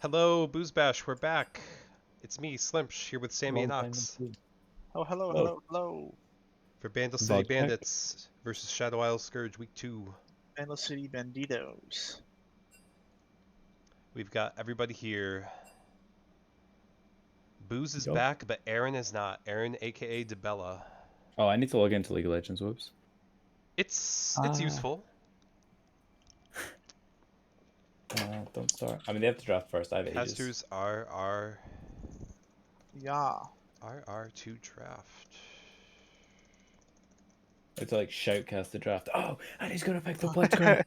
Hello, BoozeBash, we're back. It's me, Slimsh, here with Sammy and Long time no Ox see. Oh, hello, Oh, hello, hello. for Bandle City VOD check. Bandits versus Shadow Isle Scourge Week 2. Bandle City Banditos. We've got everybody here. Booze is Yup. back, but Aaron is not. Aaron, aka DeBella. Oh, I need to log into League of Legends. Whoops. It's useful. Don't start. I mean, they have to draft first. I have ages. Casters are Yeah. to draft. It's like shoutcast the draft. Oh, and he's gonna pick the Blitzcrank.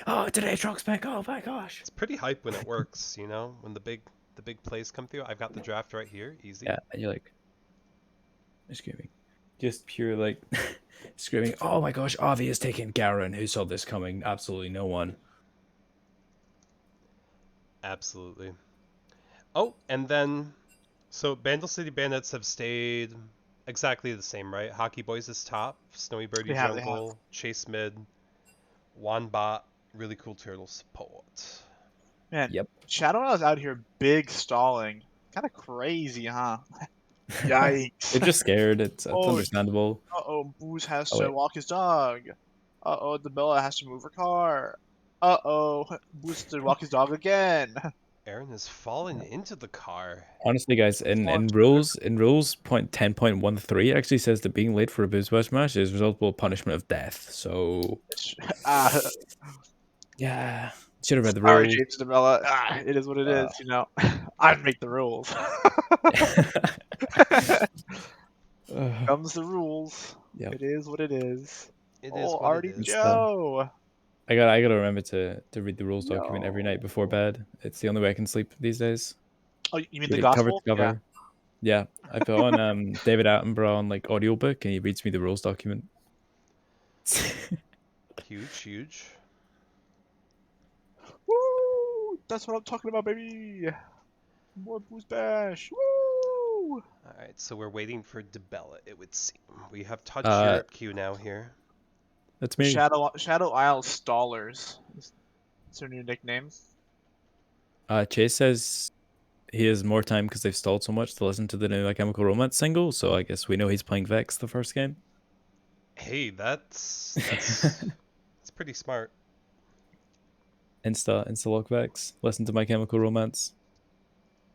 Oh, today's Truck's pick. Oh my gosh. It's pretty hype when it works, you know, when the big plays come through. I've got the draft right here, easy. Yeah, and you're like screaming, just pure like screaming. Oh my gosh, Avi is taking Garen. Who saw this coming? Absolutely no one. Absolutely. Oh, and then, so Bandle City Bandits have stayed exactly the same, right? Hockey Boys is top, Snowy Birdie They have. jungle, Chase mid, Juan bot, really cool turtle support. Man, Yep. Shadow Isle's out here big stalling. Kind of crazy, huh? Yikes. They're just scared. It's Oh, understandable. uh-oh, Booze has Oh to wait. walk his dog. Uh-oh, Bella has to move her car. Uh-oh, Booze has to walk his dog again. Aaron has fallen into the car. Honestly, guys, in rules point 10.13, it actually says that being late for a BoozeBash match is result punishment of death. So Ah, yeah, should have read the sorry, rules. James Bella. It is what it is, you know. I make the rules. Comes the rules. Yep. It is what it is. It is Oh, what it Artie is. Joe. I gotta remember to read the rules document every night Yo. before bed. It's the only way I can sleep these days. Oh, you mean Read the it cover to gospel? Yeah. cover. Yeah, I put on David Attenborough on like audiobook and he reads me the rules document. Huge, huge. Woo! That's what I'm talking about, baby. More BoozeBash. Woo! Alright, so we're waiting for DeBella, it would seem. We have Touch Uh, Europe queue now here. That's me. Shadow Isle Stallers. That's their new nickname. Chase says he has more time because they've stalled so much to listen to the new like Chemical Romance single, so I guess we know he's playing Vex the first game. Hey, that's it's pretty smart. Insta log Vex. Listen to My Chemical Romance.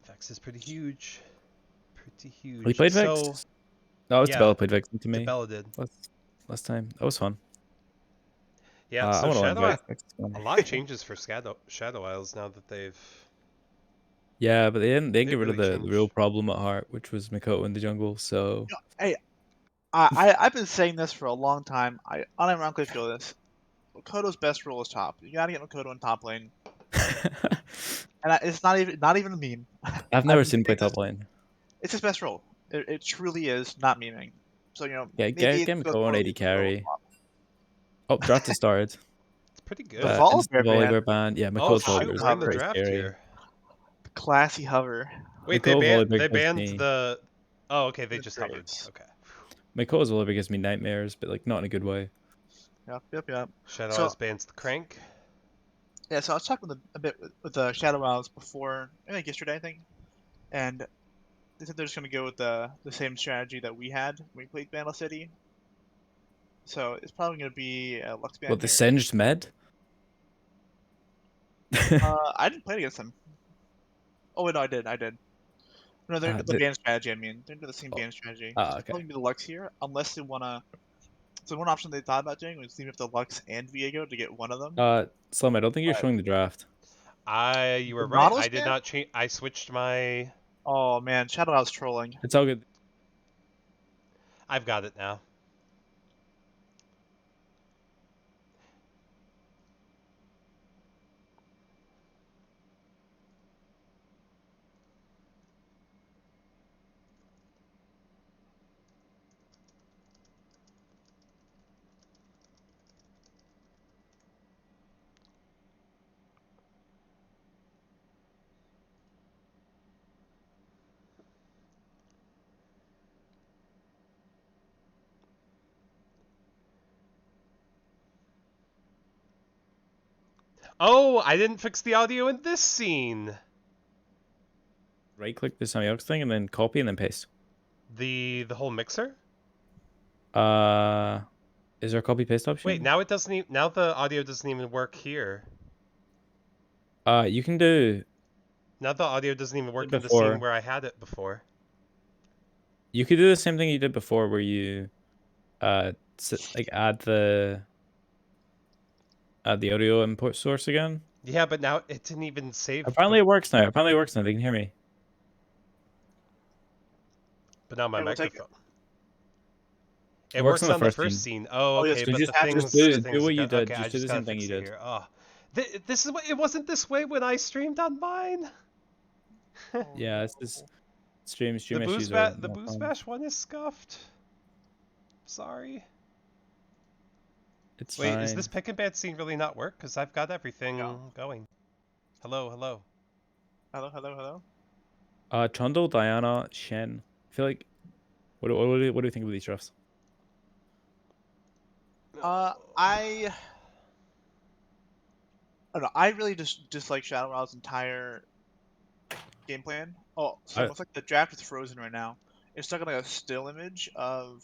Vex is pretty huge. Pretty huge. He played Vex. So, No, it's yeah, Bella played Vex to me DeBella did. last time. That was fun. Yeah, I so want to learn Shadow Vex. Vex is fun. a lot of changes for Shadow Isles now that they've Yeah, but they didn't They get rid of really the changed. real problem at heart, which was Mikoto in the jungle. So Hey, I've been saying this for a long time. I unironically feel this. Makoto's best role is top. You gotta get Makoto in top lane, and it's not even a meme. I've never been seen him play saying this. top lane. It's his best role. It truly is not memeing. So Yeah, maybe get it's Mikoto on AD Makoto's role carry. top. Oh, draft has started. It's pretty good. The Volibear Instant ban. Volibear ban. Yeah, Oh Mikoto's shoot, Volibear is we're in the pretty draft scary. here. Classy hover. Wait, Mikoto Volibear they gives banned me the. Oh, okay, they The just hovered. trades. Okay. Mikoto's Volibear gives me nightmares, but like not in a good way. Yep. Shadow So Isles bans the crank. yeah, so I was talking a bit with the Shadow Isles before, I think yesterday, I think, and they said they're just gonna go with the same strategy that we had when we played Bandle City. So it's probably gonna be a Lux ban What, the here. Singed Med? I didn't play against them. Oh wait, no, I did. No, they're the The- ban strategy. I mean, they're into the same oh, ban strategy. ah, It's okay. probably gonna be the Lux here, unless they wanna. So one option they thought about doing was leave up the Lux and Viego to get one of them. Slim, I don't think you're But showing the draft. You the were right. Nautilus I did ban? not change. I switched my. Oh man, Shadow Isles trolling. It's all good. I've got it now. Oh, I didn't fix the audio in this scene. right click the Sammy Ox thing and then copy and then paste. The whole mixer? Is there a copy paste option? Wait, now it doesn't even, now the audio doesn't even work here. You can do. Now the audio doesn't even work in the Before. scene where I had it before. You could do the same thing you did before, where you, like add the audio input source again. Yeah, but now it didn't even save. Apparently it works now. Apparently it works now. They can hear me. But now my Yeah, we'll take microphone. It works on the first scene. Oh, Oh, yes, okay, so but just the things. just do the things what you got- did. Okay, Just I do the gotta same thing fix you it did. here. Oh, this is what it wasn't this way when I streamed on mine. Yeah, it's just stream The issues are the not fun. BoozeBash one is scuffed. Sorry. It's Wait, fine. is this pick and ban scene really not work? Because I've got everything No. going. Hello, hello. Hello. Trundle, Diana, Shen. I feel like. What do you think of these drafts? I don't know. I really just dislike Shadow Wild's entire game plan. Oh, so it looks like the draft is frozen right now. It's stuck in like a still image of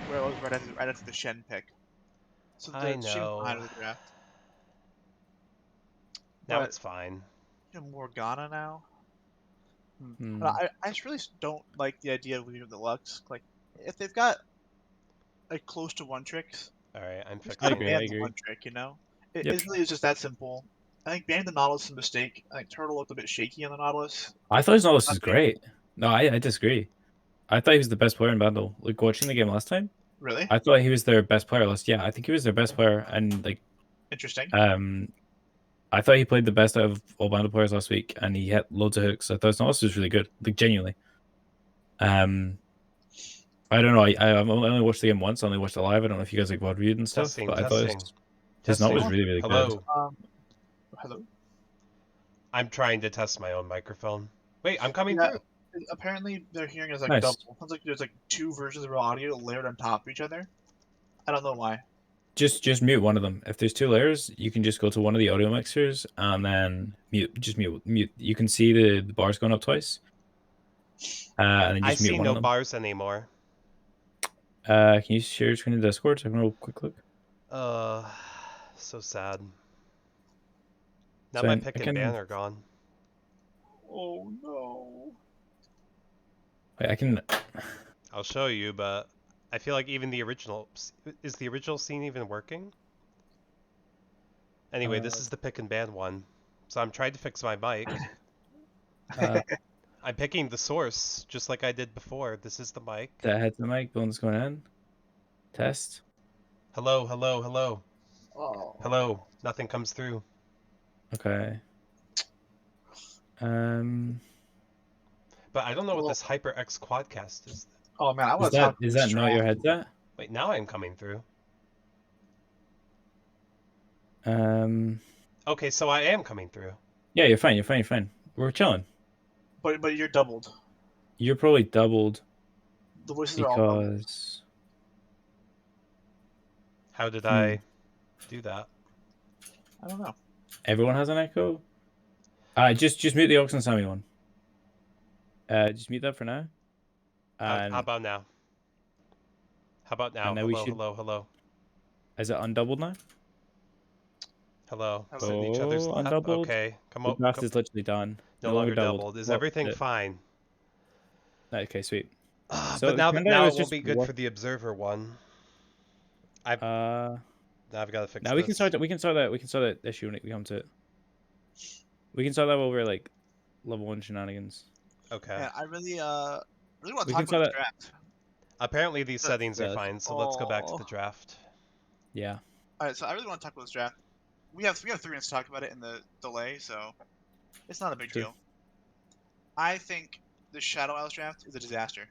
where it was right after the Shen pick. So I the Shen's know. behind the draft. Now But it's fine. Morgana now. Hmm. I just really don't like the idea of leaving the Lux. Like, if they've got like close to one tricks, All right, I'm just fixing gotta it. ban the one trick. You know, it Yep. really is just that simple. I think banning the Nautilus is a mistake. I think Turtle looked a bit shaky on the Nautilus. I thought his Nautilus was Okay. great. No, I disagree. I thought he was the best player in Bandle. Like watching the game last time, Really I thought he was their best player last. Yeah, I think he was their best player, and like interesting. I thought he played the best out of all Bandle players last week, and he hit loads of hooks. I thought his Nautilus was really good, like genuinely. I don't know. I only watched the game once. I only watched it live. I don't know if you guys like VOD viewed and stuff, Testing, but I thought testing. his Nautilus was Testing. really, really Hello. good. Hello. I'm trying to test my own microphone. Wait, I'm coming Yeah. through. Apparently, they're hearing is like Nice. double. Sounds like there's like two versions of audio layered on top of each other. I don't know why. Just mute one of them. If there's two layers, you can just go to one of the audio mixers and then mute. Just mute. You can see the bars going up twice. And then I just mute see one no of them. bars anymore. Can you share your screen in Discord so I can roll a quick look? So sad. Now So my I pick can- and ban are gone. Oh no. Wait, I can. I'll show you, but I feel like even the original... Is the original scene even working? Anyway, this is the pick and ban one. So I'm trying to fix my mic. I'm picking the source, just like I did before. This is the mic. That head to the mic. Bone's going in. Test. Hello, hello, hello. Oh. Hello. Nothing comes through. Okay. But I don't know what this HyperX Quadcast is. Oh man, I Is want to that talk. is that not your headset? Wait, now I'm coming through. Okay, so I am coming through. Yeah, you're fine. You're fine. You're fine. We're chilling. But you're doubled. You're probably doubled The voices are all doubled. because. How did I do that? I don't know. Everyone has an echo. Just mute the Ox and Sammy one. Just mute that for now. How about now? How about now? And now we Hello, should- hello, hello. Is it undoubled now? Hello. Hello. Sit in each other's lap. Undoubled. Okay, come The on. draft is literally done. No longer doubled. Is Well, everything fine? Okay, sweet. But So now, Canada now was it won't just be good what- for the observer one. Now Now I've got to fix we this. can start that. We can start that issue when we come to it. We can start that while we're like level 1 shenanigans. Okay. Yeah, I really want We to talk can about start the that- draft. Apparently these settings are yes. fine, so let's go back to Oh. the draft. Yeah. All right, so I really want to talk about this draft. We have 3 minutes to talk about it in the delay, so it's not a big Sure. deal. I think the Shadow Isles draft is a disaster.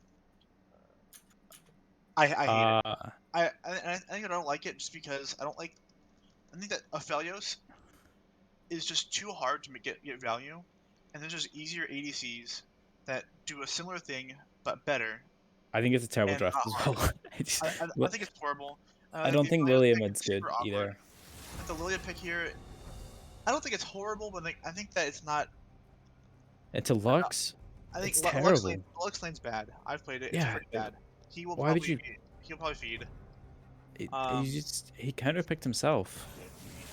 I hate it. I think I don't like it just because I don't like. I think that Aphelios is just too hard to get value, and there's just easier ADCs that do a similar thing but better. I think it's a terrible And draft not as well. I think it's horrible. I don't the think Aphelios Lilium pick is is good super awkward. either. Like the Lilia pick here, I don't think it's horrible, but I think that it's not. It's a Lux. I think It's Lux Lane, terrible. Lux Lane's bad. I've played it. It's Yeah, pretty bad. He will why would probably you? feed. He'll probably feed. He counterpicked himself.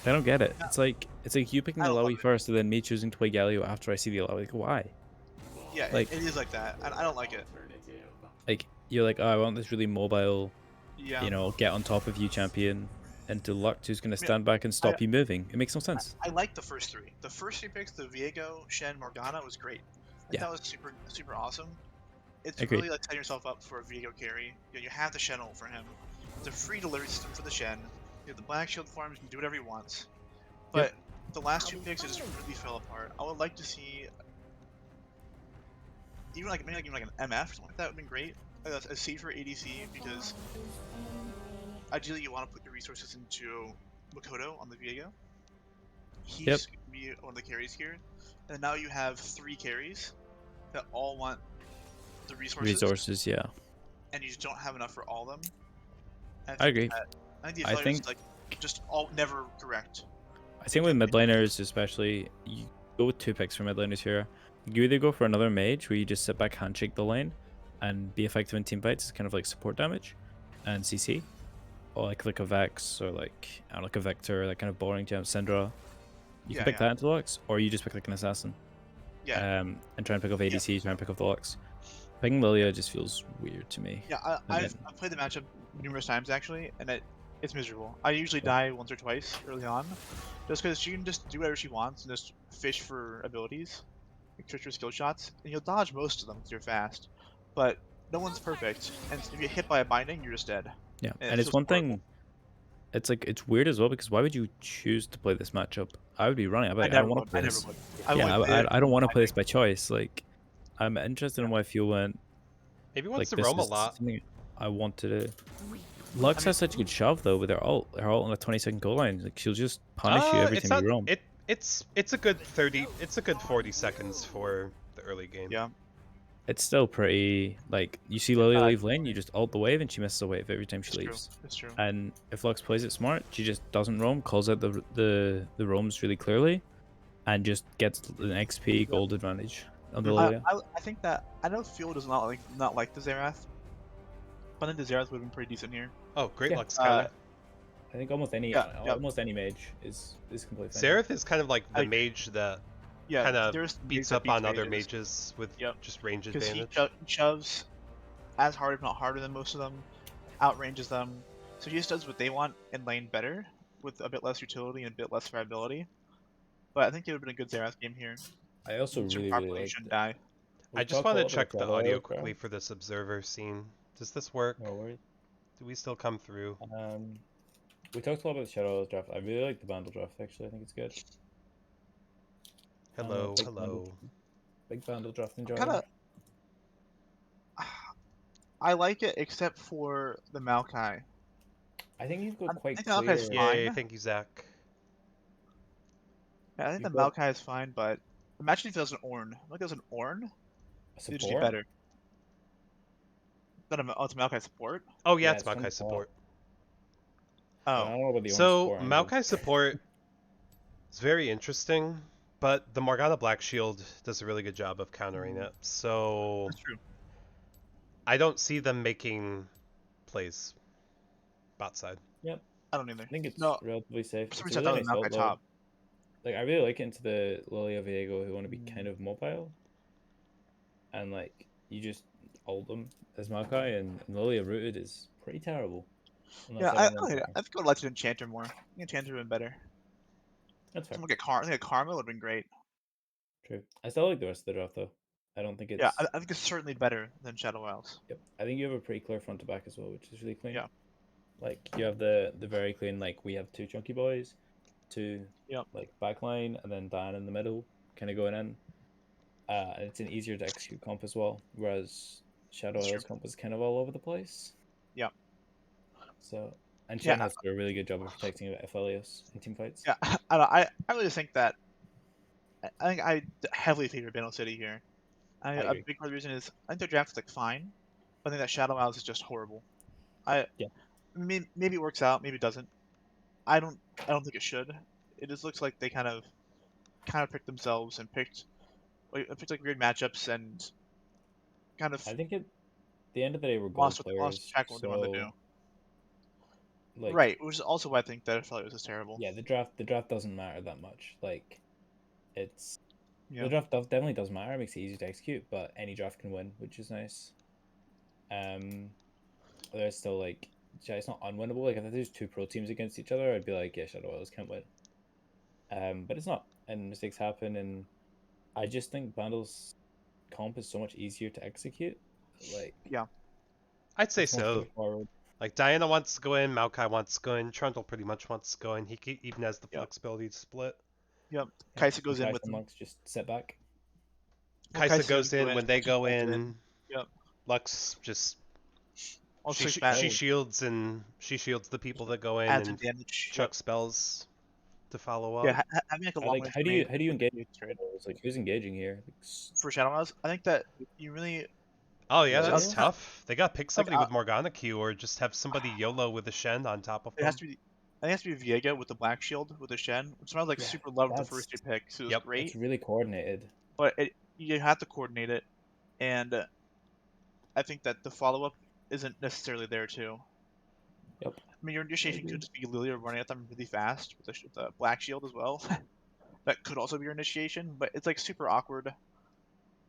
I don't get it. Yeah, It's like you picking I the don't love Lowy it. first, and then me choosing to play Galio after I see the Lowy. Like, why? Yeah, Like, it is like that, and I don't like it. you're like, oh, I want this really mobile, Yeah, get on top of you champion, into Lux who's gonna I mean, stand back and stop you moving. It makes no sense. I like the first three. The first three picks, the Viego, Shen, Morgana, was great. Like Yeah, that was super awesome. It's agreed. really like setting yourself up for a Viego carry. You have the Shen ult for him. It's a free delivery system for the Shen. You have the Black Shield farms, you can do whatever he wants. Yep. But the last two picks, it just really fell apart. I would like to see even like maybe like an MF or something like that would have been great. Like a safer ADC because ideally you want to put your resources into Makoto on the Viego. He's Yep. going to be one of the carries here. And now you have 3 carries that all want the Resources, yeah. and you just don't have enough for all of them. And I agree. I think the I failure think is like just all never correct. I think with mid laners especially, you go with 2 picks for mid laners here. You either go for another mage where you just sit back, handshake the lane, and be effective in team fights. It's kind of like support damage, and CC, or like a Vex or like I don't know, like a Vector, that kind of boring jump Syndra. You Yeah, can pick yeah. that into Lux, or you just pick like an assassin. Yeah. And try and pick up ADC, try and pick up the Lux. Picking Lilia just feels weird to me. Yeah, I've played the matchup numerous times actually, and it's miserable. I usually die once or twice early on, just because she can just do whatever she wants and just fish for abilities, like fish for skill shots, and you'll dodge most of them because you're fast. But no one's perfect, and if you get hit by a binding, you're just dead. Yeah, And and it it's feels one horrible. thing. It's like it's weird as well because why would you choose to play this matchup? I would be running. I'd be I like, I don't never want would. to play I never this. would. Yeah, would live I don't want to play this binding. by choice. Like, I'm interested in why Fuel went. Maybe he wants Like, to this roam a is lot. something I want to do. Lux mean- has such a good shove though with her ult on a 20-second goal line. Like, she'll just punish you every It's time not you roam. it's a good 30, it's a good 40 seconds for the early game. Yeah. It's still pretty like you see Lily leave lane, you just ult the wave and she misses a wave every time she It's true. leaves. It's true. And if Lux plays it smart, she just doesn't roam, calls out the roams really clearly, and just gets an XP gold advantage on the Lilia. I think that I know Fuel does not like the Xerath, but I think the Xerath would have been pretty decent here. Oh, great Yeah. luck, Skylar. I think almost any Yeah, yeah. almost any mage is completely fine. Xerath is kind of like the I agree. mage that Yeah, kind of there's beats mages that up on other mages. mages with Yep. just range Because he advantage. shoves as hard, if not harder than most of them, outranges them. So he just does what they want in lane better, with a bit less utility and a bit less variability. But I think it would have been a good Xerath game here. I also really Properly, really you like. shouldn't die. I just want to check the audio quickly for this observer scene. Does this work? No worries. Do we still come through? We talked a lot about the Shadow Isles draft. I really like the Bandle draft actually. I think it's good. Hello, big hello. Big Bandle draft enjoyer. Kind of. I like it except for the Maokai. I think you've got I quite think Maokai's clear. fine. Yay, thank you, Zach. Yeah, I think You've the got- Maokai is fine, but imagine if it was an Ornn. Like it was an Ornn, it'd just be Support? better. But it's a Maokai support. Oh yeah, Yeah, it's it's from Maokai support. I Oh, don't know about the Ornn So support. Maokai support is very interesting, but the Morgana Black Shield does a really good job of countering it. So that's true. I don't see them making plays bot side. I don't either. I think it's No, relatively safe. for some It's reason a I really thought it nice was ult, Maokai though. top. Like I really like it into the Lilia Viego who want to be kind of mobile, and like you just ult them as Maokai, and Lilia rooted is pretty terrible. Unless Yeah, everyone's I there. think I would like to Enchanter more. I think Enchanter would have been better. That's fair. Something like I think a Karma would have been great. True. I still like the rest of the draft though. I don't think it's. Yeah, I think it's certainly better than Shadow Isles. Yep. I think you have a pretty clear front to back as well, which is really clean. Yeah. Like you have the very clean. Like we have 2 chunky boys, 2 Yep. like backline, and then Dan in the middle, kind of going in. And it's an easier to execute comp as well, whereas Shadow That's Isles true. comp is kind of all over the place. Yeah. So and Shen Yeah. has to do a really good job of protecting Aphelios in team fights. Yeah, I really think that I think I heavily favor Bandle City here. I A agree. big part of the reason is I think their draft is like fine, but I think that Shadow Isles is just horrible. Yeah. Maybe it works out, maybe it doesn't. I don't think it should. It just looks like they kind of picked themselves and picked like weird matchups and kind of I think at the end of the day, we're gold lost players, track of what they wanted to so do. like, Right, which is also why I think that Aphelios is terrible. yeah, the draft doesn't matter that much. Like, it's Yeah. the draft definitely does matter. It makes it easy to execute, but any draft can win, which is nice. There's still like, yeah, it's not unwinnable. Like if there's two pro teams against each other, I'd be like, yeah, Shadow Isles can't win. But it's not, and mistakes happen, and I just think Bandle's comp is so much easier to execute. Like, Yeah. I'd say it's more so. straightforward. Like Diana wants to go in, Maokai wants to go in, Trundle pretty much wants to go in. Even has the Yep. flexibility to split. Yep. Yeah, Kaisa goes in Kai'Sa with them. Lux just sit back. Well, Kaisa Kaisa goes doesn't go in when they Lux just go ults in. Yep. Lux just Also she bad. shields the people that go in Adds some and damage. chuck spells to follow up. Yeah, having like a long Like, range how do you engage? trade It's like, who's engaging here? for Shadow Isles? I think that you really Oh yeah, Is it that's Shadow? tough. They gotta pick somebody I- with Morgana Q or just have somebody YOLO with a Shen on top of it them. has to be. I think it has to be Viega with the Black Shield with the Shen, which sounds like Yeah, super loved the that's- first two picks. It was Yep. great, It's really coordinated. but you have to coordinate it, and I think that the follow up isn't necessarily there too. Yep. I mean, your initiation agree. could just be Lilia running at them really fast with the Black Shield as well. That could also be your initiation, but it's like super awkward.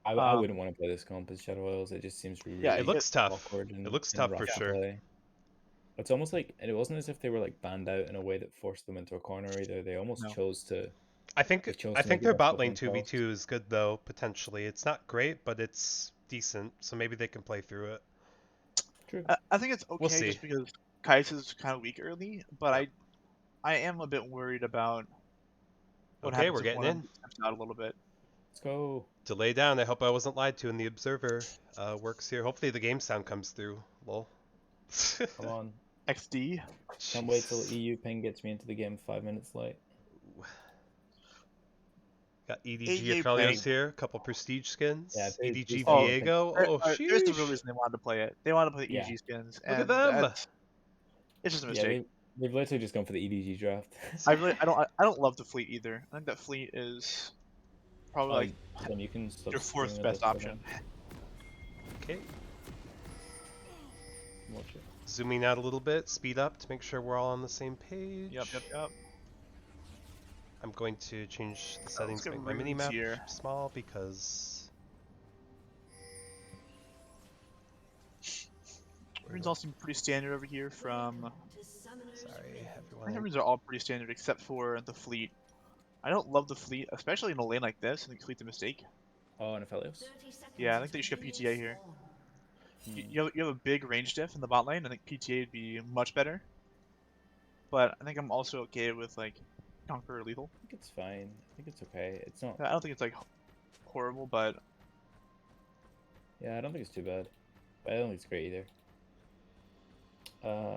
I Um, wouldn't want to play this comp as Shadow Isles. It just seems really Yeah, It looks tough. awkward and, It looks and tough rough for to sure. play. It's almost like, and it wasn't as if they were like banned out in a way that forced them into a corner either. They almost No. chose to. I think They chose I to think make their it best bot of lane themselves. 2v2 is good though, potentially. It's not great, but it's decent, so maybe they can play through it. True. I think it's okay see. just because Kai'Sa's kind of weak early, but Yep. I am a bit worried about what Okay, happens we're if getting one of in. them steps out a little bit. Let's go. Delay down. I hope I wasn't lied to and the observer works here. Hopefully the game sound comes through. Lol. Come on. XD. Can't wait till Jesus. EU ping gets me into the game 5 minutes late. Got EDG AJ Aphelios playing. here, a couple prestige skins. Yeah, EDG Oh, Viego. Oh, There's the real sheesh. reason they wanted to play it. They wanted to play the Yeah. EG skins, Look at and them. it's just a Yeah, mistake. they've literally just gone for the EDG draft. I don't love the fleet either. I think that fleet is probably like Then you can stop your fourth streaming best this for option. them. Okay, Watch it. zooming out a little bit, speed up to make sure we're all on the same page. Yep. I'm going to change the settings to get make my mini runes map here. small because Runes all seem pretty standard over here from. sorry I everyone. think the runes are all pretty standard except for the fleet. I don't love the fleet, especially in a lane like this. I think fleet's a mistake. Oh, and Aphelios? Yeah, I think that you should get PTA here. You have a big range diff in the bot lane. I think PTA would be much better. But I think I'm also okay with like Conqueror lethal. I think it's fine. I think it's okay. It's not. I don't think it's like horrible, but Yeah, I don't think it's too bad. But I don't think it's great either.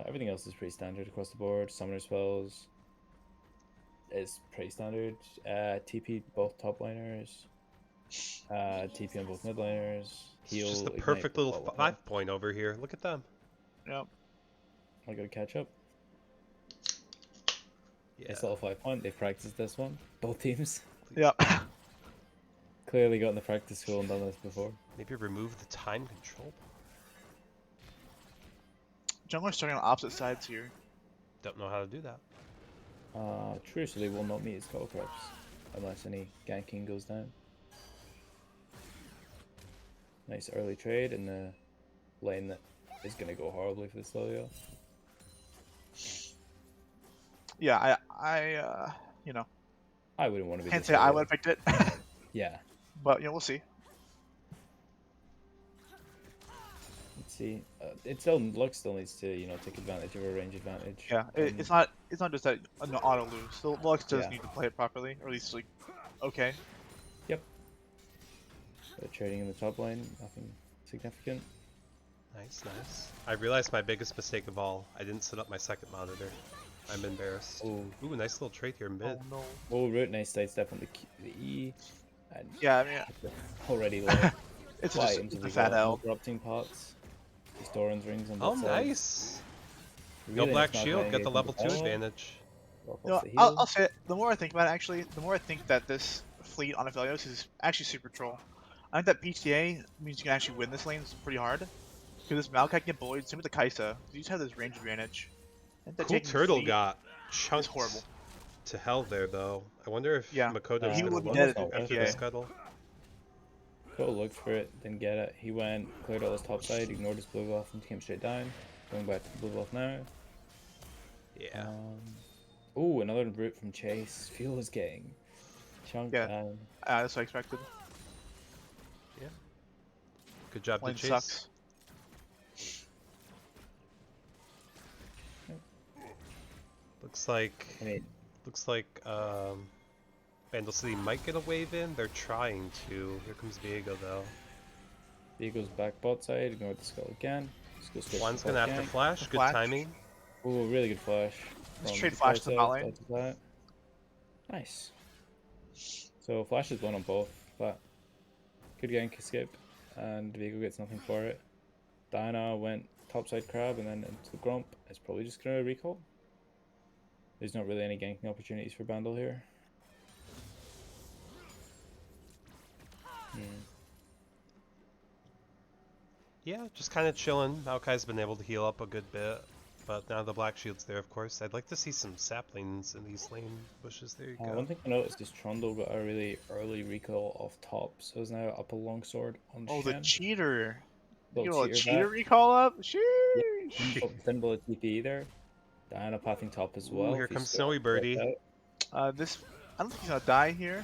Everything else is pretty standard across the board. Summoner spells is pretty standard. TP both top laners. TP on both mid laners. It's Heal. just the ignite perfect both little bot lane. 5 point over here. Look at them. yeah. I gotta catch up. Yeah. It's a little 5 point. They've practiced this one. Both teams. Yeah. Clearly got in the practice school and done this before. Maybe remove the time control. Jungler's starting on opposite sides here. Don't know how to do that. True, so they will not meet his call crops unless any ganking goes down. Nice early trade in the lane that is going to go horribly for the Slowyo. Yeah, I you know, I wouldn't want to be. can't the say I Slowyo. would have picked it, Yeah, but you know, we'll see. let's see. It still Lux still needs to take advantage of a range advantage. Yeah, it's not just that an auto lose. So Lux does Yeah. need to play it properly, or at least like okay. Trading in the top lane, nothing significant. Nice, nice. I realized my biggest mistake of all. I didn't set up my second monitor. I'm embarrassed. Oh, Ooh, nice little trade here mid. Oh no. oh, root nice sidestep on the E, and Yeah, I mean, already low. it's Why just items it's have a we fat got? L. Corrupting pots. Storan's rings on Oh, both sides. nice. Really Go Black nice Shield, knockback get the engagement level with 2 Bandle. advantage. Drop You know, off the I'll heal. say it. The more I think about it, actually, the more I think that this fleet on Aphelios is actually super troll. I think that PTA means you can actually win this lane pretty hard. Because this Maokai can get bullied, same with the Kaisa. You just have this range advantage. I think that Cool taking Turtle fleet got is chunked horrible. to hell there, though. I wonder if Yeah, Makoto's he gonna would be look dead at after the PTA. scuttle. Go looked for it, didn't get it. He went, cleared all his top side, ignored his blue buff, and came straight down. Going back to the blue buff now. Yeah. Ooh, another route from Chase. Fuel is getting chunked Yeah. down. That's what I expected. Good job to Lane Chase. sucks. Looks like Bandle City might get a wave in. They're trying to. Here comes Viego though. Viego's back bot side, ignore the skull again. Just go straight Juan's to the gonna bot have to again. flash. Good Flash. timing. Ooh, really good flash. Let's from trade the flash to the side bot lane. to that. Nice. So flash is one on both, but good gank escape, and Viego gets nothing for it. Diana went topside crab and then into the Grump. It's probably just gonna recall. There's not really any ganking opportunities for Bandle here. Yeah, just kind of chilling. Maokai's been able to heal up a good bit, but now the black shield's there, of course. I'd like to see some saplings in these lane bushes. There you go. One thing I noticed is Trundle got a really early recall off top, so is now up a longsword on Oh, the Shen. cheater. You Little get a cheater cheater back. recall up? Yeah, Sheesh. didn't bullet TP either. Diana pathing top as well. Ooh, here if he's comes still Snowy Birdie. left out. I don't think he's gonna die here.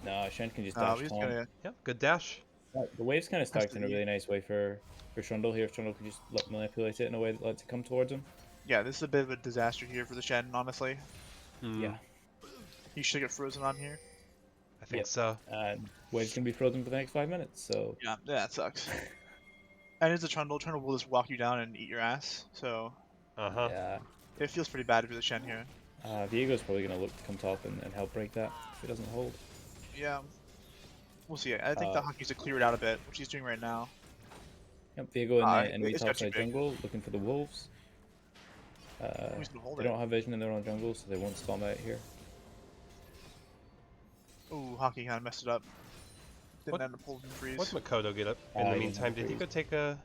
No, Shen can just No, dash he's top. gonna. Yep, good dash. The wave's kind of Has stacked to in a be. really nice way for Trundle here. If Trundle can just manipulate it in a way that lets it come towards him. Yeah, this is a bit of a disaster here for the Shen, honestly. Yeah. He should get frozen on here. I think Yep. so. And wave's gonna be frozen for the next 5 minutes, so Yeah, that sucks. And it's a Trundle. Trundle will just walk you down and eat your ass. So Uh-huh. yeah. it feels pretty bad for the Shen here. Viego's probably gonna look to come top and help break that if it doesn't hold. Yeah. We'll see. I think the Hockey's to clear it out a bit, which he's doing right now. Yep, Viego in the enemy it's got you topside big. jungle, looking for the wolves. He's gonna hold They it. don't have vision in their own jungle, so they won't storm out here. Ooh, Hockey kind of messed it up. Didn't What- end up holding freeze. What'd Makoto get up in the he meantime? didn't Did he go freeze. take a...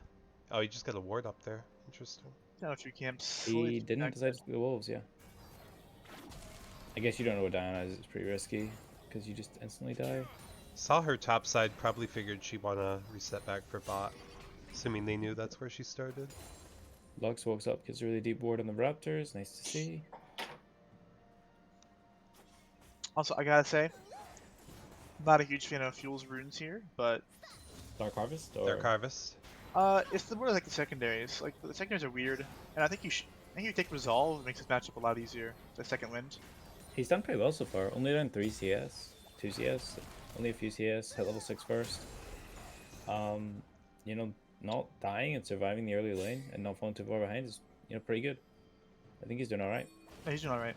Oh, he just got a ward up there. Interesting. Down a few camps. He didn't decide to do the wolves, yeah. I guess you don't know what Diana is, it's pretty risky, because you just instantly die. Saw her top side, probably figured she'd want to reset back for bot. Assuming they knew that's where she started. Lux walks up, gets a really deep ward on the Raptors, nice to see. Also, I gotta say, not a huge fan of Fuel's runes here, but Dark Harvest? Or... Dark Harvest. it's the more like the secondaries. Like the secondaries are weird, and I think I think you take Resolve, it makes this matchup a lot easier. The second wind. He's done pretty well so far, only done 3 CS, 2 CS, only a few CS, hit level 6 first. You know, not dying and surviving the early lane and not falling too far behind is, you know, pretty good. I think he's doing alright. Yeah, he's doing alright.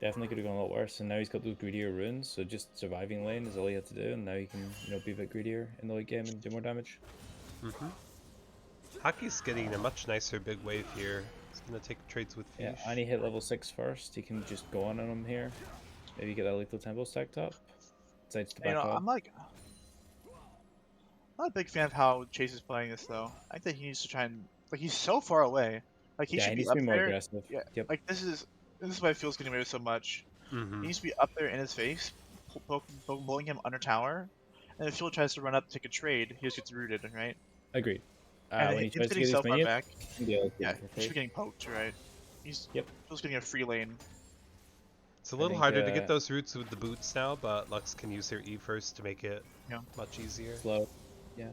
Definitely could have gone a lot worse, and now he's got those greedier runes, so just surviving lane is all he had to do, and now he can, you know, be a bit greedier in the late game and do more damage. Mm-hmm. Hockey's getting a much nicer big wave here. He's gonna take trades with Fish. Yeah, and he hit level 6 first, he can just go on him here. Maybe get that lethal tempo stacked up. Decides to back off. I'm like, not a big fan of how Chase is playing this though. I think he needs to try and he's so far away. Like he Yeah, should he be needs up to be more there. aggressive. Yeah, Yep. like this is why it feels getting away with so much. Mm-hmm. He needs to be up there in his face, bullying him under tower, and if Fuel tries to run up to take a trade, he just gets rooted, right? Agreed. And When he he's tries to getting get his so far minions, back. he can be able to Yeah, for he's free. getting poked, right? He's Yep. Fuel's getting a free lane. It's a little think, harder to get those roots with the boots now, but Lux can use her E first to make it much easier. Slow. Yeah.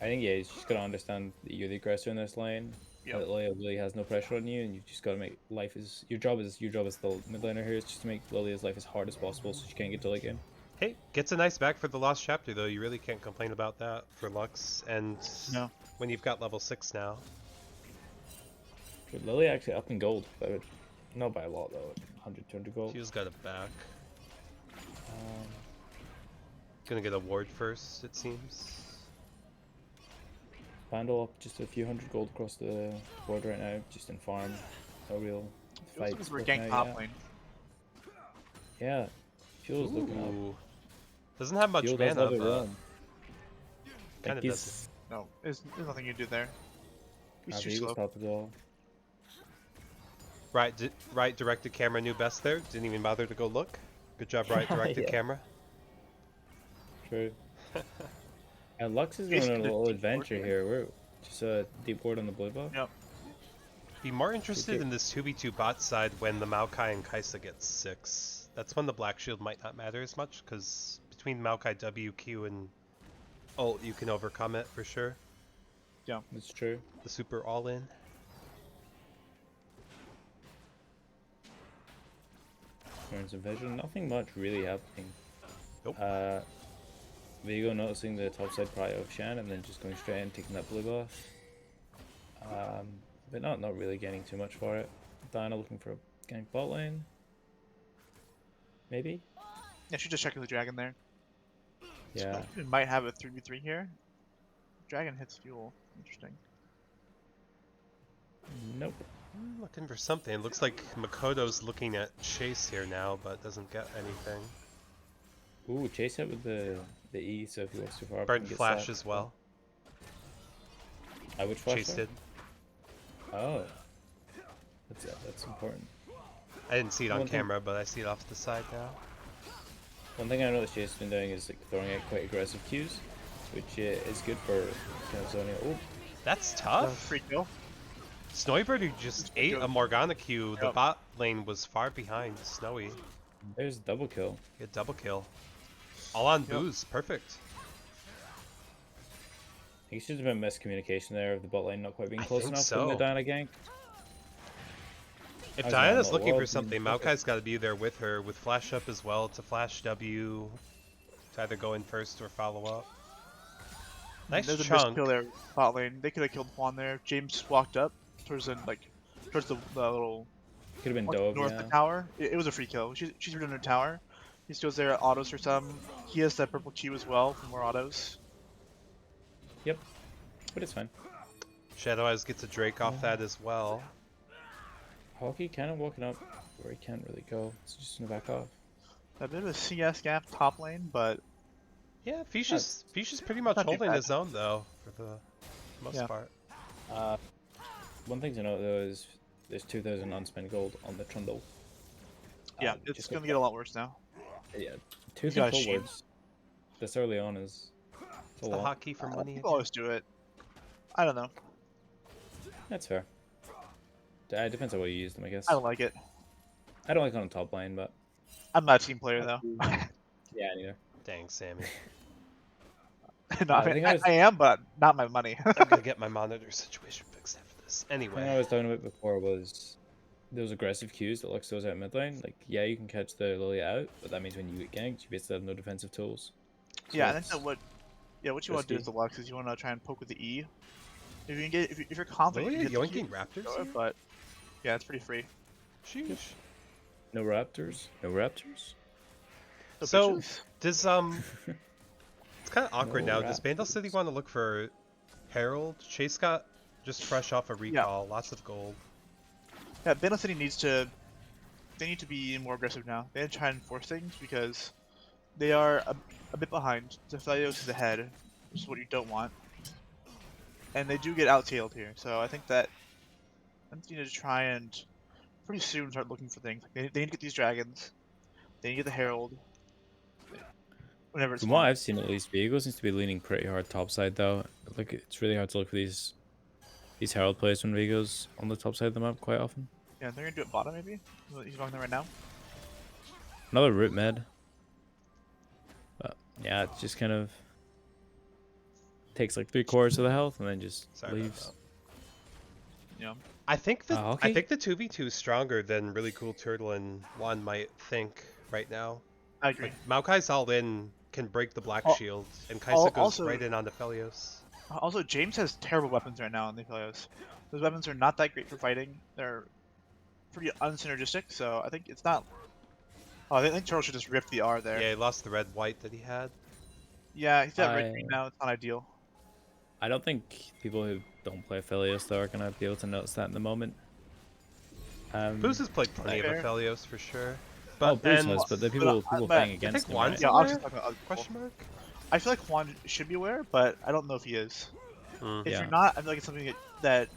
I think, yeah, he's just got to understand that you're the aggressor in this lane. Yep. That Lilia really has no pressure on you, and you've just got to make life as your job as the mid laner here is just to make Lilia's life as hard as possible so she can't get to late game. Hey, gets a nice back for the lost chapter though. You really can't complain about that for Lux, and No. when you've got level 6 now. But Lilia actually up in gold, but not by a lot though, 100, 200 gold. She's got it back. Um, Gonna get a ward first, it seems. Bandle up just a few hundred gold across the board right now, just in farm. No real Feels fight. like we're gank top lane. Yeah, Fuel's looking up. Ooh. Doesn't have much Fuel does mana, love it but roam. kind of Think doesn't. he's No, there's nothing you do there. He's too Eagles slow. popped it all. Right directed camera knew best there. Didn't even bother to go look. Good job, right directed Yeah. camera. True. And Lux is He's going on a gonna little deep ward adventure here. here. We're just a deep ward on the blue buff. Yep. Be more interested Okay. in this 2v2 bot side when the Maokai and Kaisa get 6. That's when the Black Shield might not matter as much, because between Maokai W, Q, and ult, you can overcome it for sure. That's true. The super all-in. Turns of vision. Nothing much really happening. Nope. Vigo noticing the topside prio of Shan and then just going straight in, taking that blue buff. But not really getting too much for it. Diana looking for a gank bot lane. Maybe? Yeah, she's just checking the dragon there. Yeah. So we might have a 3v3 here. Dragon hits fuel. Interesting. Nope. Looking for something. It looks like Makoto's looking at Chase here now, but doesn't get anything. Ooh, chase it with the E, so if he walks too far up, Burnt he gets Flash that. as well. I would flash Chase that? did. Oh. That's important. I didn't see it on One thing- camera, but I see it off to the side now. One thing I noticed Chase has been doing is like throwing out quite aggressive Qs, which is good for kind of zoning. Oh, That's So, tough. free kill. Snowyberg who just ate a Morgana Q. The Yep. bot lane was far behind Snowy. there's double kill. He had double kill. All on Yep. Booze. Perfect. I think it's just a bit of miscommunication there of the bot lane not quite being I close think enough so. in the Diana gank. If I was Diana's on the looking wall, for something, perfect. Maokai's got to be there with her, with flash up as well, to flash W, to either go in first or follow up. Nice There's a chunk. miskill there, bot lane. They could have killed Juan there. James walked up towards the little Could have been Dove, north yeah. of the tower. It was a free kill. She's redundant tower. He goes there, autos for some. He has that purple Q as well for more autos. Yep. But it's fine. Shadow Eyes gets a Drake off that as well. Hockey kind of walking up where he can't really go. It's just gonna back off. A bit of a CS gap top lane, but Yeah, Fish is pretty much not too holding bad. his own though, for the most Yeah. part. One thing to note though is there's 2,000 unspent gold on the Trundle. yeah, it's just gonna get a lot worse now. Yeah, two got a full shield. words this early on is a The lot. hotkey for money. People always do it. I don't know. That's fair. It depends on what you use them, I guess. I don't like it. I don't like it on top lane, but I'm not a team player though. yeah, neither. Dang, Sammy. No, I think I was- I am, but not my money. I'm gonna get my monitor situation fixed after this. The thing I Anyway. was talking about before was those aggressive Qs that Lux throws out mid lane. Like, yeah, you can catch the Lilia out, but that means when you get ganked, you basically have no defensive tools. So Yeah, I think it's- that what you want to do risky. with the Lux is you want to try and poke with the E. If you can get, if you're confident, Really? you can hit the Yoinking Q, Raptors? go it, but yeah, it's pretty free. Sheesh. No Raptors? No Raptors? So, bitches. does it's kind of awkward No now. Does Bandle City Raptors. want to look for Herald? Chase got just fresh off a recall, lots of gold. Yeah, Bandle City needs to. They need to be more aggressive now. They need to try and force things because they are a bit behind. Zephalios is ahead, which is what you don't want. And they do get out-tailed here, so I think that I think you need to try and pretty soon start looking for things. They need to get these dragons. They need to get the Herald. Whenever it's From what fun. I've seen, at least, Viego seems to be leaning pretty hard topside, though. Like, it's really hard to look for these Herald plays when Vigo's on the top side of the map quite often. Yeah, they're gonna do it bottom maybe. He's going there right now. Another root mid. But yeah, it just kind of takes like 3/4 of the health and then just Sorry about leaves. that. Yeah. I think the okay. I think the 2v2 is stronger than really cool Turtle and Juan might think right now. I agree. Like Maokai's all in can break the black Al- shield, and Kaisa goes also- right in onto Felios. Also, James has terrible weapons right now on the Aphelios. Those weapons are not that great for fighting. They're pretty unsynergistic, so I think it's not. Oh, I think Turtle should just rip the R there. Yeah, he lost the red white that he had. Yeah, he's got red I- green now. It's not ideal. I don't think people who don't play Aphelios though are gonna be able to notice that in the moment. Booze has played plenty of Fair. Aphelios for sure, Oh, But Bruce and has, but the but people but playing I against think him, Juan's right? Yeah, I was aware? just talking about other people. Question mark? I feel like Juan should be aware, but I don't know if he is. Hmm. If Yeah. you're not, I feel like it's something that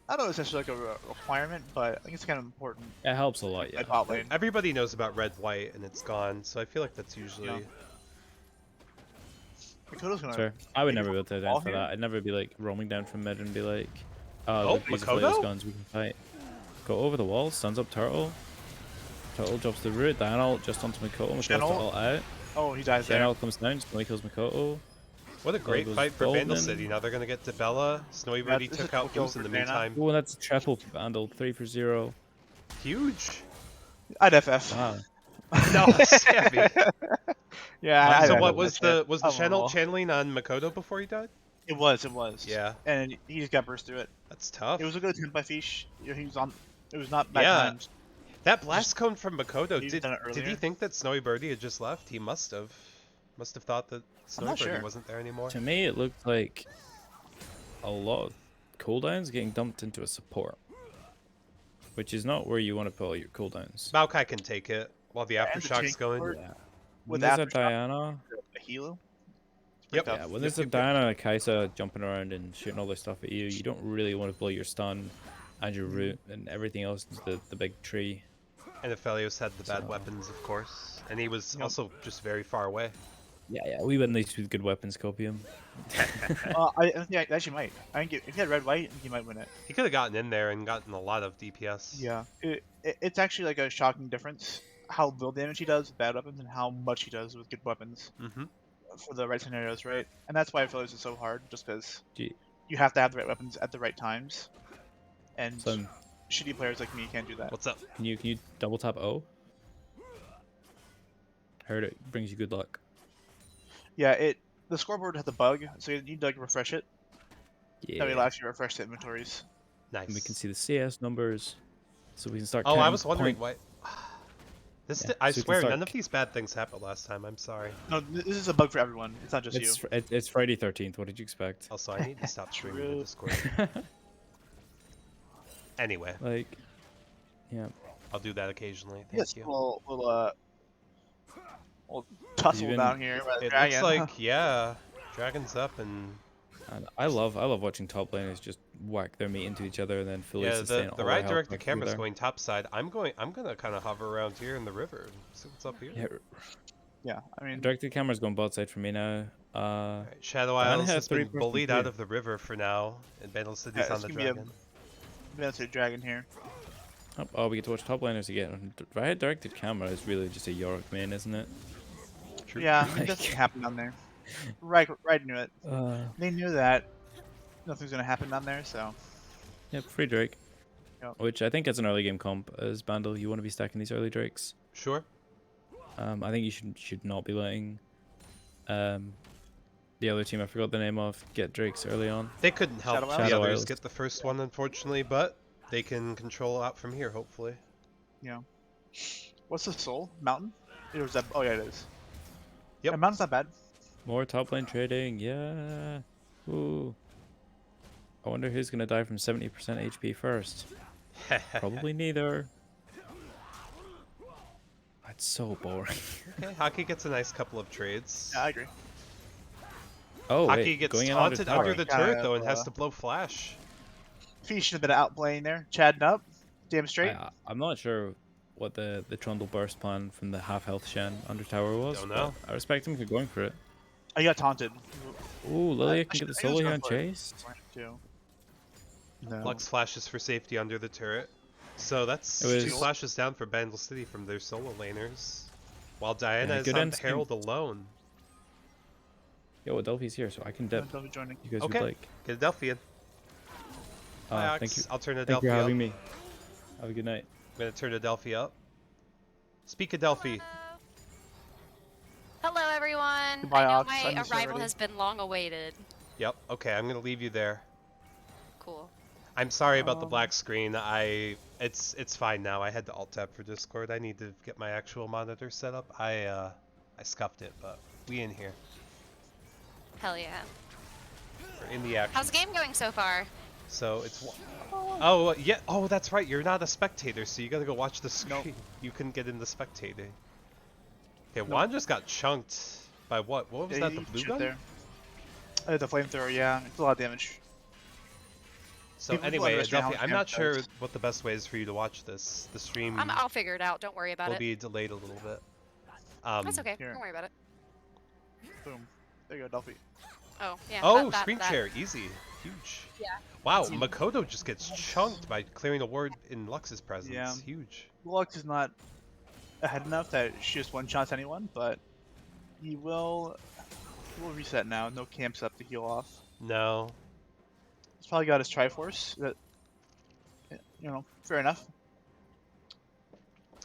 I don't know, it's necessarily like a requirement, but I think it's kind of important. It helps a lot, yeah. At bot lane. Everybody knows about red white and it's gone, so I feel like that's usually. Makoto's gonna. Sure. I would maybe never hold go the down ball for here? that. I'd never be like roaming down from mid and be like, Oh, look, these are flameless Makoto? guns, we can fight. Go over the wall, stuns up Turtle. Turtle drops the root, Diana just onto Makoto, Makoto's Channel. all out. Oh, he dies there. Channel comes down, Snowy kills Makoto. What a great goes fight for Bandle golden. City. Now they're gonna get Debella. Snowy Yeah, Birdie this is took a out kill Booze in for the Dana. meantime. Oh, that's a triple for Bandle, 3 for 0. Huge. I'd FF. Wow. No, Stabby. Yeah, I'd So FF what that was shit. the Oh, channel well. channeling on Makoto before he died? It was. It was. Yeah. And he just got burst through it. That's tough. It was a good attempt by Fish. He was on. It was not bad Yeah. times. That blast cone from Makoto. He's Did done it he earlier. think that Snowy Birdie had just left? He must have. Must have thought that Snowy not Birdie sure. wasn't there anymore. To me, it looked like a lot of cooldowns getting dumped into a support. Which is not where you want to put all your cooldowns. Maokai can take it while the And the aftershock's tank going. support. Yeah. With When there's a Aftershock, Diana, a Hilo. Yep. yeah, when Yep, there's a yep, yep. Diana and a Kaisa jumping around and shooting all this stuff at you, you don't really want to blow your stun and your root and everything else into the big tree. And Aphelios had the bad So- weapons, of course. And he was Yep. also just very far away. Yeah, we win these with good weapons, Copium. I think I actually might. I think if he had red white, he might win it. He could have gotten in there and gotten a lot of DPS. Yeah. It's actually like a shocking difference how little damage he does with bad weapons and how much he does with good weapons Mm-hmm. for the right scenarios, right? And that's why I feel this is so hard, just because Gee, you have to have the right weapons at the right times, and son, shitty players like me can't do that. What's up? can you double tap O? Heard it brings you good luck. Yeah, the scoreboard has a bug, so you need to like refresh it. Yeah. That allows you to refresh the inventories. Nice. And we can see the CS numbers, so we can start. Oh, I counting was wondering point- why. This Yeah, I so we can swear start none of these bad things happened last time. I'm sorry. No, this is a bug for everyone. It's not just you. It's Friday 13th. What did you expect? Also, I need to stop streaming True. the Discord. Anyway, Like, yeah. I'll do that occasionally. Thank Yes, you. we'll tussle Even- down here by the It dragon. looks like yeah, dragon's up and And I love watching top laners just whack their meat into each other and then fully yeah, sustain the all their right health directed back through camera's there. going topside. I'm gonna kind of hover around here in the river and see what's up here. Yeah, Yeah, I mean, directed camera's going bot side for me now. Alright, Shadow Diana Isles had has been 3-person bullied out view. of the river for now, and Bandle City's Yeah, on it's the gonna be a- dragon. that's a dragon here. Oh, we get to watch top laners again. Right directed camera is really just a Yorick main, isn't it? True. Yeah, Like- it doesn't happen down there. Right knew it. Uh, They knew that nothing's gonna happen down there, so yep, free Drake. Yep. Which I think as an early game comp, as Bandle, you want to be stacking these early Drakes. Sure. I think you should not be letting the other team I forgot the name of get Drakes early on. They couldn't help Shadow the Isles? Shadow others Isles. get the first one, unfortunately, but they can control out from here, hopefully. what's the soul mountain? It was that. Oh yeah, it is. Yep. Yeah, mountain's not bad. More top lane trading, yeah. Ooh. I wonder who's gonna die from 70% HP first. Probably neither. That's so boring. Okay, Hockey gets a nice couple of trades. Yeah, I agree. Oh, Hockey wait, gets going in taunted under tower. the Yeah, turret though and has uh, to blow flash. Fish should have been out playing there, chatting up, damn straight. I'm not sure what the Trundle burst plan from the half health Shen under tower was. Don't know. but I respect him for going for it. I got taunted. Ooh, Lilia I can get the should- I solo was here going on for it. Chase. Too. No. Lux flashes for safety under the turret. So that's It was- 2 flashes down for Bandle City from their solo laners. While Diana Yeah, is good on instinct. Herald alone. Yo, Adelphi's here, so I can dip. Don't be joining. You guys Okay. would like. Get Adelphian. Hi, Thank you. Ox. I'll turn Thank you Adelphi for up. having me. Have a good night. I'm gonna turn Adelphi up. Speak Adelphi. Hello, everyone. Goodbye, I know Ox. I my miss you arrival already. has been long awaited. Yep. Okay, I'm gonna leave you there. Cool. I'm sorry about the black screen. It's fine now. I had to alt tab for Discord. I need to get my actual monitor set up. I scuffed it, but we in here. Hell yeah. We're in the action. How's the game going so far? So it's oh yeah, oh that's right, you're not a spectator, so you gotta go watch the stream. Nope. You couldn't get into spectator. Okay, Nope. Juan just got chunked by what? What was Yeah, that? The you blue shoot gun? there. The flamethrower, yeah, it's a lot of damage. So People anyway, underestimate how Adelphi, much I'm not damage it sure does. what the best way is for you to watch this. The stream I'll figure it out. Don't worry about will it. be delayed a little bit. That's okay. Here. Don't worry about it. Boom. There you go, Delphi. Oh, yeah. Oh, that- screen that- share, easy, huge. Yeah. Wow, Makoto just gets chunked by clearing a ward in Lux's presence. Yeah. Huge. Lux is not ahead enough that she just one-shots anyone, but he will reset now. No camps up to heal off. No. He's probably got his Triforce. That, you know, fair enough.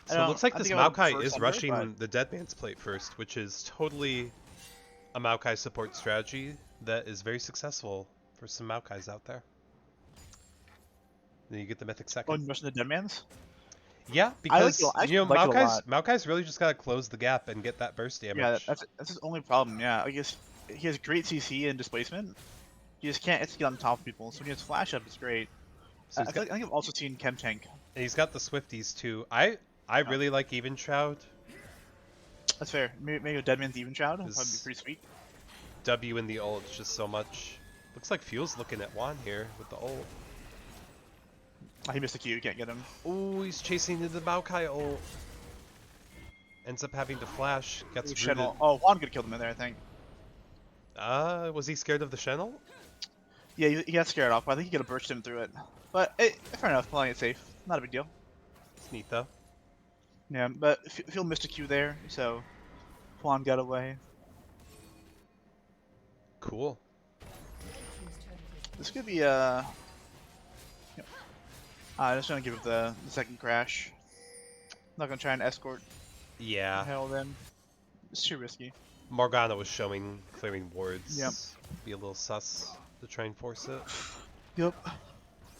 So it looks like I this think I would Maokai prefer is Thunder, rushing but- the Dead Man's Plate first, which is totally a Maokai support strategy that is very successful for some Maokais out there. Then you get the Mythic Oh, second. and rushing the Deadmans? Yeah, because I you know like it a Maokai's really just gotta close the gap and get that burst damage. Yeah, that's his only problem. Yeah, I guess he has great CC and displacement. He just can't get on top of people. So when he has flash up, it's great. So I he's feel got, like, I think I've also seen Chemtech. and he's got the Swifties too. I really like Even Shroud. That's fair. Maybe a Deadman's Even Shroud would probably be Is- pretty sweet. W in the ult just so much. Looks like Fuel's looking at Juan here with the ult. Oh, he missed a Q. You can't get him. Ooh, he's chasing into the Maokai ult. Ends up having to flash. Gets rooted. Shenel. Oh, Juan could have killed him in there, I think. Was he scared of the Shenel? Yeah, he got scared off, but I think he could have burst him through it. But fair enough, playing it safe. Not a big deal. It's neat though. Yeah, but Phil missed a Q there, so Juan got away. Cool. This could be I'm just gonna give it the second crash. Not gonna try and escort Yeah. hell then. It's too risky. Morgana was showing clearing wards. Yep. Be a little sus to try and force it. Yep.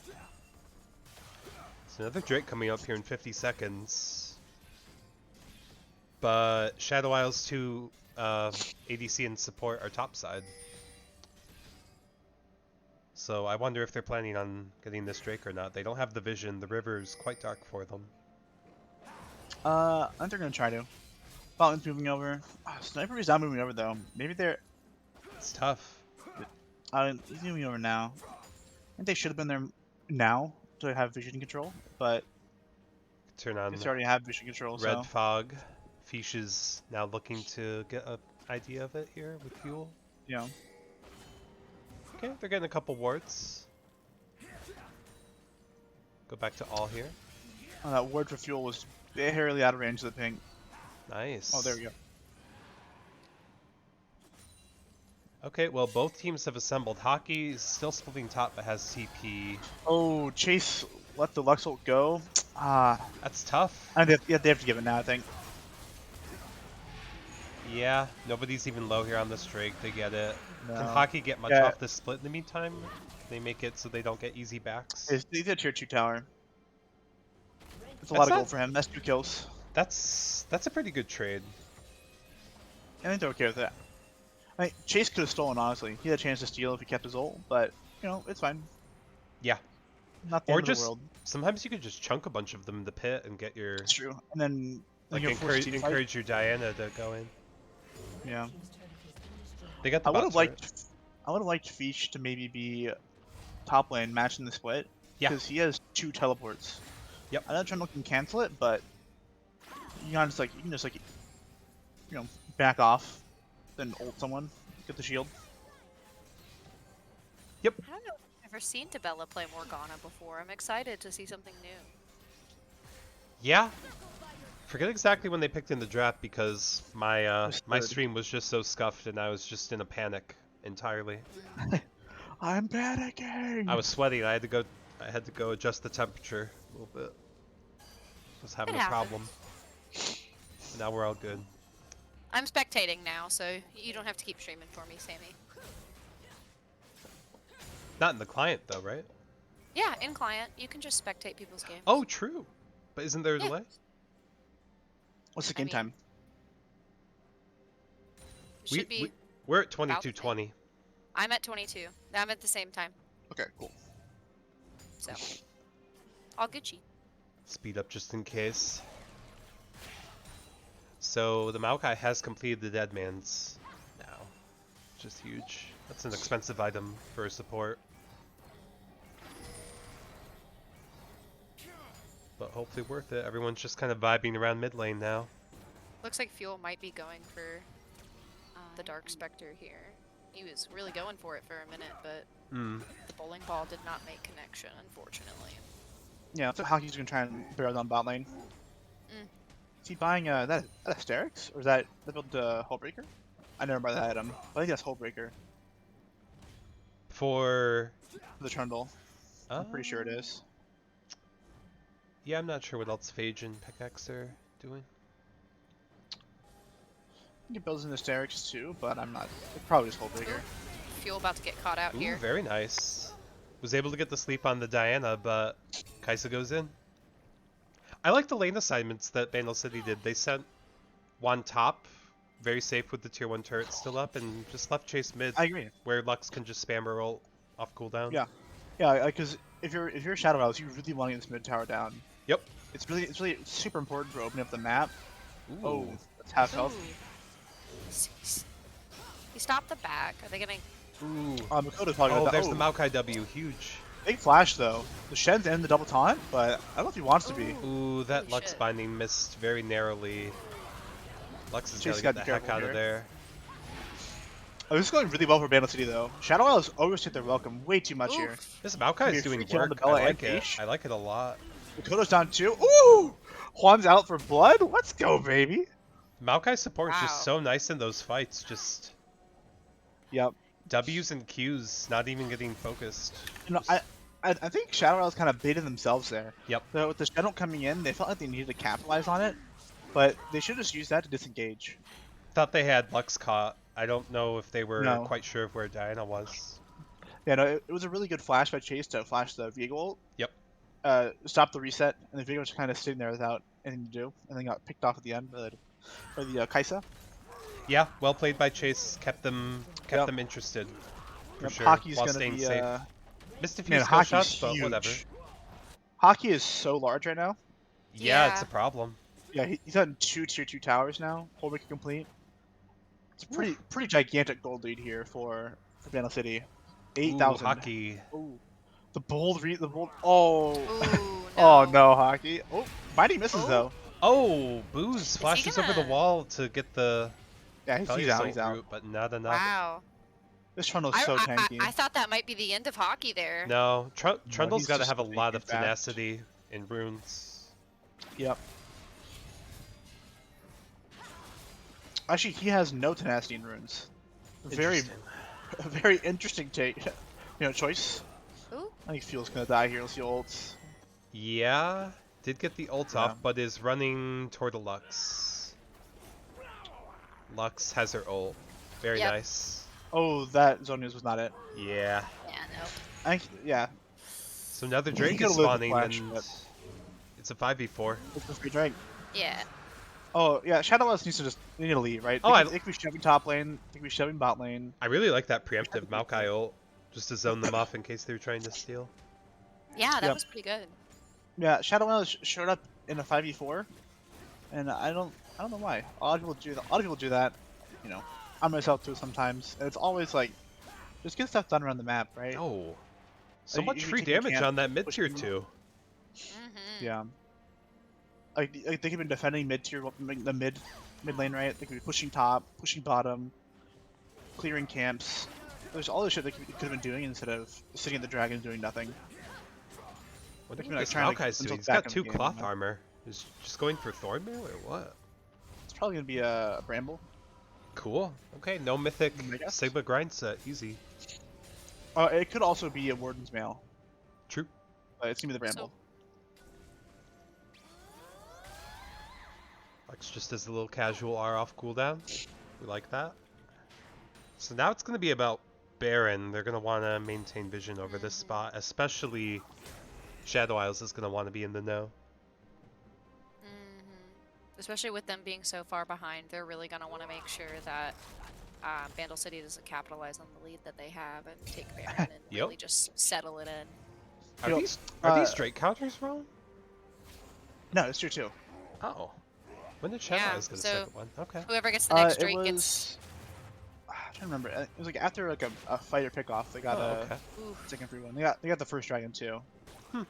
There's another Drake coming up here in 50 seconds. But Shadow Isles 2 ADC and support are topside. So I wonder if they're planning on getting this Drake or not. They don't have the vision. The river is quite dark for them. I think they're gonna try to. Fountain's moving over. Sniper is not moving over though. Maybe they're. It's tough. He's moving over now. I think they should have been there now to have vision control, but Turn on they already have vision control. Red So Fog. Fish is now looking to get an idea of it here with Fuel. you know, Okay, they're getting a couple wards. Go back to all here. that ward for fuel was barely out of range of the ping. Nice. Oh, there we go. Okay, well, both teams have assembled. Hockey is still splitting top, but has TP. Oh, Chase let the Lux ult go. That's tough. And they have to give it now, I think. Yeah, nobody's even low here on this Drake. They get it. No. Can Hockey get much Yeah. off this split in the meantime? They make it so they don't get easy backs. He's a tier 2 tower. It's a That's lot of not- gold for him. That's 2 kills. That's a pretty good trade. I think they're okay with that. I mean, Chase could have stolen, honestly. He had a chance to steal if he kept his ult, but, you know, it's fine. Yeah. Not the Or end of just the world. sometimes you could just chunk a bunch of them in the pit and get your It's true. And then like you have force team fight. encourage your Diana to go in. Yeah. They got the I would bot have liked Feach to maybe be top lane matching the split. Yeah. Because he has 2 teleports. Yep. I'm not trying to cancel it, but you can just back off, then ult someone, get the shield. I don't know if I've ever seen Tabella play Morgana before. I'm excited to see something new. Yeah. Forget exactly when they picked in the draft because my was my third. stream was just so scuffed and I was just in a panic entirely. I'm panicking. I was sweating. I had to go adjust the temperature a little bit. I was having It a happens. problem. Now we're all good. I'm spectating now, so you don't have to keep streaming for me, Sammy. Not in the client though, right? Yeah, in client, you can just spectate people's games. Oh, true. But isn't there a Yeah. delay? What's the I game mean, time? Should be. We're at about the same. 22:20. I'm at 22. I'm at the same time. Okay, cool. So, all Gucci. Speed up just in case. So the Maokai has completed the Deadman's now, which is huge. That's an expensive item for a support. But hopefully worth it. Everyone's just kind of vibing around mid lane now. Looks like Fuel might be going for the Dark Spectre here. He was really going for it for a minute, but the bowling ball did not make connection, unfortunately. Yeah, so Hockey's gonna try and barrel down bot lane. Is he buying that Asterix? Or is that built Hullbreaker? I never buy that item. I think that's Hullbreaker. For The Trundle. I'm pretty sure it is. Yeah, I'm not sure what else Phage and Pickaxe are doing. I think it builds in Asterix too, but I'm not. It's probably just Hullbreaker. Fuel about to get caught out Ooh, here. very nice. Was able to get the sleep on the Diana, but Kaisa goes in. I like the lane assignments that Bandle City did. They sent one top, very safe with the tier 1 turret still up, and just left chase mid, I agree. where Lux can just spam her ult off cooldown. Yeah. Yeah, because if you're Shadow Isles, you really want to get this mid tower down. Yep. It's really super important for opening up the map. Ooh. Oh, that's half health. He stopped the back. Are they gonna? Ooh. Makoto's probably Oh, gonna there's die. the Maokai W, huge. Big flash though. The Shen's in the double taunt, but I don't know if he wants to be. Ooh, that Holy Lux shit. binding missed very narrowly. Lux has Chase got to gotta get be the heck careful out of here. there. Oh, this is going really well for Bandle City though. Shadow Isles always hit their welcome way too much here. Oof. This Maokai Be is a doing free kill on work. the I Bella like and it. Fish. I like it a lot. Makoto's down too. Ooh! Juan's out for blood? Let's go, baby! Maokai support is just Wow. so nice in those fights. Just Yep. W's and Q's not even getting focused. You know, I think Shadow Isles kind of baited themselves there. Yep. So with the Shadow coming in, they felt like they needed to capitalize on it, but they should just use that to disengage. Thought they had Lux caught. I don't know if they were No. quite sure of where Diana was. Yeah, no, it was a really good flash by Chase to flash the Viego. Yep. Stop the reset, and the Viego was kind of sitting there without anything to do, and then got picked off at the end by the Kaisa. Yeah, well played by Chase. Kept them Yep. interested. For Yep, sure. Hockey's while gonna staying be safe. Missed a few man, skill Hockey's shots, but huge. whatever. Hockey is so large right now. Yeah, it's Yeah. a problem. Yeah, he's on 2 tier 2 towers now. Hullbreaker complete. It's a pretty gigantic gold lead here for Bandle City. Ooh, 8,000. Hockey. Ooh. The bold oh. Ooh, Oh no. no, Hockey. Oh, Mighty misses Oh. though. Oh, Booze flashes over the gonna- wall to get the Yeah, he's Pelias out. ult He's out. route, but not enough. Wow. This Trundle's so tanky. I thought that might be the end of hockey there. No, Trundle's he's got to just have a lot tanky of fast. tenacity in runes. Yep. Actually, he has no tenacity in runes. Very, Interesting. a very interesting choice. Ooh. I think Fuel's gonna die here. Let's see ults. Yeah, did get the ult Yeah. off, but is running toward the Lux. Lux has her ult. Very Yep. nice. Oh, that Zonia's was not it. Yeah. Yeah, no. I think, yeah, So now the He Drake could've is lived spawning, with Flash, and but- it's a 5v4. it's a free drink. Yeah. Oh yeah, Shadow Isles needs to need to leave, right? Oh, they could be shoving top lane. They could be shoving bot lane. I really like that preemptive Maokai ult, just to zone them off in case they were trying to steal. Yeah, that Yep. was pretty good. Yeah, Shadow Isles showed up in a 5v4, and I don't know why. A lot of people do that. A lot of people do that. You know, I myself do sometimes. And it's always like, just get stuff done around the map, right? Oh, so Like, much if you free take a damage camp, on that mid push tier them. 2. Mm-hmm. Yeah. Like they could be defending mid tier, the mid lane, right? They could be pushing top, pushing bottom, clearing camps. There's all this shit they could have been doing instead of sitting at the dragon doing nothing. What They do can you be, think like, this trying to Maokai's get doing? He's themselves got back in 2 the game, cloth you know? armor. Is just going for Thornmail or what? It's probably gonna be a Bramble. Cool. Okay, no mythic I guess. Sigma grind set. Easy. It could also be a Warden's Mail. True. But it's gonna be the Bramble. Lux just as a little casual R off cooldown. We like that. So now it's going to be about Baron. They're going to want to maintain vision over this spot, especially Shadow Isles is going to want to be in the know. Mm-hmm. Especially with them being so far behind, they're really going to want to make sure that Bandle City doesn't capitalize on the lead that they have and take Baron and Yep. really just settle it in. Are You know, these Drake counters wrong? No, it's tier 2. Oh. When did Shadow Yeah, Eyes get a so- second one? Okay. Whoever gets the next It Drake was. gets. I'm trying to remember. It was like after like a fighter pickoff, they got Oh, a okay. Ooh. second free one. They got the first dragon too. Hmm.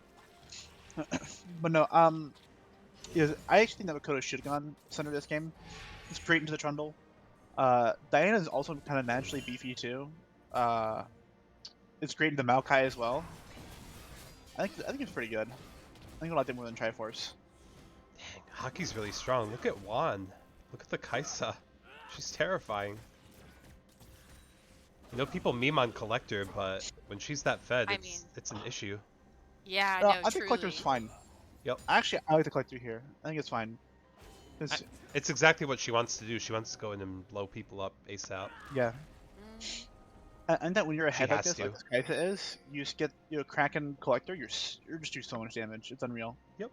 But no, I actually think that Makoto should have gone center this game. It's straight into the Trundle. Diana is also kind of naturally beefy too. It's great into Maokai as well. I think it's pretty good. I think I like it more than Triforce. Dang, Hockey's really strong. Look at Juan. Look at the Kaisa. She's terrifying. You know, people meme on Collector, but when she's that fed, I it's an issue. Yeah, No, no, I think truly. Collector's fine. Yep. Actually, I like the Collector here. I think it's fine. 'Cause- It's exactly what she wants to do. She wants to go in and blow people up ASAP. yeah. Mm, And that when you're ahead like has this, like to. this Kaisa is, you just get Kraken Collector. You're just doing so much damage. It's unreal. Yep.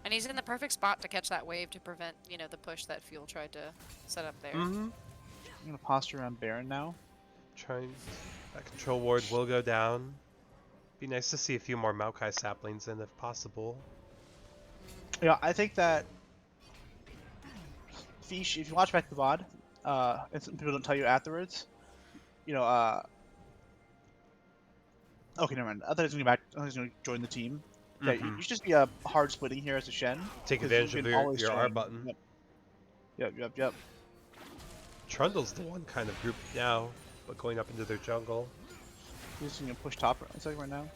And he's in the perfect spot to catch that wave to prevent, the push that Fuel tried to set up there. Mm-hmm. I'm gonna posture around Baron now. Trying. That control ward will go down. Be nice to see a few more Maokai saplings in if possible. Yeah, I think that Fish, if you watch back the VOD, and some people don't tell you afterwards, okay, never mind. I thought he was gonna back. I thought he was gonna join the team. Yeah, you Mhm. should just be hard splitting here as a Shen. Take 'cause advantage you of can your always R join. button. Yep. Trundle's the one kind of group now, but going up into their jungle. He's just gonna push top right now.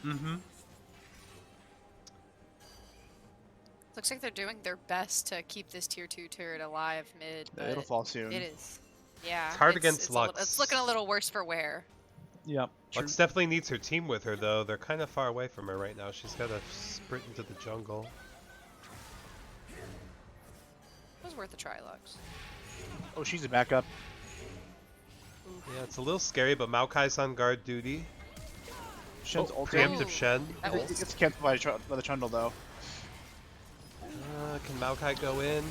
Mm-hmm. Looks like they're doing their best to keep this tier 2 turret alive mid, Yeah, it'll but fall soon. it is. Yeah. It's hard against a little- Lux. It's looking a little worse for wear. Yep. Lux definitely needs her team with her, though. They're kind of far away from her right now. She's got to sprint into the jungle. It was worth a try, Lux. Oh, she's a backup. Yeah, it's a little scary, but Maokai's on guard duty. Shen's Oh, ulti. preemptive Shen. That It was- gets cancelled by the Trundle though. Can Maokai go in?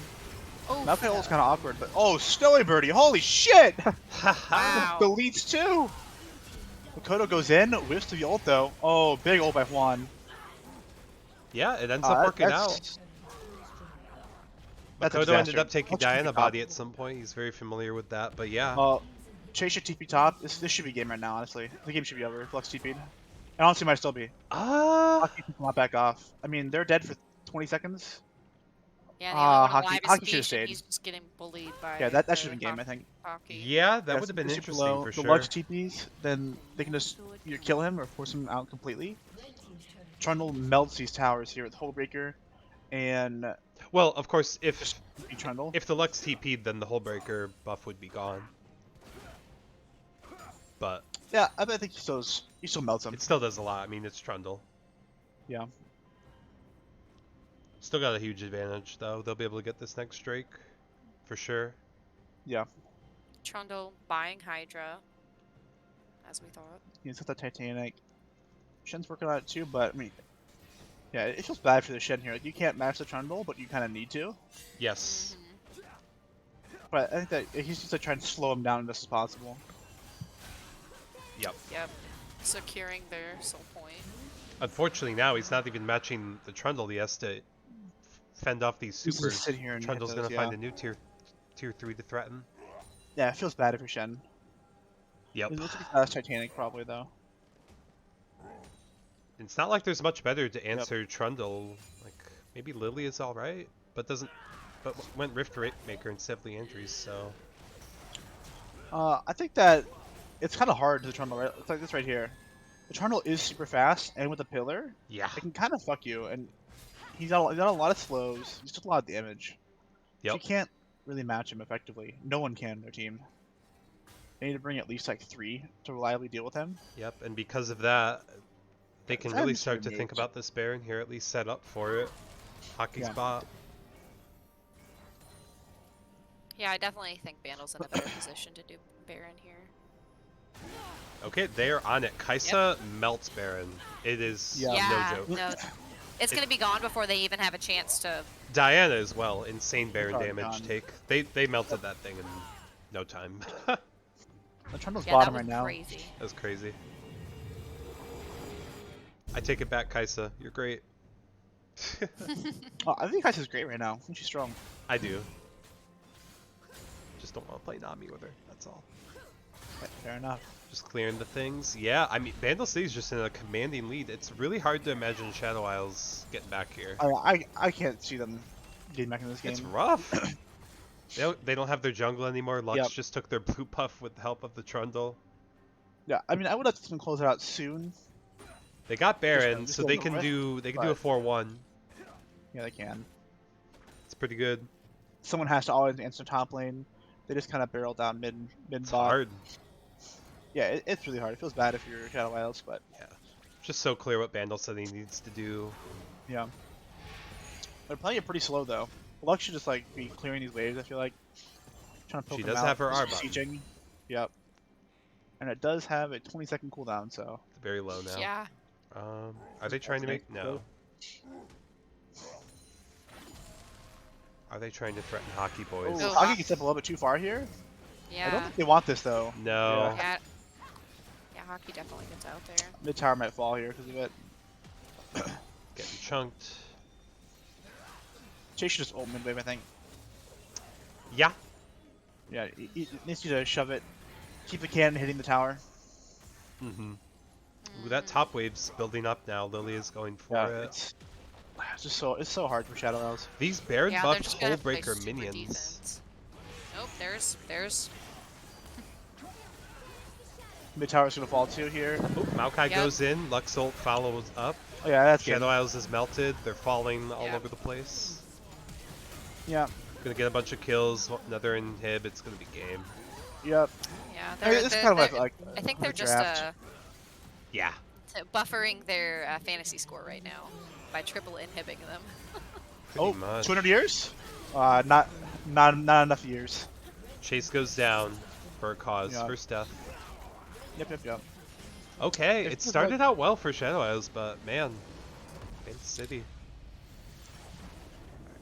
Oh, Maokai ult's kind of awkward, but Snowy Birdie, holy shit! wow. Deletes too. Makoto goes in, whiffs the ult though. Oh, big ult by Juan. Yeah, it ends up working out. That's a Makoto ended disaster. up taking Let's just Diana keep top. body at some point. He's very familiar with that, but yeah. Chase your TP top. This should be game right now, honestly. The game should be over. Flux TP'd. And honestly, might still be. Hockey can come out back off. I mean, they're dead for 20 seconds. Yeah, the only one Hockey- alive is Hockey should've Fish, and stayed. He's just getting bullied by. Yeah, that the should have been game, I think. Hockey. Yeah, that Yeah, would have been super interesting low. for The sure. Lux TPs, then they can just either kill him or force him out completely. Trundle melts these towers here with Hullbreaker, and Well, of course, if Trundle. the Lux TP'd, then the Hullbreaker buff would be gone. But Yeah, I think he still melts him. it still does a lot. I mean, it's Trundle. Yeah. Still got a huge advantage, though. They'll be able to get this next Drake, for sure. Yeah. Trundle buying Hydra, as we thought. He's got the Titanic. Shen's working on it too, but I mean, yeah, it feels bad for the Shen here. Like, you can't match the Trundle, but you kind of need to. Yes. Mhm. But I think that he's just like trying to slow him down as best as possible. Yep. Yep. Securing their soul point. Unfortunately, now he's not even matching the Trundle. He has to fend off these He's just supers. sit here and hit Trundle's those, gonna yeah. find a new tier 3 to threaten. Yeah, it feels bad for Shen. Yep. It looks like he has Titanic probably though. It's not like there's much better to answer Trundle. Like maybe Lily is all right, but went Rift Maker instead of Leandries. So I think that it's kind of hard to the Trundle, right? It's like this right here. The Trundle is super fast, and with the pillar, yeah. it can kind of fuck you. And he's got a lot of slows. He's just a lot of damage. Yep. You can't really match him effectively. No one can in their team. They need to bring at least like 3 to reliably deal with him. Yep. And because of that, they can really That's start to removed. think about this Baron here. At least set up for it. Hockey Yeah. spot. Yeah, I definitely think Bandle's in a better position to do Baron here. Okay, they are on it. Kaisa melts Baron. It is Yeah. no joke. no. It's gonna be gone before they even have a chance to. Diana as well. Insane Baron already damage gone. take. They melted that thing in no time. The Trundle's Yeah, bottom that was right now. crazy. That was crazy. I take it back, Kaisa. You're great. Oh, I think Kaisa's great right now. I think she's strong. I do. Just don't want to play Nami with her. That's all. Fair enough. Just clearing the things. Yeah, I mean, Bandle City's just in a commanding lead. It's really hard to imagine Shadow Isles getting back here. I can't see them getting back in this game. It's rough. They don't have their jungle anymore. Lux Yep. just took their blue buff with the help of the Trundle. Yeah, I mean, I would like to see them close it out soon. They got Baron, just so go they can north, do a but- 4-1. Yeah, they can. It's pretty good. Someone has to always answer top lane. They just kind of barrel down mid It's bot. hard. Yeah, it's really hard. It feels bad if you're Shadow Isles, but Just so clear what Bandle City needs to do. yeah. They're playing it pretty slow though. Lux should just like be clearing these waves. I feel like trying to poke She them does out, have her just R button. sieging. Yep. And it does have a 20-second cooldown, so It's very low now. Yeah. Are they trying to make... No. Go. Are they trying to threaten Hockey Boys? Oh, Oh, Hockey can step a little bit too far here. Yeah. I don't think they want this though. No. Yeah. Yeah, Hockey definitely gets out there. Mid tower might fall here because of it. Getting chunked. Chase should just ult mid wave, I think. Yeah. Yeah, he needs you to shove it. Keep the cannon hitting the tower. Mm-hmm. Ooh, that top wave's building up now. Lily is going for Yeah, it. it's just so hard for Shadow Isles. These Baron Yeah, they're buffed just gonna play Hullbreaker super minions. defense. Nope, there's Mid tower's gonna fall too here. Oh, Maokai Yep. goes in. Lux ult follows up. Oh yeah, that's Shadow good. Isles is melted. They're falling all Yeah. over the place. Yeah, Gonna get a bunch of kills. Another inhib. It's gonna be game. yep. yeah, I mean, it's kind of they're- like I think the they're just draft. Yeah. buffering their fantasy score right now by triple inhibiting them. Pretty Oh, much. 200 years? Not enough years. Chase goes down for a cause. Yeah. First death. Yep. Okay, It it feels started like- out well for Shadow Isles, but man, Bandle City.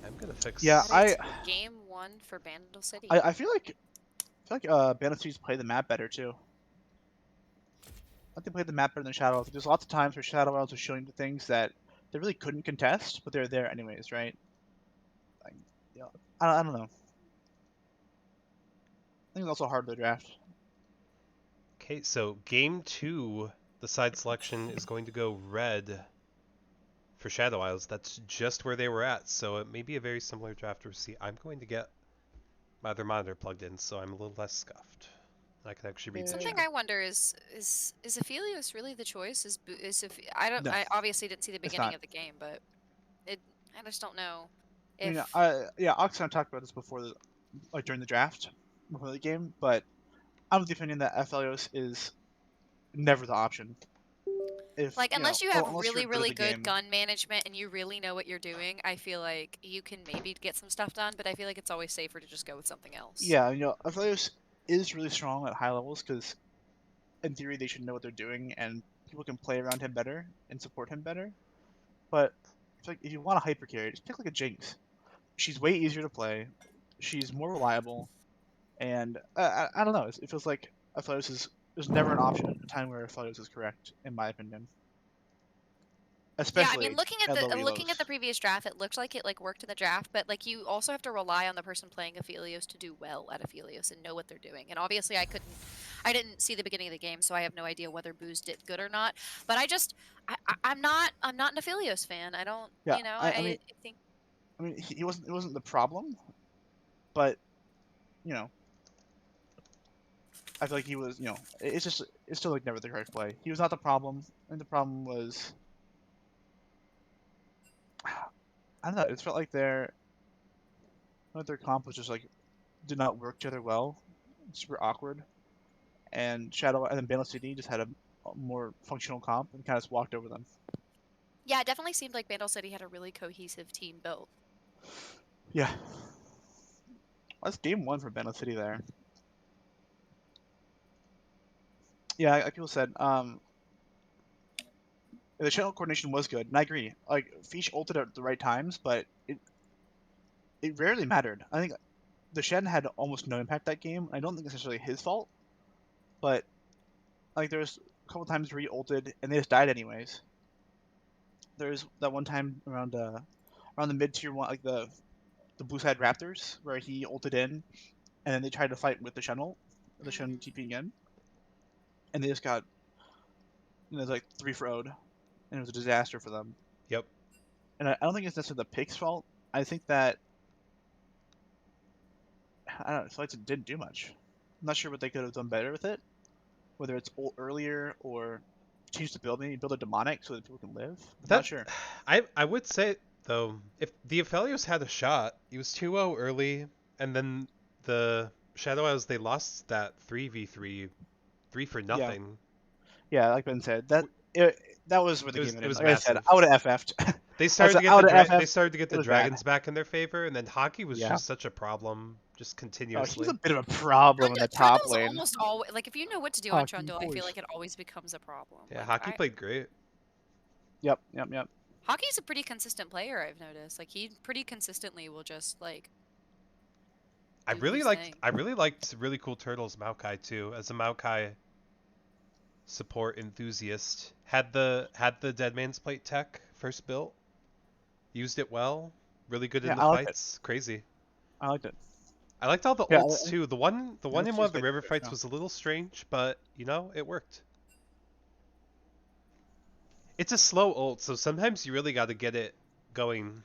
I'm gonna fix. Yeah, It's game 1 for Bandle City. I feel like Bandit Cities play the map better too. I think they played the map better than Shadow Isles. There's lots of times where Shadow Isles was showing the things that they really couldn't contest, but they're there anyways, right? Like, yeah, I don't know. I think it's also hard to draft. Okay, so game 2, the side selection is going to go red for Shadow Isles. That's just where they were at, so it may be a very similar draft. See, I'm going to get my other monitor plugged in, so I'm a little less scuffed. I can actually read. Yeah. the Something chat. I wonder is Aphelios really the choice? I don't. No, I obviously didn't see the beginning not. of the game, but I just don't know. I mean, If yeah, Ox and I talked about this before, like during the draft, before the game, but I'm of the opinion that Aphelios is never the option. If like unless you know, have unless you're really at really the good game. gun management and you really know what you're doing, I feel like you can maybe get some stuff done. But I feel like it's always safer to just go with something else. Yeah, Aphelios is really strong at high levels because, in theory, they should know what they're doing and people can play around him better and support him better. But it's like if you want a hyper carry, just pick like a Jinx. She's way easier to play. She's more reliable, and I don't know. It feels like Aphelios is there's never an option at a time where Aphelios is correct, in my opinion. Especially yeah, I mean, looking at low the reloads. previous draft, it looked like it worked in the draft, but like you also have to rely on the person playing Aphelios to do well at Aphelios and know what they're doing. And obviously, I didn't see the beginning of the game, so I have no idea whether Booze did good or not. But I'm not an Aphelios fan. I don't, Yeah, you know, I mean- I think I mean, he wasn't. It wasn't the problem, but I feel like he was. It's still like never the correct play. He was not the problem, and the problem was. I don't know. It felt like their comp was just like did not work together well, super awkward, and then Bandle City just had a more functional comp and kind of just walked over them. yeah, it definitely seemed like Bandle City had a really cohesive team built. Yeah. That's game 1 for Bandle City there. Yeah, like people said, the channel coordination was good, and I agree. Like Fish ulted at the right times, but it rarely mattered. I think the Shen had almost no impact that game. I don't think it's necessarily his fault, but like there was a couple times where he ulted and they just died anyways. there's that one time around the mid tier one, like the blue side Raptors, where he ulted in, and then they tried to fight with the Shen TPing in, and they just got like 3-0'd, and it was a disaster for them. Yep. And I don't think it's necessarily the pick's fault. I think that I don't know. Flights didn't do much. I'm not sure what they could have done better with it. Whether it's ult earlier or change the build, maybe build a demonic so that people can live. I'm not sure. I would say though, if the Aphelios had a shot, he was 2-0 early, and then the Shadow Isles, they lost that 3v3, 3 for nothing. Yeah, like Ben said, that was where the game ended. It was Like massive. I said, I would have FF'd. They started to get the was dragons bad. back in their favor, and then Hockey was Yeah. just such a problem, just Oh, continuously. he's a bit of a problem in the top Trundle's lane. almost always like if you know what to do on Hockey Trundle, I boys. feel like it always becomes a problem. Yeah, Like, Hockey played great. Yep. Hockey's a pretty consistent player, I've noticed. Like he pretty consistently will just like. I do really his liked thing. Really Cool Turtles Maokai too, as a Maokai support enthusiast. Had the Dead Man's Plate tech first built. Used it well. Really good in the I liked fights. Crazy. I liked it. I liked all the Yeah, ults too. The one in one of the river fights yeah. was a little strange, but it worked. It's a slow ult, so sometimes you really got to get it going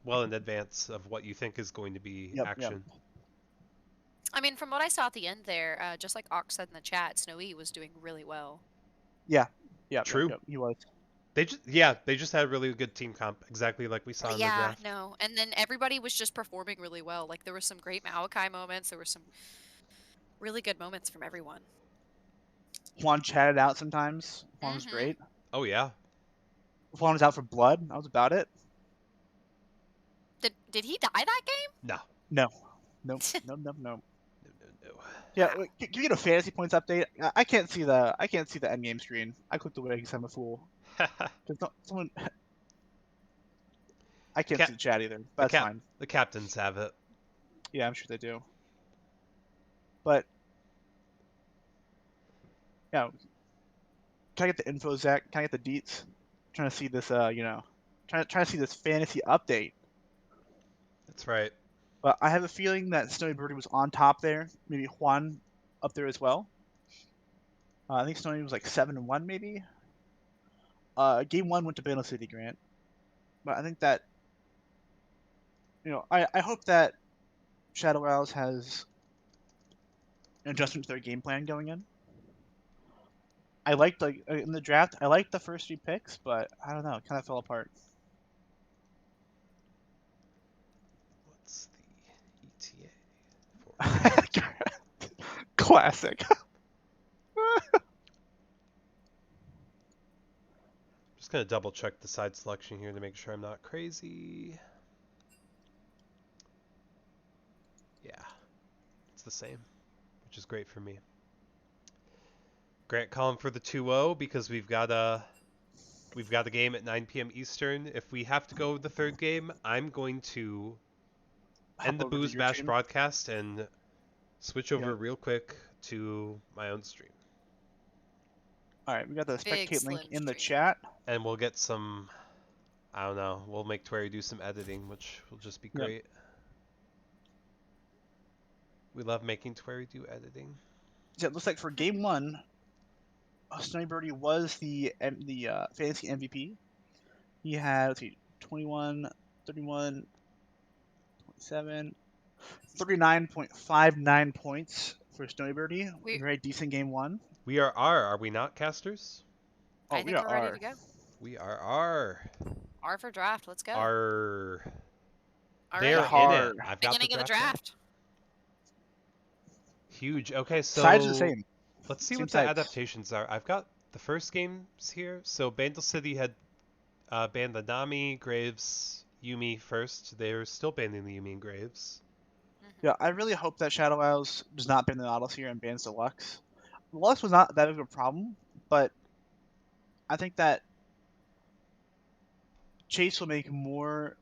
well in advance of what you think is going to be action. I mean, from what I saw at the end there, just like Ox said in the chat, Snowy was doing really well. Yeah. True. Yep, he was. They just had a really good team comp, exactly like we saw in the draft. Yeah, no. And then everybody was just performing really well. Like there were some great Maokai moments. There were some really good moments from everyone. Juan chatted out sometimes. Juan was great. Oh yeah. Juan was out for blood. That was about it. Did he die that game? No. No. Yeah, can you get a fantasy points update? I can't see the end game screen. I clicked away because I'm a fool. Someone, I can't see the chat either. But that's fine. The captains have it. Yeah, I'm sure they do. But yeah, can I get the info, Zach? Can I get the deets? I'm trying to see this, trying to see this fantasy update. That's right. But I have a feeling that Snowy Birdie was on top there. Maybe Juan up there as well. I think Snowy was like 7-1 maybe. Game 1 went to Bandle City, Grant. But I think that, I hope that Shadow Isles has an adjustment to their game plan going in. I liked, in the draft, I liked the first 3 picks, but I don't know, it kind of fell apart. What's the ETA? Classic. Just gonna double check the side selection here to make sure I'm not crazy. Yeah, it's the same, which is great for me. Grant calling for the 2-0 because we've got a game at 9 p.m. Eastern. If we have to go the third game, I'm going to end the BoozeBash broadcast and switch over real quick to my own stream. All right, we got the spectate link in the chat. And we'll get some, I don't know, we'll make Twerry do some editing, which will just be great. We love making Twerry do editing. Yeah, it looks like for game 1, Snowy Birdie was the fantasy MVP. He had 21, 31, 27, 39.59 points for Snowy Birdie. Very decent game 1. We are we not, casters? Oh, I think we're ready to go. We are R. R for draft. Let's go. R. They're in it. I've got beginning of the draft. Huge. Okay, so sides are the same. Let's see what the adaptations are. I've got the first games here. So Bandle City had banned the Nami, Graves, Yuumi first. They're still banning the Yuumi and Graves. Yeah, I really hope that Shadow Isles does not ban the Nautilus here and bans the Lux. The Lux was not that big of a problem, but I think that Chase will make more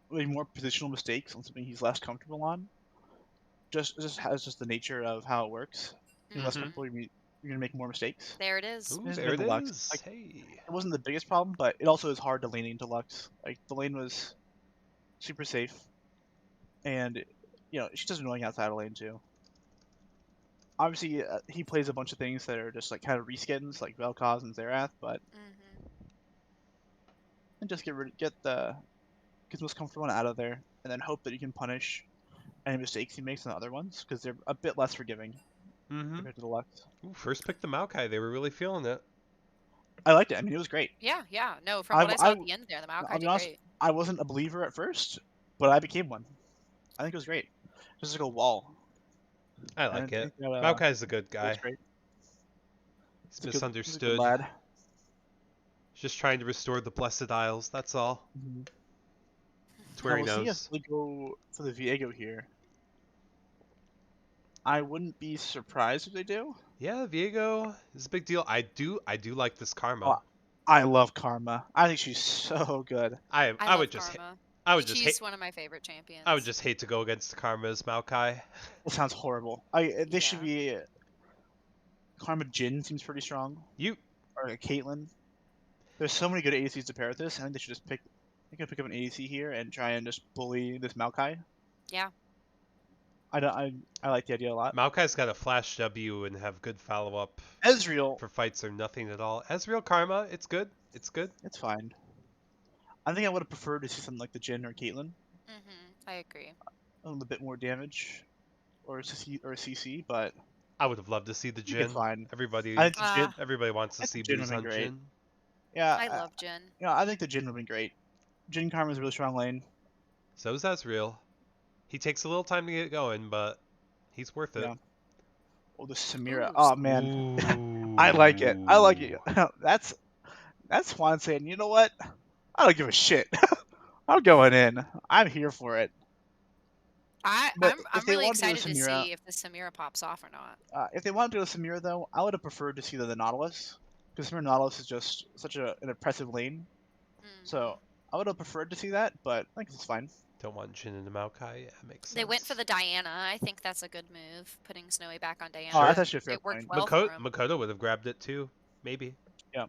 positional mistakes on something he's less comfortable on. Just the nature of how it works. He's less comfortable you're gonna make more mistakes. There it is. Ooh, There's there it been Lux. is. Like, Hey. it wasn't the biggest problem, but it also is hard to lane into Lux. Like the lane was super safe, and she's just annoying outside of lane too. Obviously, he plays a bunch of things that are just like kind of reskins, like Vel'Koz and Xerath, but and just get the most comfortable one out of there, and then hope that you can punish any mistakes he makes on the other ones, because they're a bit less forgiving Mm-hmm. compared to the Lux. Ooh, first pick the Maokai. They were really feeling it. I liked it. I mean, it was great. Yeah, yeah. No, from what I saw at the end there, the Maokai I'll be did honest, great. I wasn't a believer at first, but I became one. I think it was great. Just like a wall. I like it. That, Maokai's a good that was guy. great. He's He's a good misunderstood. lad. Just trying to restore the Blessed Isles, that's all. Mm-hmm. That's where he We'll see if knows. they go for the Viego here. I wouldn't be surprised if they do. Yeah, Viego is a big deal. I do like this Karma. Oh, I love Karma. I think she's so good. I love would just Karma. She's She's one of my favorite champions. I would just hate to go against Karma as Maokai. It sounds horrible. This should be Karma Jin seems pretty strong. Or a Caitlyn. There's so many good ADCs to pair with this. I think they should just pick. They could pick up an ADC here and try and just bully this Maokai. Yeah. I like the idea a lot. Maokai's got a flash W and have good follow up. Ezreal for fights or nothing at all. Ezreal Karma, it's good. It's good. It's fine. I think I would have preferred to see something like the Jhin or Caitlyn. I agree. A little bit more damage, or a CC, but I would have loved to see the Jhin. it's fine. Everybody wants to see Booze on Jhin. Yeah, I love Jhin. I think the Jhin would have been great. Jhin Karma's a really strong lane. So is Ezreal. He takes a little time to get going, but he's worth it. Yeah. Oh, the Samira. Ooh, Oh man, I like it. I like it. That's Swan saying, you know what? I don't give a shit. I'm going in. I'm here for it. I'm really excited to see if the Samira pops off or not. If they wanted to go to Samira, though, I would have preferred to see the Nautilus. Because Samira Nautilus is just such an impressive lane. So I would have preferred to see that, but I think it's fine. Don't want Jhin and Maokai. Yeah, makes sense. They went for the Diana. I think that's a good move, putting Snowy back on Diana. Oh, that's actually a fair point. point. Makoto would have grabbed it too. Maybe. Yeah.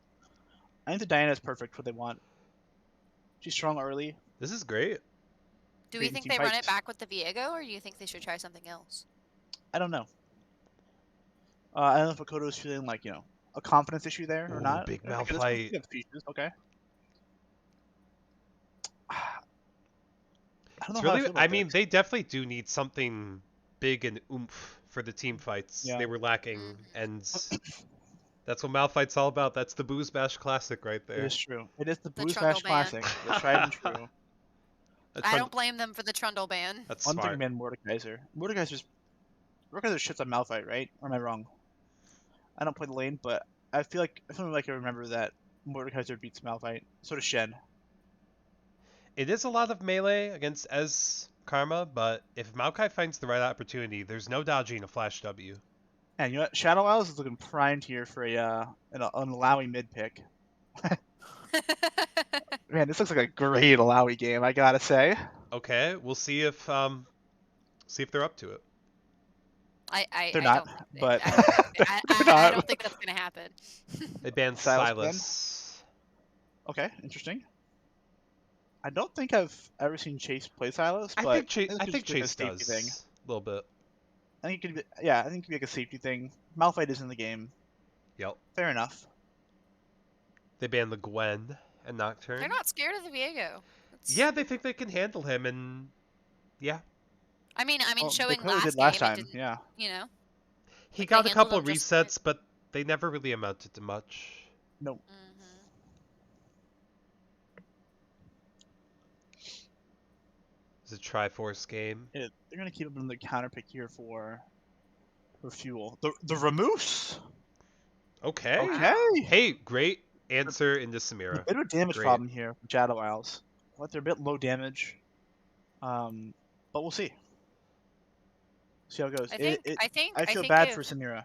I think the Diana is perfect for what they want. She's strong early. This is great. Do we think they run it back with the Viego, or do you think they should try something else? I don't know. I don't know if Makoto is feeling like, a confidence issue there or not. Big Malphite. Okay. I don't know I mean, they definitely do need something big and oomph for the team fights. Yeah. They were lacking, and that's what Malphite's all about. That's the BoozeBash classic right there. It is true. It is the BoozeBash classic. It's tried and true. I don't blame them for the Trundle ban. That's One smart. thing, man, Mordekaiser shits on Malphite, right? Or am I wrong? I don't play the lane, but I feel like I remember that Mordekaiser beats Malphite. So does Shen. It is a lot of melee against Ez Karma, but if Maokai finds the right opportunity, there's no dodging a flash W. And you know what? Shadow Isles is looking primed here for an Alawi mid pick. Man, this looks like a great Alawi game, I gotta say. Okay, we'll see if they're up to it. They're not, but I don't think that's gonna happen. They banned Silas. Okay, interesting. I don't think I've ever seen Chase play Silas, but I think Chase does a little bit. I think it could be, I think it could be like a safety thing. Malphite is in the game. Yep. Fair enough. They banned the Gwen and Nocturne. They're not scared of the Viego. Yeah, they think they can handle him, and yeah. I mean, showing last game, time, yeah. He got a couple resets, but they never really amounted to much. Nope. It's a Triforce game. They're gonna keep him in the counter pick here for fuel. The Ramoose. Okay. Hey, great answer into Samira. A bit of a damage problem here from Shadow Isles. But they're a bit low damage. But we'll see. See how it goes. I feel bad for Samira.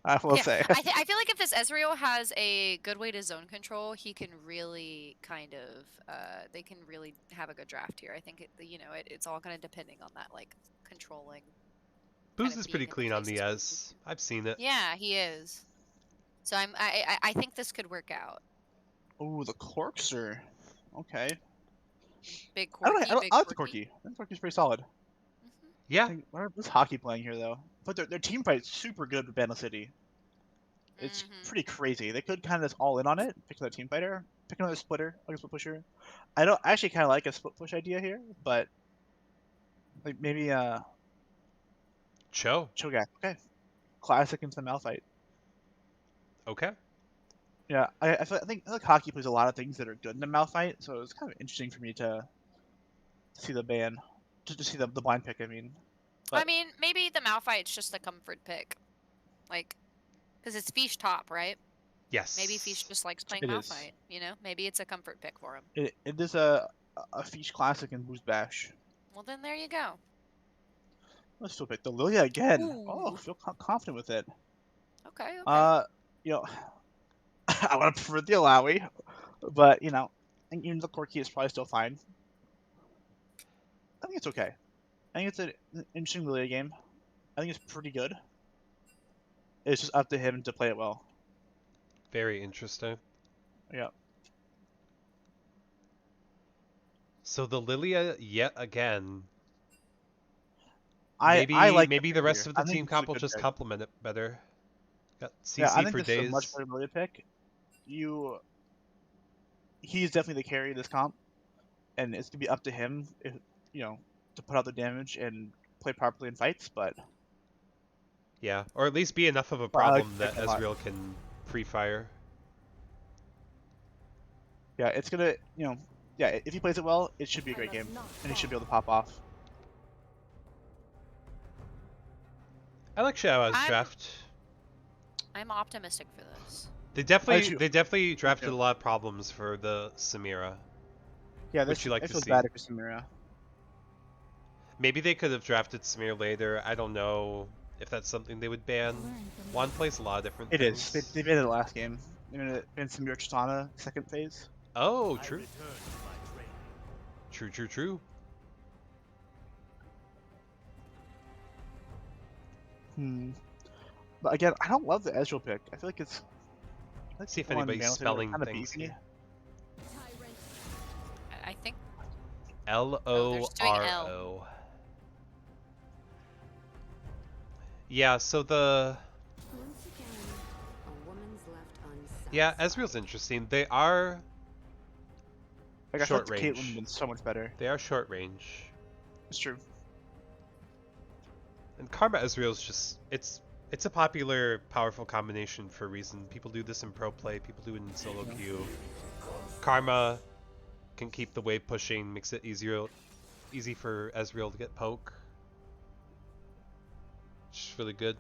I will say. I feel like if this Ezreal has a good way to zone control, he can really they can really have a good draft here. I think it's all kind of depending on that controlling. Booze is pretty clean on the Ez. I've seen it. Yeah, he is. So I think this could work out. Oh, the Corkster. Okay. Big I quirky, don't. big I like the quirky. Corky. I think Corky's pretty solid. Mhm. Yeah. What's hockey playing here though? But their team fight's super good with Bandle City. It's Mhm. pretty crazy. They could kind of just all in on it, pick another team fighter, pick another splitter, like a split pusher. I don't I actually kind of like a split push idea here, but like maybe Cho. Cho'Gath. Okay, classic into the Malphite. Okay. Yeah, I think hockey plays a lot of things that are good in the Malphite, so it's kind of interesting for me to see the ban, to see the blind pick. I mean, I but mean, maybe the Malphite's just a comfort pick, like, because it's Fish top, right? Maybe Fish Yes. just likes playing it is. Malphite. You know, maybe it's a comfort pick for him. It is a Fish classic in BoozeBash. Well, then there you go. Let's still pick the Lilia again. Oh, Ooh. feel confident with it. Okay. Okay. You know, I would have preferred the Alawi, but you know, I think even the Corky is probably still fine. I think it's okay. I think it's an interesting Lilia game. I think it's pretty good. It's just up to him to play it well. Very interesting. Yeah. So the Lilia yet again. I Maybe like maybe the pick rest here. of the I think team this is a comp will good just pick. complement it better. Got Yeah, I CC think for this is a much days. better Lilia pick. He's definitely the carry of this comp, and it's gonna be up to him, if, you know, to put out the damage and play properly in fights. Yeah, or at least be enough of a But I like problem the that pick a lot. Ezreal can free fire. Yeah, it's gonna, yeah, if he plays it well, it should be a great game, and he should be able to pop off. I like Shao's I'm- draft. I'm optimistic for this. They Actually- definitely drafted too. a lot of problems for the Samira. Yeah, Which you like I to feel see. bad for Samira. Maybe they could have drafted Samir later. I don't know if that's something they would ban. Juan plays a lot of different It is. things. They banned it last game. They banned Samira Tristana second phase. Oh, true. True, true, true. But again, I don't love the Ezreal pick. I feel like it's. Let's see if one anybody's Bandle spelling kind of things beefy. here. I think Loro. Yeah, so the... Yeah, Ezreal's interesting. They are Like, I short feel like range. Caitlyn been so much better. They are short range. It's true. And Karma Ezreal's just... It's a popular, powerful combination for a reason. People do this in pro play, people do it in solo queue. Karma can keep the wave pushing, makes it easy for Ezreal to get poke. Which is really good.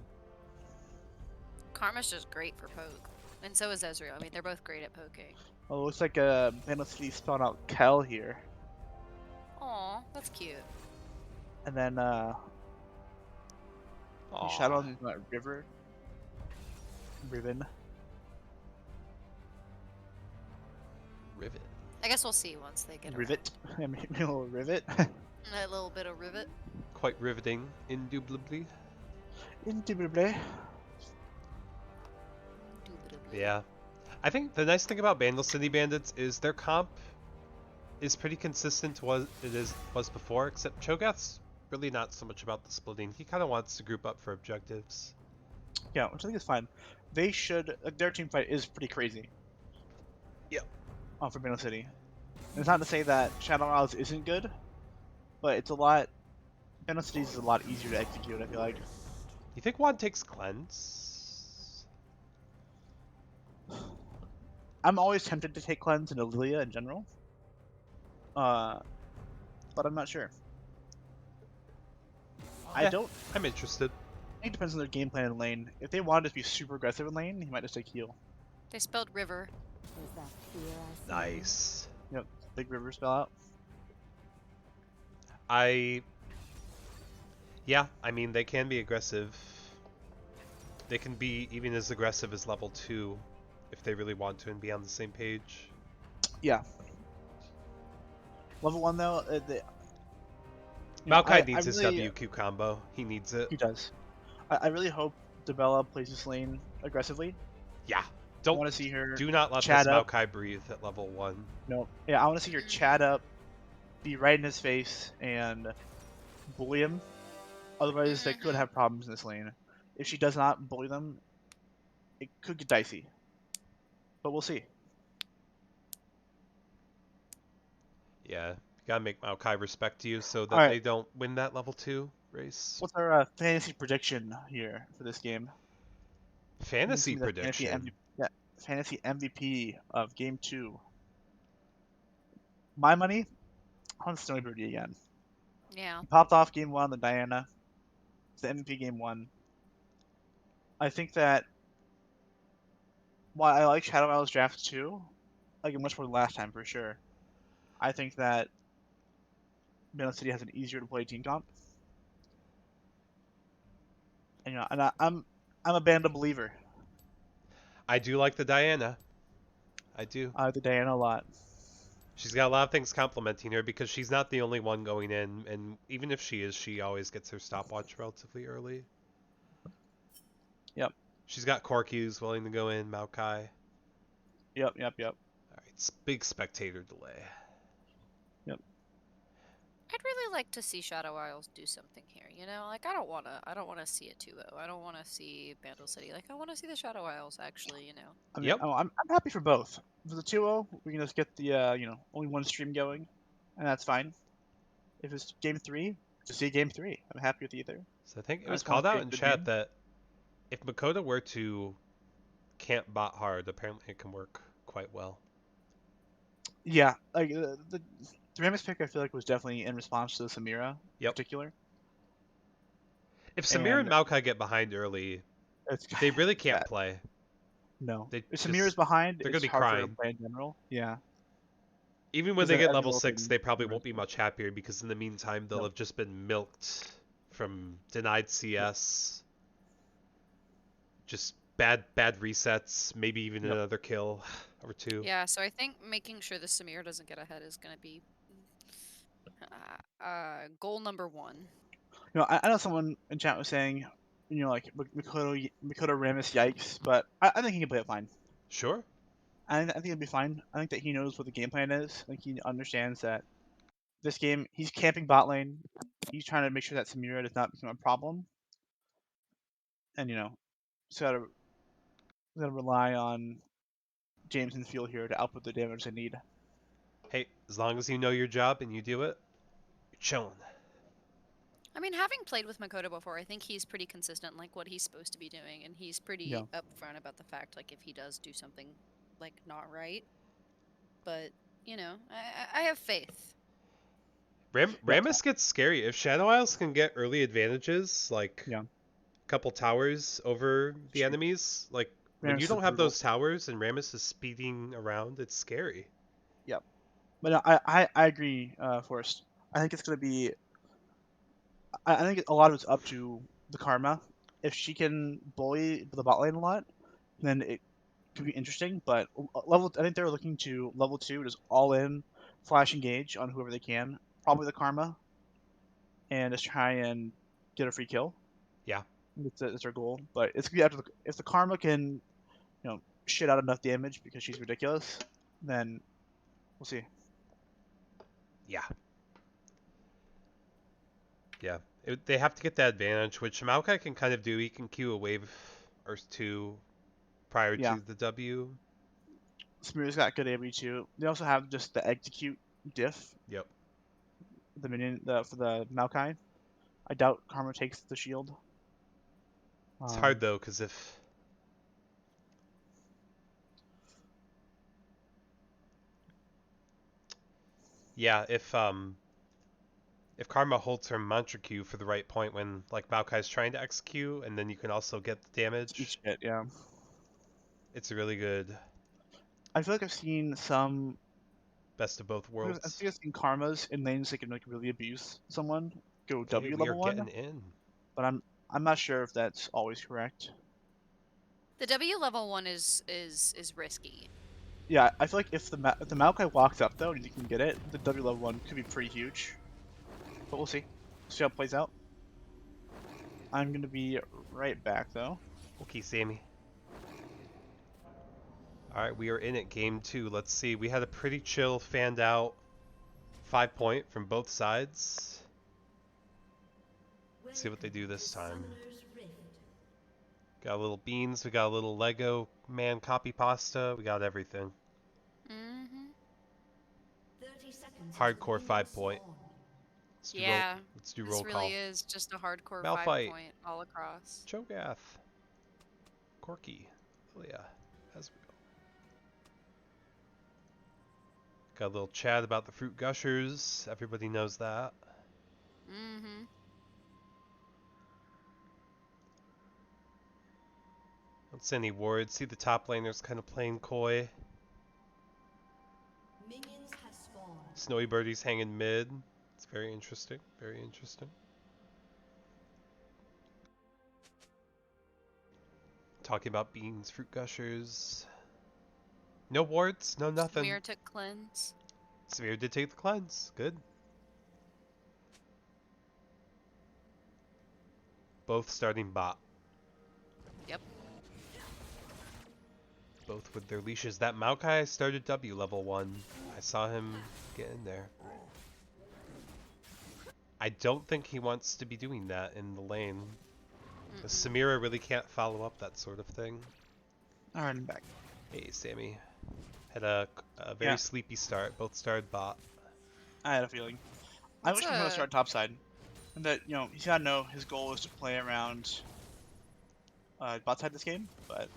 Karma's just great for poke, and so is Ezreal. I mean, they're both great at poking. Oh, it looks like Bandle City spawned out Kel here, Aw, that's cute. and then Aw. Shadow on River. Riven. Rivet. I guess we'll see once they get around. Rivet. Maybe a little rivet. A little bit of rivet. Quite riveting, indubitably. Indubitably. Indubitably. Yeah. I think the nice thing about Bandle City Bandits is their comp is pretty consistent to what it was before, except Cho'Gath's really not so much about the splitting. He kind of wants to group up for objectives. Yeah, which I think is fine. They should. Their team fight is pretty crazy. Yep. For Bandle City. And it's not to say that Shadow Isles isn't good, but it's a lot. Bandle City is a lot easier to execute. I feel like. You think Juan takes Cleanse? I'm always tempted to take Cleanse into Lilia in general. But I'm not sure. I Yeah. don't. I'm interested. I think it depends on their game plan in lane. If they wanted to be super aggressive in lane, he might just take heal. They spelled river. Nice. Yep, big river spell out. Yeah, I mean, they can be aggressive. They can be even as aggressive as level 2 if they really want to and be on the same page. Yeah. Level 1 though, Maokai needs I his really, WQ combo. He needs it. He does. I really hope Debella plays this lane aggressively. Yeah. I want to see her Do not let this chat up. Maokai breathe at level 1. No, yeah, I want to see her Mm. chat up, be right in his face, and bully him. Otherwise, they could Mhm. have problems in this lane. If she does not bully them, it could get dicey. But we'll see. Yeah, you gotta make Maokai respect you so All that right, they don't win that level 2 race. what's our fantasy prediction here for this game? Fantasy Give me the prediction. fantasy MVP of Game 2. My money on Snowy Birdie again. Yeah. He popped off Game 1 on the Diana. It's the MVP Game 1. I think that while I like Shadow Isles draft too, like it much more than last time for sure. I think that Bandle City has an easier to play team comp. And, I'm a Bandle believer. I do like the Diana. I do. I like the Diana a lot. She's got a lot of things complimenting her because she's not the only one going in, and even if she is, she always gets her stopwatch relatively early. Yep. She's got Corky who's willing to go in, Maokai. Yep. Alright, it's big spectator delay. Yep. I'd really like to see Shadow Isles do something here. You know, like I don't wanna see it 2-0. I don't wanna see Bandle City. Like I wanna see the Shadow Isles actually. You know. I mean, Yep. I'm happy for both. For the 2-0, we can just get the only one stream going, and that's fine. If it's Game 3, just see Game 3. I'm happy with either. So I think it I was just want called to see out a in good chat game. that if Makoto were to camp bot hard, apparently it can work quite well. Yeah, like the Ramus pick, I feel like was definitely in response to the Samira in Yep. particular. If Samir and And Maokai get behind early, it's they really can't bad. play. No, They if just Samira's behind, they're gonna it's be hard for her to crying. play in general. Yeah, Even when because they get every level little 6, thing they probably won't matters. be much happier because in the meantime they'll No. have just been milked from denied CS, just bad resets, maybe even Yep. another kill or 2. Yeah. So I think making sure the Samir doesn't get ahead is gonna be goal number 1. I know someone in chat was saying, like Mikoto Ramus, yikes, but I think he can play it fine. Sure. I think he'll be fine. I think that he knows what the game plan is. I think he understands that this game, he's camping bot lane. He's trying to make sure that Samira does not become a problem. And, he's gotta rely on James and field here to output the damage they need. Hey, as long as you know your job and you do it, you're chilling. I mean, having played with Makoto before, I think he's pretty consistent, like what he's supposed to be doing, and he's Yeah. pretty upfront about the fact, like if he does do something like not right. But I have faith. Ramus gets scary. If Shadow Isles can get early advantages, like Yeah. a couple towers over the True. enemies, like when Ramus you is don't have brutal. those towers and Ramus is speeding around, it's scary. Yep. But no, I agree, Forrest. I think it's gonna be. I think a lot of it's up to the Karma. If she can bully the bot lane a lot, then it could be interesting. But I think they're looking to level 2, just all in, flash engage on whoever they can. Probably the Karma, and just try and get a free kill. Yeah. That's their goal. But it's gonna be after if the Karma can, shit out enough damage because she's ridiculous, then we'll see. Yeah. Yeah. They have to get that advantage, which Maokai can kind of do. He can queue a wave or 2 prior Yeah. to the W. Smear's got good AoE too. They also have just the execute diff, Yep. the minion for the Maokai. I doubt Karma takes the shield. It's hard though, because if if Karma holds her mantra Q for the right point when like Maokai's trying to execute, and then you can also get the damage. Each hit, yeah. It's a really good I feel like I've seen some. best of both I worlds. think I've seen Karmas in lanes that can like really abuse someone. Go Okay, W we are level 1, getting in. but I'm not sure if that's always correct. The W level 1 is risky. Yeah, I feel like if the Maokai walks up though and you can get it, the W level 1 could be pretty huge. But we'll see. See how it plays out. I'm gonna be right back though. Okay, Sammy. Alright, we are in it. Game 2. Let's see. We had a pretty chill, fanned out 5-point from both sides. Let's see what they do this time. Got a little beans, we got a little Lego man copy pasta, we got everything. Hardcore 5-point. Yeah. Let's do This roll call. really is just a hardcore Malphite. 5-point all across. Cho'Gath. Corky. Lilia. As we go. Got a little chat about the fruit gushers. Everybody knows that. Don't see any wards. See the top laner's kind of playing coy. Snowy Birdie's hanging mid. It's very interesting. Very interesting. Talking about beans, fruit gushers. No wards, no nothing. Samir took cleanse. Samir did take the cleanse. Good. Both starting bot. Yep. Both with their leashes. That Maokai started W level 1. I saw him get in there. I don't think he wants to be doing that in the lane. The Samira really can't follow up that sort of thing. Alright, I'm back. Hey, Sammy. Had a very sleepy start. Both started bot. I had a feeling. I wish we could start top side. And that, you know, he's gotta know his goal is to play around bot side this game, but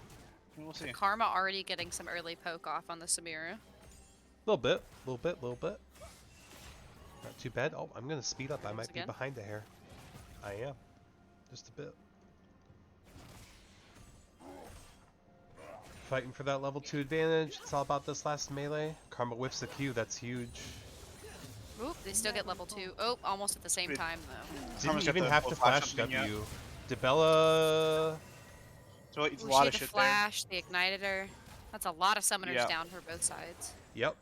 we'll see. Karma already getting some early poke off on the Samira. Little bit. Not too bad. Oh, I'm gonna speed up. I might be behind a hair. I am. Just a bit. Fighting for that level 2 advantage. It's all about this last melee. Karma whiffs a Q. That's huge. Oop, they still get level 2. Oh, almost at the same time, though. Didn't even have to flash W. Dibella... So it's a Ooh, lot she of had the shit flash, the igniter her. That's a lot of summoners Yeah. down for both sides. Yep.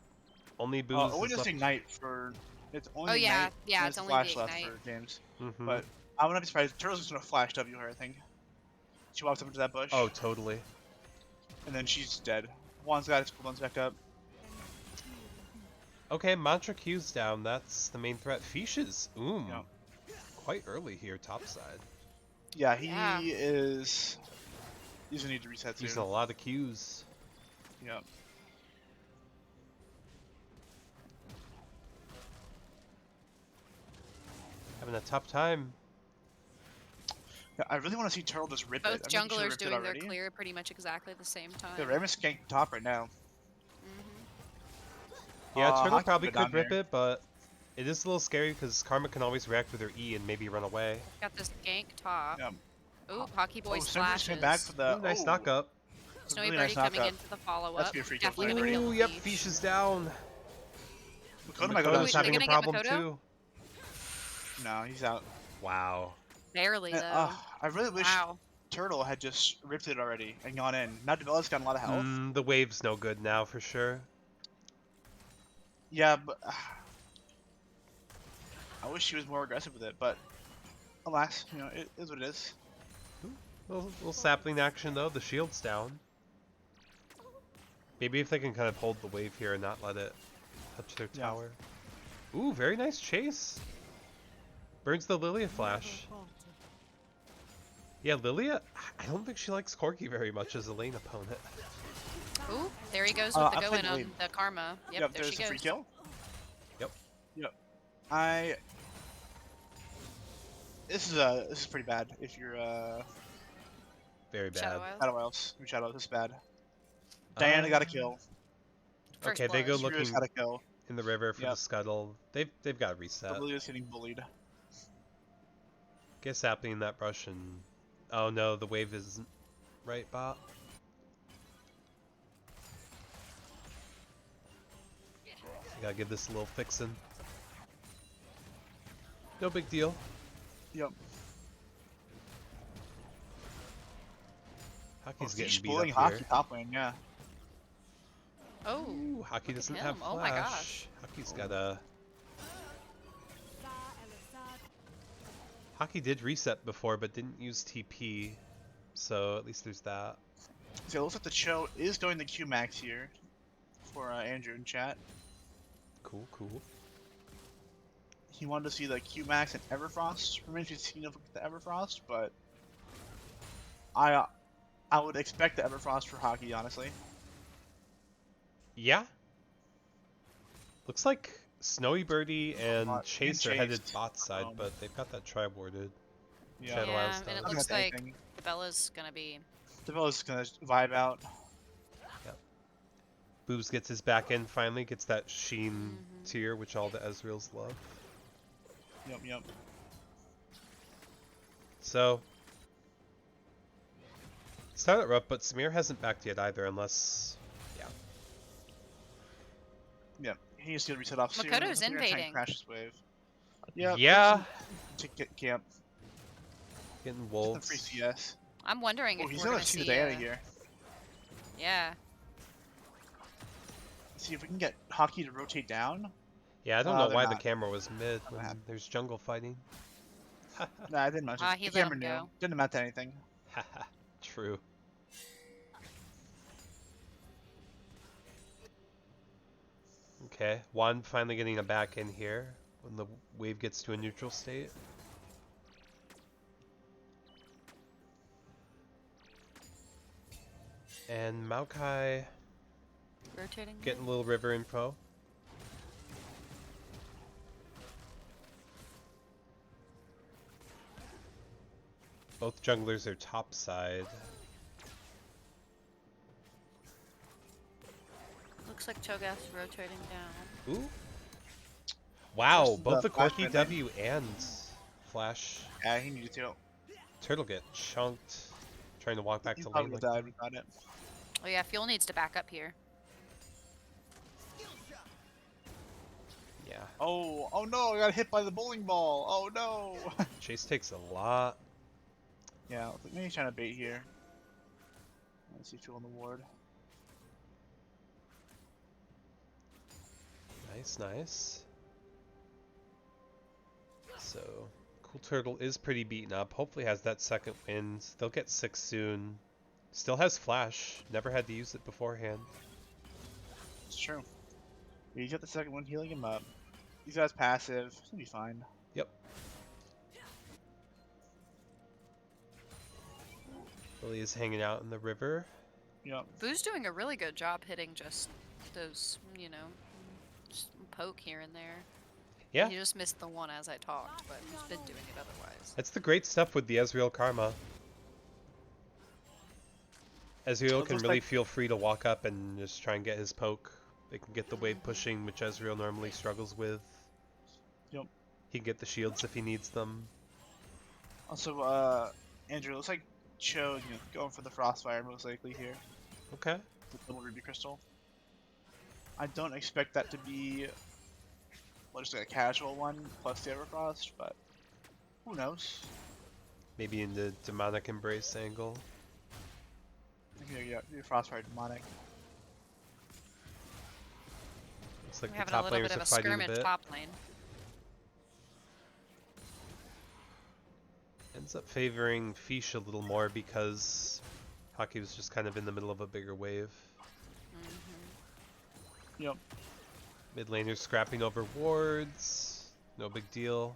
Only Booze only is just left. ignite for... It's only Oh, yeah. ignite, Yeah, and it's there's only flash the left ignite. for James. Mm-hmm. But I wouldn't be surprised. Turtle's just gonna flash W her, I think. She walks up into that bush. Oh, totally. And then she's dead. One's got its cooldowns back up. Okay, Mantra Q's down. That's the main threat. Fishes. Yep. Quite early here, topside. Yeah, he is... He's gonna need to reset soon. Using a lot of Q's. Yep. Having a tough time. Yeah, I really want to see Turtle just rip Both it. I think he should've junglers ripped it doing their already. clear pretty much exactly the same time. Yeah, Raven's ganking top right now. Yeah, Turtle Hockey probably put it down could rip there. it, but it is a little scary because Karma can always react with her E and maybe run away. Got this gank top. Yeah. Ooh, Hockey Boy Simmer's splashes. came back for the... Ooh, nice oh, knock-up. Snowy really Birdie nice coming knockup. in for the follow-up. That's gonna be a free kill for Definitely gonna Ooh, kill yep, Fish. Fish is down. Makoto might go down Makoto's the having a gonna get problem Makoto? too. No, he's out. Wow. Barely, though. I really wish Wow. Turtle had just ripped it already and gone in. Now Debella's got a lot of health. The wave's no good now for sure. Yeah, but... I wish she was more aggressive with it, but... Alas, you know, it is what it is. Little sapling action though. The shield's down. Maybe if they can kind of hold the wave here and not let it touch their Yeah. tower. Ooh, very nice chase. Burns the Lilia flash. Yeah, Lilia, I don't think she likes Corky very much as a lane opponent. Ooh, there he goes with the I go played in on lane. the Karma. Yep, there there's she a free goes. kill. Yep. Yep. This is pretty bad if you're Very bad. Shadow Isles. Shadow Isles. Shadow, this is bad. Diana got a kill. First Okay, they go blood. Spear's looking got a kill. in the river for Yep. the scuttle. They've got to reset. Lilia's getting bullied. Guess happening in that brush and oh no, the wave isn't right, bot. I gotta give this a little fixin'. No big deal. Yep. Hockey's Fish getting beat bullying up Hockey here. top lane, yeah. Oh, Ooh, Hockey look at doesn't him. have flash. Oh my gosh. Hockey's got a... Hockey did reset before, but didn't use TP, so at least there's that. So it looks like the show is going to Q Max here for Andrew in chat. Cool, cool. He wanted to see the Q Max and Everfrost. Remains to be seen if we get the Everfrost, but I would expect the Everfrost for hockey, honestly. Yeah. Looks like Snowy Birdie and Chase are headed Chase. bot side, but they've got that tri-warded. Yeah. Shadow Yeah, Isles and does. it Nothing looks about like anything. Bella's gonna be. Develo's gonna vibe out. Booze gets his back end finally, gets that Sheen Mhm. tier, which all the Ezreals love. Yep. So, start it rough, but Samir hasn't backed yet either, unless, Yep. He needs to reset off soon. Makoto's They're gonna try and invading. Crash this wave. Yep. Yeah. To get camp. Getting Get the wolves. free CS. I'm wondering Oh, if he's we're gonna gonna see see the Diana a- here. Yeah. See if we can get hockey to rotate down. Yeah, I don't No, know they're why the not. camera was mid Not when happen. there's jungle fighting. Nah, I didn't much. He The let camera him knew. go. Didn't amount to anything. True. Okay, Juan finally getting a back in here when the wave gets to a neutral state. And Maokai Rotating. getting a little river info. Both junglers are top side. Looks like Cho'Gath's rotating down. Ooh. Wow, Just both the the quirky flash right W and Flash Yeah, he needed to. Turtle get chunked. Trying to walk back He to probably lane. would have died without it. Oh yeah, Fuel needs to back up here. Yeah. Oh no! I got hit by the bowling ball. Oh no! Chase takes a lot. Yeah, maybe he's trying to bait here. Let's see if you're on the ward. Nice, nice. So, Cool Turtle is pretty beaten up. Hopefully has that second wind. They'll get 6 soon. Still has Flash. Never had to use it beforehand. It's true. Yeah, he's got the second one healing him up. He's got his passive. He'll be fine. Yep. Lily is hanging out in the river. Yep. Boo's doing a really good job hitting just those, just poke here and there. Yeah. He just missed the one as I talked, but he's been doing it otherwise. That's the great stuff with the Ezreal Karma. Ezreal It can looks really like- feel free to walk up and just try and get his poke. They can get the wave pushing, which Ezreal normally struggles with. Yep. He can get the shields if he needs them. Also, Andrew, looks like Cho, going for the Frostfire most likely here. Okay. With the Ruby Crystal. I don't expect that to be just like a casual one plus the Everfrost, but who knows? Maybe in the demonic embrace angle. Yeah, Frostfire demonic. Looks like We're the having a top little laners bit of are a fighting a skirmish bit. top lane. Ends up favoring Fish a little more because Hockey was just kind of in the middle of a bigger wave. Yep. Mid laners scrapping over wards. No big deal.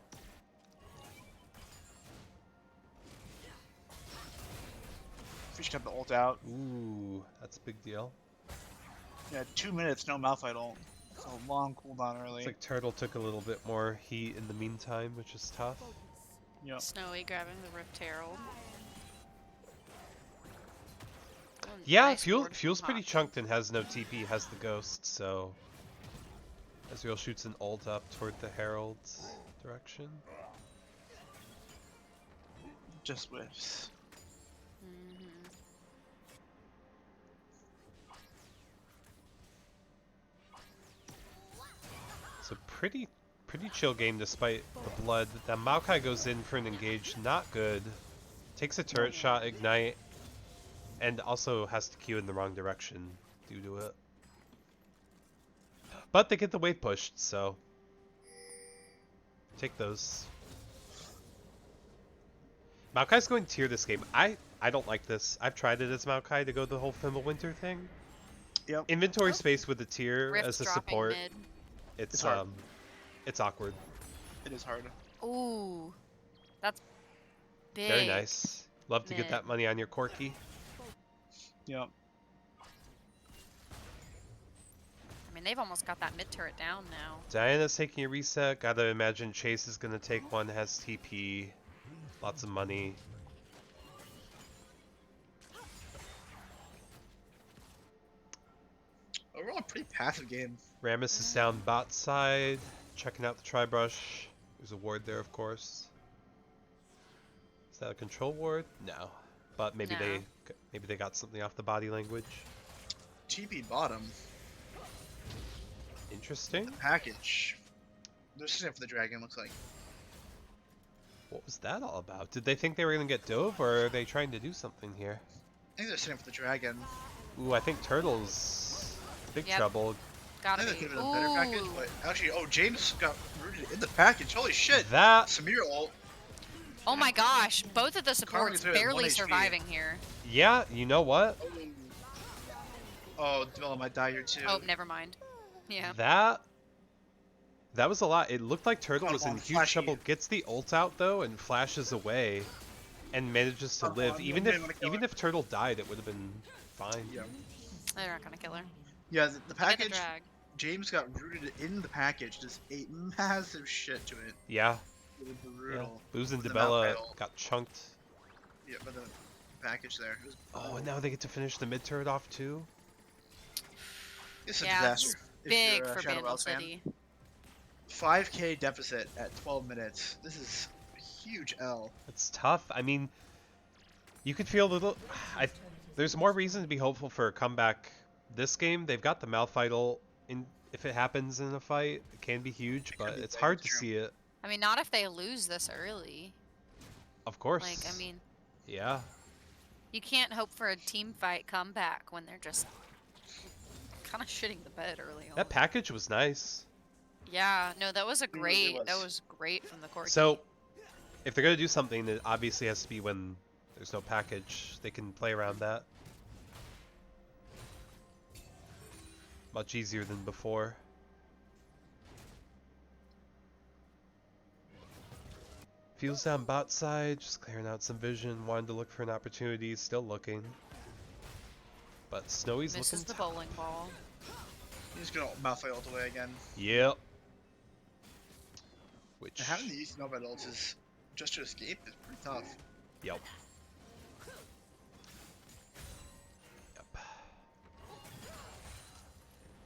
Fish got the ult out. Ooh, that's a big deal. Yeah, 2 minutes, no Malphite ult. So long cooldown early. Looks like Turtle took a little bit more heat in the meantime, which is tough. Yep. Snowy grabbing the Rift Herald. Oh, Yeah, nice ward from Fuel's pretty Hawk. chunked and has no TP, has the Ghost, so... Ezreal shoots an ult up toward the Herald's direction. Just whiffs. Mhm. So pretty chill game despite the blood. That Maokai goes in for an engage, not good. Takes a turret shot, ignite, and also has to queue in the wrong direction due to it. But they get the wave pushed, so take those. Maokai's going tier this game. I I don't like this. I've tried it as Maokai to go the whole Fimbulwinter thing. Yep. Inventory Oh. space with a tier Rift as a dropping support. mid. It's hard. it's awkward. It is hard. Ooh, that's big. Very nice. Love to get Mid. that money on your Corky. Yep. I mean, they've almost got that mid turret down now. Diana's taking a reset. Gotta imagine Chase is gonna take one. Has TP. Lots of money. Overall, a pretty passive game. Rammus is down bot side. Checking out the tri-brush. There's a ward there, of course. Is that a control ward? No. But maybe No. they got something off the body language. TP bottom. Interesting. Package. They're sitting for the dragon, looks like. What was that all about? Did they think they were gonna get dove, or are they trying to do something here? I think they're sitting for the dragon. Ooh, I think Turtle's big Yep. trouble. I Gotta think be. that could have been a better package, but actually, oh, James got rooted in the package. Holy shit! That Samir ult. Oh my gosh, both of the supports gets rid of barely 1 HP. surviving here. yeah, you know what? Oh, Dwella might die here too. Oh, never mind. Yeah. That was a lot. It looked like Turtle Come was in on, huge flashy. trouble. Gets the ult out though and flashes away, and manages to Come live. on, Even you didn't wanna if kill even her. if Turtle died, it would have been fine. Yeah. They're not gonna kill her. Yeah, the Get the package. drag. James got rooted in the package. Just ate massive shit to it. Yeah. It was Yeah. brutal. Booze and The Debella Malphite ult. got chunked. Yeah, but the package there. It was Oh, and now they get to finish the mid turret off too. It's a Yeah, disaster. if Big you're a for Shadow Bandle Isles fan. City. 5k deficit at 12 minutes. This is a huge L. It's tough. I mean, you could feel a little. There's more reason to be hopeful for a comeback this game. They've got the Malphite ult in. If it happens in a fight, it can be huge, It but could be it's big, hard it's to true. see it. I mean, not if they lose this early. Of course. Like, I mean, Yeah. you can't hope for a team fight comeback when they're just kind of shitting the bed early on. That package was nice. Yeah, no, that was a It really great. That was. was great from the Corki. So, if they're gonna do something, it obviously has to be when there's no package. They can play around that. Much easier than before. Feels down bot side, just clearing out some vision. Wanted to look for an opportunity, still looking. But Snowy's misses looking the tough. bowling ball. He's gonna Malphite ult away again. Yep. Which. And having the use of Malphite ults is just to escape is pretty tough. Yep. Yep.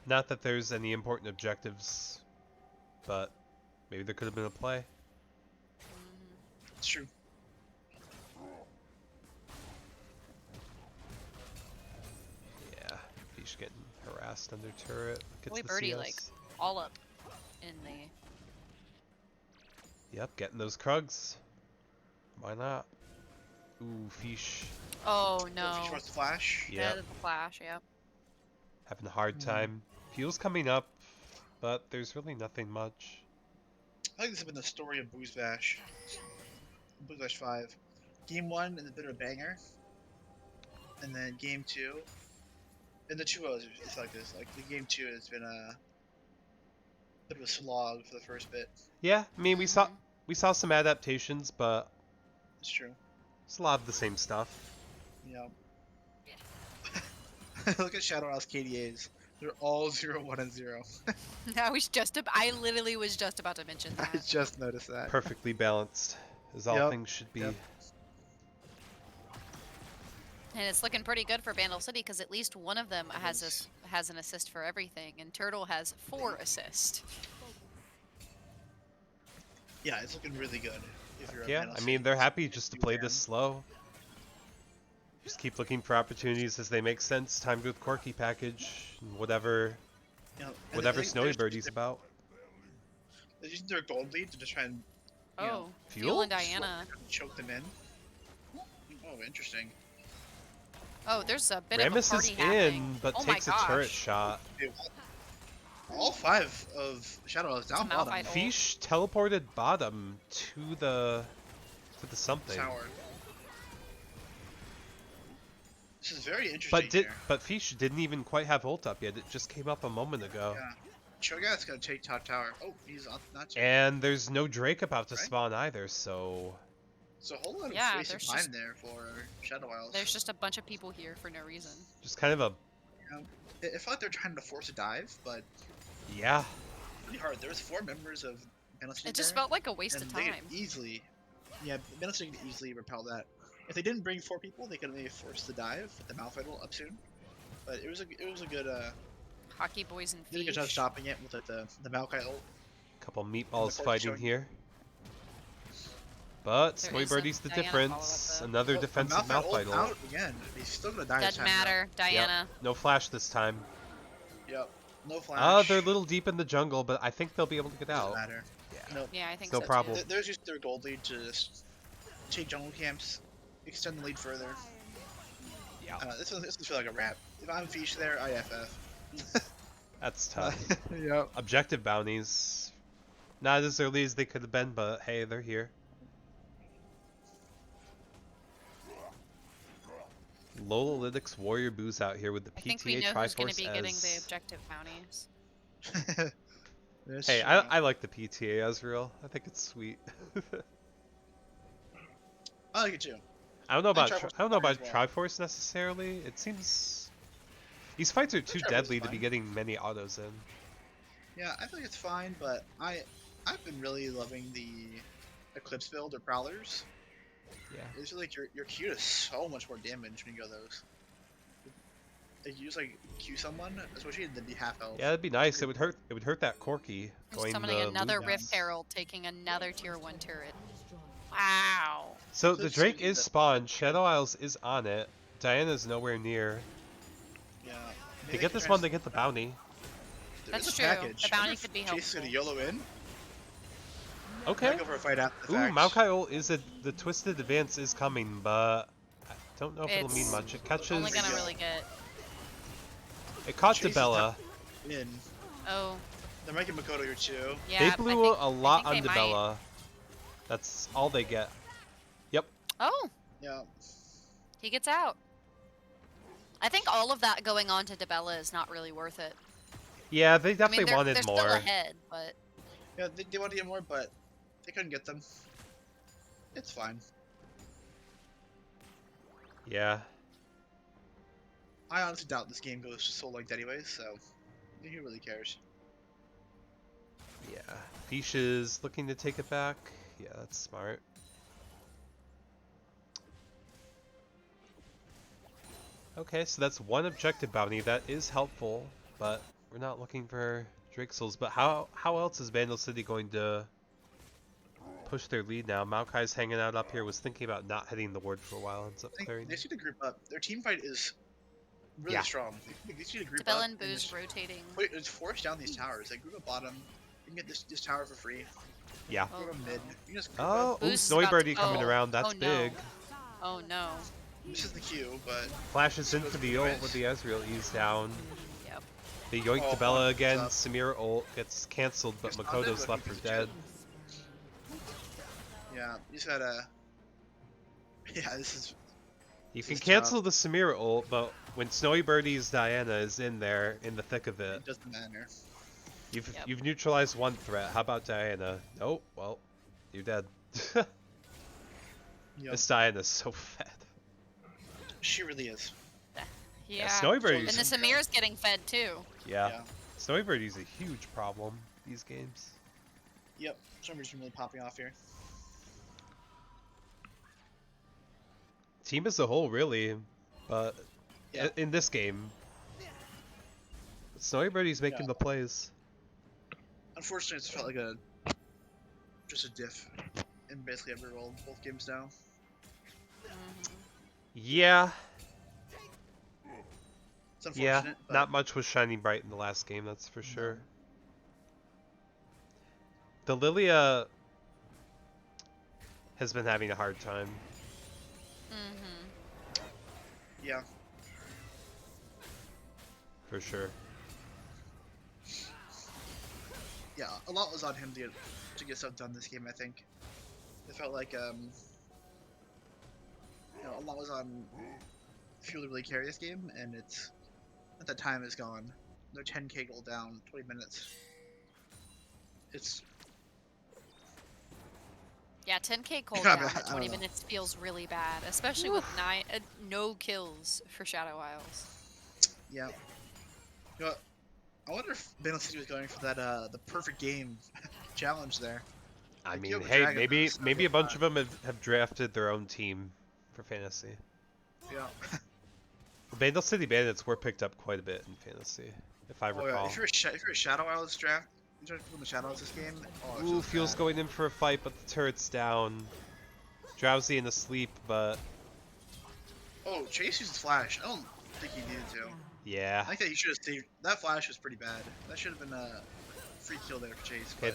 Not that there's any important objectives, but maybe there could have been a play. It's true. Yeah, he's getting harassed under turret. Gets Boy, the Birdie, CS. like, all up in the. Yep, getting those Krugs. Why not? Ooh, Fish. Oh If no. he tries to flash. Yeah, The flash, yep. having a hard time. Fuel's coming up, but there's really nothing much. I think this has been the story of BoozeBash. BoozeBash 5. Game 1 is a bit of a banger. And then game 2. And the 2-0s, it's like this. Like, the game 2 has been a bit of a slog for the first bit. Yeah, I mean we saw some adaptations, but It's true. it's a lot of the same stuff. Yeah. Look at Shadow Isles KDAs. They're all 0, 1, and 0. I literally was just about to mention I that. just noticed that. Perfectly balanced, as all Yep, things should be. yep. And it's looking pretty good for Bandle City because at least one of them has an assist for everything, and Turtle has 4 assists. Yeah, it's looking really good. If you're a Yeah, Bandle I City mean they're happy just to play fan. this slow. Just keep looking for opportunities as they make sense. Timed with Corky package, and whatever You know, and whatever I think Snowy they're- Birdie's about. They're using their gold lead to just try and you Oh, know, Fuel and Fuel? Diana. choke them in. Oh, interesting. Oh, there's a bit of a Rammus party is happening. in, but Oh my takes a turret gosh. shot. All 5 of Shadow Isles down It's a bottom. Malphite ult. Fish teleported bottom to the something. Tower. very interesting here. But Fish didn't even quite have ult up yet. It just came up a moment ago. Yeah. Cho'Gath's gonna take top tower. Oh, he's not too. And there's no Drake about to Right? spawn either, so So a whole lot of Yeah, wasted there's time just- there for Shadow Isles. There's just a bunch of people here for no reason. just kind of a It felt like they're trying to force a dive, but yeah. pretty hard. There was 4 members of Bandle It just felt like a waste of they time. could easily, Bandle could easily repel that. If they didn't bring 4 people, they could have maybe forced the dive. The Malphite will up soon, but it was a good Hockey boys and did a good job fish. stopping it with the Maokai ult. Couple meatballs court fighting showing- here. But There Snowy is some Birdie's the Diana difference. follow-up, Another Oh, defensive Malphite Malphite ult. out again. He's still gonna die. this Doesn't time, though. matter, Diana. No flash this time. Yep. No flash. They're a little deep in the jungle, but I think they'll be able to get Doesn't out. matter. Yeah. No. Yeah, I think No so problem. too. There's just their gold lead to just take jungle camps, extend the lead further. Yeah. This doesn't feel like a wrap. If I'm Fish there, I FF. That's tough. Yep. Objective bounties. Not as early as they could have been, but hey, they're here. Lolalytics Warrior Booze out here with the I PTA think we know who's going to Triforce be getting the as... objective bounties. Hey, I like the PTA Ezreal. I think it's sweet. I like it too. I don't know about Triforce I don't know about as well. Triforce necessarily. It seems these fights are too Triforce is deadly to be fine. getting many autos in. Yeah, I think it's fine, but I've been really loving the Eclipse build or Prowlers. Yeah. It's like your Q does so much more damage when you go those. If you just like Q someone, especially in the half health. Yeah, that'd be nice. It would hurt. It would hurt that Corki going Summoning the another loot Rift downs. Herald, taking another tier 1 turret. Wow. So So the it's Drake sweet is that- spawned. Shadow Isles is on it. Diana's nowhere near. Yeah. They get this one, they get the bounty. There is That's a true. package. The bounty I wonder if could be Chase is gonna helpful. YOLO in. Okay. Might go for a fight after the Ooh, fact. Maokai ult is the twisted advance is coming, but I don't know if it'll mean It's much. It catches. Only gonna Yeah. really get. It caught Chase is Debella. In. Oh, They're making Makoto here too. yeah. They I blew think- a lot I on think they might. Debella. That's all they get. Oh, Yeah. he gets out. I think all of that going on to Debella is not really worth it. Yeah, they I definitely mean, they're wanted still more. ahead, but Yeah, they wanted to get more, but they couldn't get them. It's fine. Yeah. I honestly doubt this game goes to soul like anyways, so who really cares? Yeah. Fish is looking to take it back. Yeah, that's smart. Okay, so that's one objective bounty. That is helpful, but we're not looking for Drake Souls. But how else is Bandle City going to push their lead now? Maokai's hanging out up here, was thinking about not hitting the ward for a while. Ends up I think clearing. they need to group up. Their team fight is really Yeah. strong. They need to group Debella up. and Booze rotating. Just force down these towers. Like group up bottom. You can get this tower for free. Yeah. Oh, Group up mid. no. You can just group Oh, up. ooh, Booze is Snowy about to- Birdie coming oh, around. That's oh, no. big. Oh no. This is the Q, but Flashes in Goes for the both ult ways. with the Ezreal ease down. Yep. They yoink Oh, Debella fuck, again. what's Samira ult gets cancelled, but Just Makoto's Bandle, left for he's dead. yeah, you just gotta. Yeah, this is. You This can is cancel the Samira ult, but when Snowy Birdie's Diana is in there, in the thick of it, It doesn't matter. you've Yep. you've neutralized one threat. How about Diana? Oh, well, you're dead. You know, This Diana's so fed. she really is. Yeah. Snowy And Birdie's the Samir's getting fed too. yeah. Yeah. Snowy Birdie's a huge problem these games. Yep. Somebody's really popping off here. Team as a whole, really, but Yeah. in this game, Snowy Birdie's making Yeah. the plays. Unfortunately, it's felt like just a diff in basically every role both games now. Mhm. Yeah, It's unfortunate. yeah. but Not much was shining bright in the last game, that's for sure. The Lilia has been having a hard time. Mhm. Yeah. For sure. Yeah, a lot was on him to get stuff done this game. I think it felt like a lot was on fuel to really carry this game, and it's at that time is gone. They're 10k gold down, 20 minutes. It's Yeah, 10k cold I down don't at 20 know. minutes feels really bad, especially with no kills for Shadow Isles. Yeah. You know, I wonder if Bandle City was going for that the perfect game challenge there. I Like, mean, you have a hey, dragon, maybe so maybe yeah, a bunch of them have drafted their own team for fantasy. Yeah. Bandle City Bandits were picked up quite a bit in fantasy, if I Oh recall. yeah. If you're a Shadow Isles draft, you try to put in the Shadows this game. Oh, it's Ooh, just Fuel's bad. going in for a fight, but the turret's down. Drowsy and asleep, but Oh, Chase uses flash. I don't think he needed to. yeah. I think that he should have saved. That flash was pretty bad. That should have been a free kill there for Chase. Okay, but-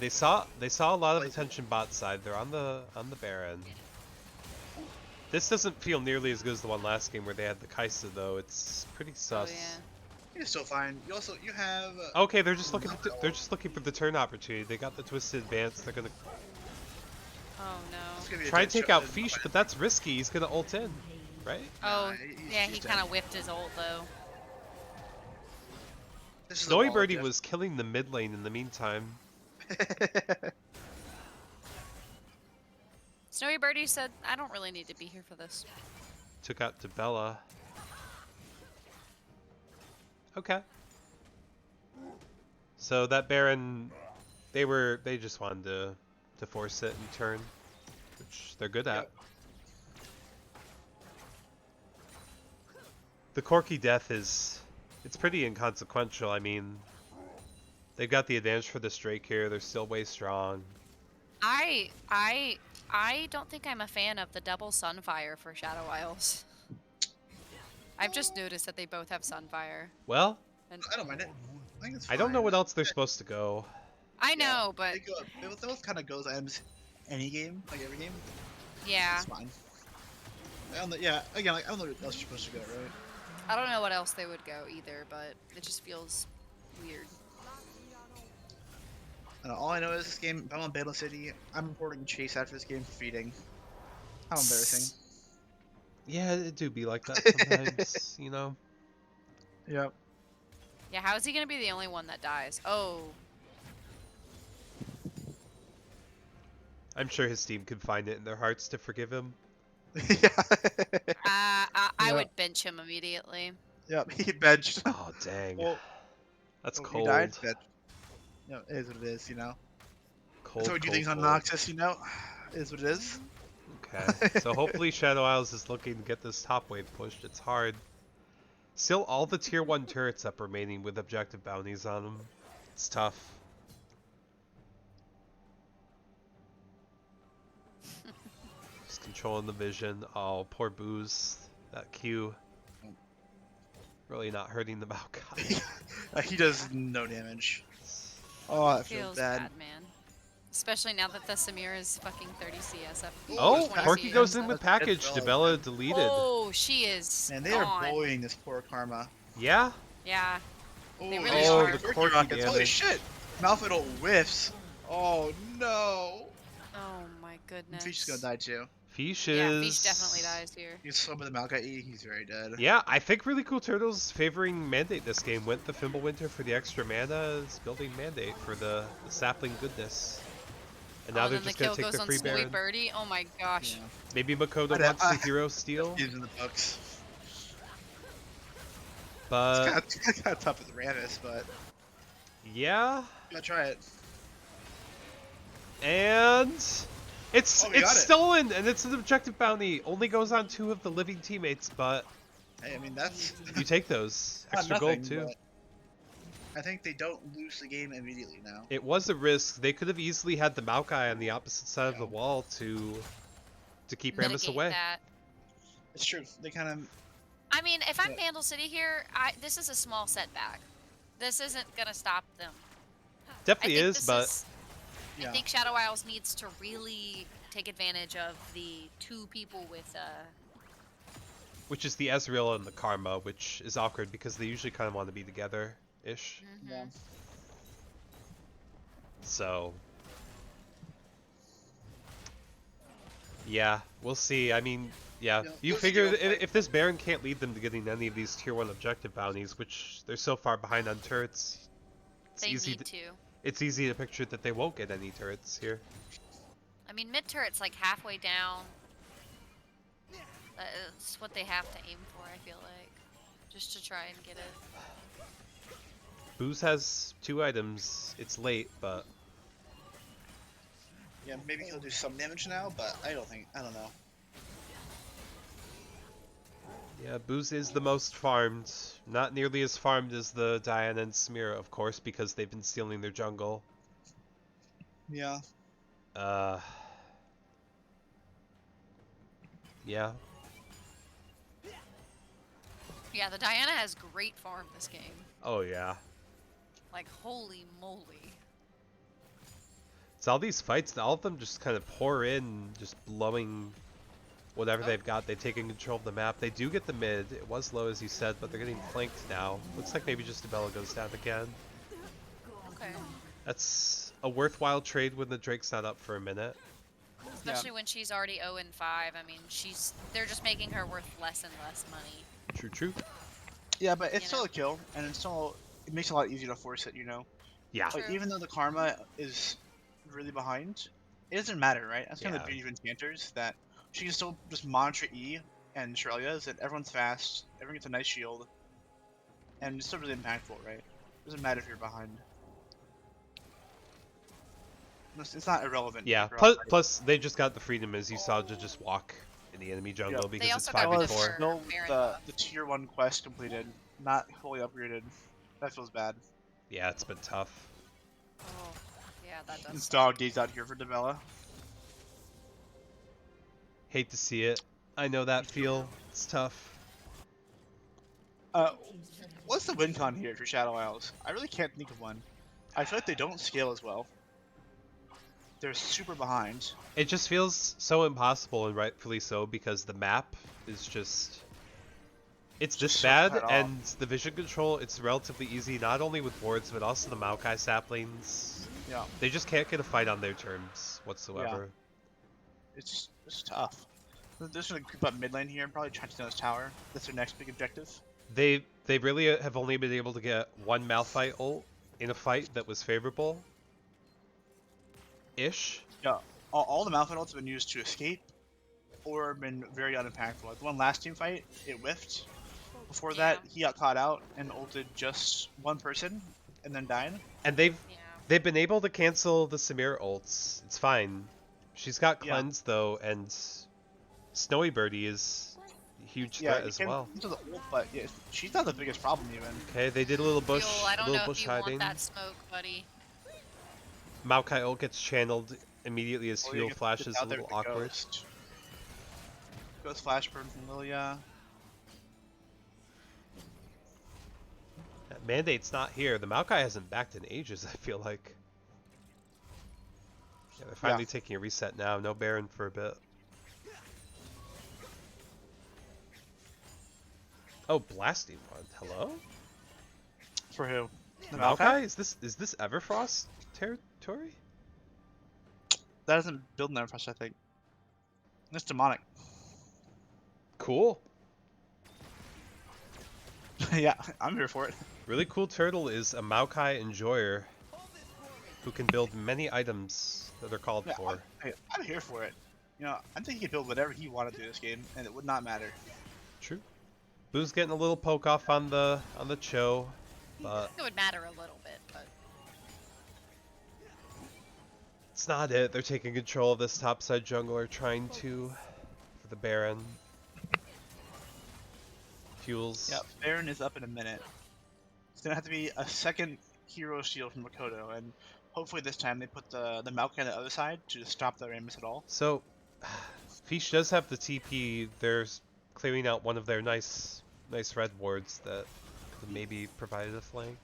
they saw a lot of Like- attention bot side. They're on the Baron. This doesn't feel nearly as good as the one last game where they had the Kaisa though. It's pretty sus. Oh, yeah. It's still fine. You have. Okay, they're just looking for the turn opportunity. They got the twisted advance. They're gonna Oh, no. it's gonna be a try dead and take shot out in- Fish, but that's risky. He's gonna ult in, right? Oh, yeah, he's he dead. kind of whiffed his ult, though. This is a Snowy wall, Birdie Jeff. was killing the mid lane in the meantime. Snowy Birdie said, I don't really need to be here for this. Took out Debella. Okay. So that Baron, they just wanted to force it and turn, which they're good at. Yep. The Corky death it's pretty inconsequential. I mean, they've got the advantage for this Drake here. They're still way strong. I don't think I'm a fan of the double Sunfire for Shadow Isles. I've just noticed that they both have Sunfire. Well, I don't mind it. I think it's I don't know fine. what else they're supposed to go. I know, but They both kind of goes ends any game, like every game. yeah, It's fine. Yeah, again, like, I don't know what else you're supposed to go, right? I don't know what else they would go either, but it just feels weird. All I know is this game, if I'm on Bandle City, I'm reporting Chase after this game for feeding. How embarrassing. Yeah, it do be like that sometimes, you know. Yep. Yeah, how is he gonna be the only one that dies? Oh, I'm sure his team could find it in their hearts to forgive him. yeah. I Yeah. would bench him immediately. Yep, he benched. Oh dang, Well, that's oh, cold. He died, but, you know, it is what it is, you know. Cold. That's how we do cold, things on cold. Noxus, you know. It is what it is. Okay, so hopefully Shadow Isles is looking to get this top wave pushed. It's hard. Still, all the tier 1 turrets up remaining with objective bounties on them. It's tough. Just controlling the vision. Oh, poor Booze. That Q. Really not hurting the Maokai. He does no damage. Oh, I feel Feels bad. bad, man. Especially now that the Samira is fucking 30 CS up. Oh, 20 Corky CS goes in up. with That's package. good. Debella deleted. Oh, she is Man, they gone. are bullying this poor Karma. Yeah? Yeah. They really these are. are the Corky Corky rockets. Holy damage. shit! Malphite ult whiffs. Oh no! Oh my goodness. Fish is gonna die too. Fish Yeah, is... Fish definitely dies here. He's sub with the Maokai E, he's very dead. Yeah, I think Really Cool Turtles favoring Mandate this game. Went the Fimbulwinter for the extra mana, is building Mandate for the sapling goodness. And now Oh, they're then the just gonna kill take goes the on free Snowy Baron. Birdie. Oh my gosh. Yeah. Maybe Makoto I- wants I- the hero steal, He's in the books. but It's kind of tough with Ramus, but yeah, you gotta try it. and it's Oh, we got it. stolen, and it's an objective bounty. Only goes on 2 of the living teammates, but Hey, I mean that's you take those not extra nothing, gold too. but I think they don't lose the game immediately now. It was a risk. They could have easily had the Maokai on the opposite side of the Yeah. wall to keep Ramus Mitigate away. that. It's true. They kind of I mean, if I'm Yeah. Bandle City here, this is a small setback. This isn't gonna stop them. I Definitely think is, this but is- yeah. I think Shadow Isles needs to really take advantage of the 2 people with which is the Ezreal and the Karma, which is awkward because they usually kind of want to be together-ish. Yeah. So, yeah, we'll see. I mean, Yeah, You know, you it was a figure hero fight. if this Baron can't lead them to getting any of these tier 1 objective bounties, which they're so far behind on turrets, it's They easy need to, to. it's easy to picture that they won't get any turrets here. I mean, mid turret's like halfway down. That's what they have to aim for, I feel like. Just to try and get it. Booze has 2 items. It's late, but Yeah, maybe he'll do some damage now, but I don't know. yeah, Booze is the most farmed. Not nearly as farmed as the Diana and Samira, of course, because they've been stealing their jungle. Yeah. Yeah. Yeah, the Diana has great farm this game. Oh, yeah. Like, holy moly. It's all these fights, all of them just kind of pour in, just blowing whatever they've got. They've taken control of the map. They do get the mid. It was low, as you said, but they're getting flanked now. Looks like maybe just Isabella goes down again. Okay. That's a worthwhile trade when the Drake's not up for a minute. Especially when she's already 0 and 5. I mean, they're just making her worth less and less money. True, true. Yeah, but it's You still know? a kill, and it makes it a lot easier to force it, you know? Yeah. Like, True. even though the karma is really behind, it doesn't matter, right? That's kind of the Yeah. beauty of enchanters, that she can still just monitor E and Shurelya's, and everyone's fast, everyone gets a nice shield, and it's still really impactful, right? Doesn't matter if you're behind. It's not irrelevant. Yeah. for Plus, outsiders. plus, they just got the freedom, as you saw, to just walk in the enemy jungle because it's also got rid of 5v4. her- Still Baron the buff. tier 1 quest completed, not fully upgraded. That feels bad. Yeah, it's been tough. Oh, yeah, that does. It's suck. dog days out here for Dabella. Hate to see it. I know that feel. It's tough. What's the win con here for Shadow Isles? I really can't think of one. I feel like they don't scale as well. They're super behind. It just feels so impossible, and rightfully so, because the map is just... It's this Just so bad, cut off. and the vision control, it's relatively easy, not only with wards, but also the Maokai saplings. Yeah, They just can't get a fight on their terms whatsoever. it's tough. They're just gonna creep up mid lane here and probably try to steal this tower. That's their next big objective. They really have only been able to get one Malphite ult in a fight that was favorable. Ish. Yeah, all the Malphite ults have been used to escape, or been very unimpactful. Like the one last team fight, it whiffed. Before that, he got caught out and ulted just one person, and then died. And Yeah. they've been able to cancel the Samir ults. It's fine. She's got Yeah. cleanse though, and Snowy Birdie is a huge threat you as can well. cancel the ult, but yeah, she's not the biggest problem even. Okay, they did a little bush, Fuel, I a don't little know bush if you hiding. want that smoke, buddy. Maokai ult gets channeled immediately as Lilia heal gets flashes. A out there little with the awkward. Ghost flash burn from Lilia. That Mandate's not here. The Maokai hasn't backed in ages, I feel like. Yeah, they're finally taking a reset now. No Baron for a bit. Oh, blasting one. Hello? For who? The Maokai? Is this Everfrost territory? That isn't building there for us, I think. It's demonic. Cool. Yeah, I'm here for it. Really cool turtle is a Maokai enjoyer who can build many items that are called Yeah, for. I'm here for it. You know, I think he could build whatever he wanted to this game, and it would not matter. True. Boo's getting a little poke off on the Cho, but It would matter a little bit, but it's not it. They're taking control of this topside jungler, trying to for the Baron. Fuels. Yeah, Baron is up in a minute. It's gonna have to be a second hero steal from Makoto, and hopefully this time they put the Maokai on the other side to just stop the Ramus at all. So, Fish does have the TP. They're clearing out one of their nice red wards that could maybe provided a flank.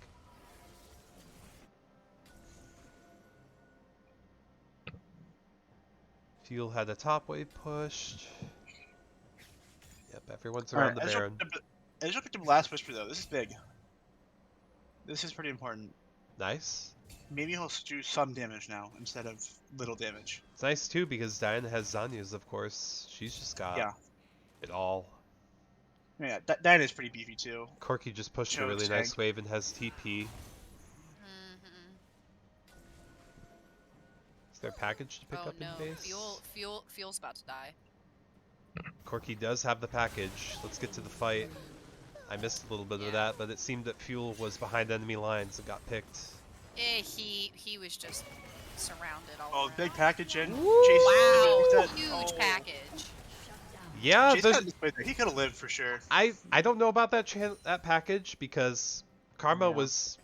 Fuel had a top wave pushed. Yep, everyone's around the Baron. Ezreal picked up Last Whisper though. This is big. This is pretty important. Nice. Maybe he'll do some damage now instead of little damage. It's nice too because Diana has Zanya's, of course. She's just got Yeah. at all. Yeah, that is pretty beefy too. Corki just pushed a Chose really tank. nice wave and has TP. Mm-hmm. Is there a package to pick Oh up no, in base? Fuel's about to die. Corki does have the package. Let's get to the fight. I missed a little bit of Yeah. that, but it seemed that Fuel was behind enemy lines and got picked. He was just surrounded all Oh, around. big package in. Chase Wow, said- huge oh. package. Yeah, Chase there's, kinda displayed that. He could have lived for sure. I don't know about that that package because Karma Yeah. was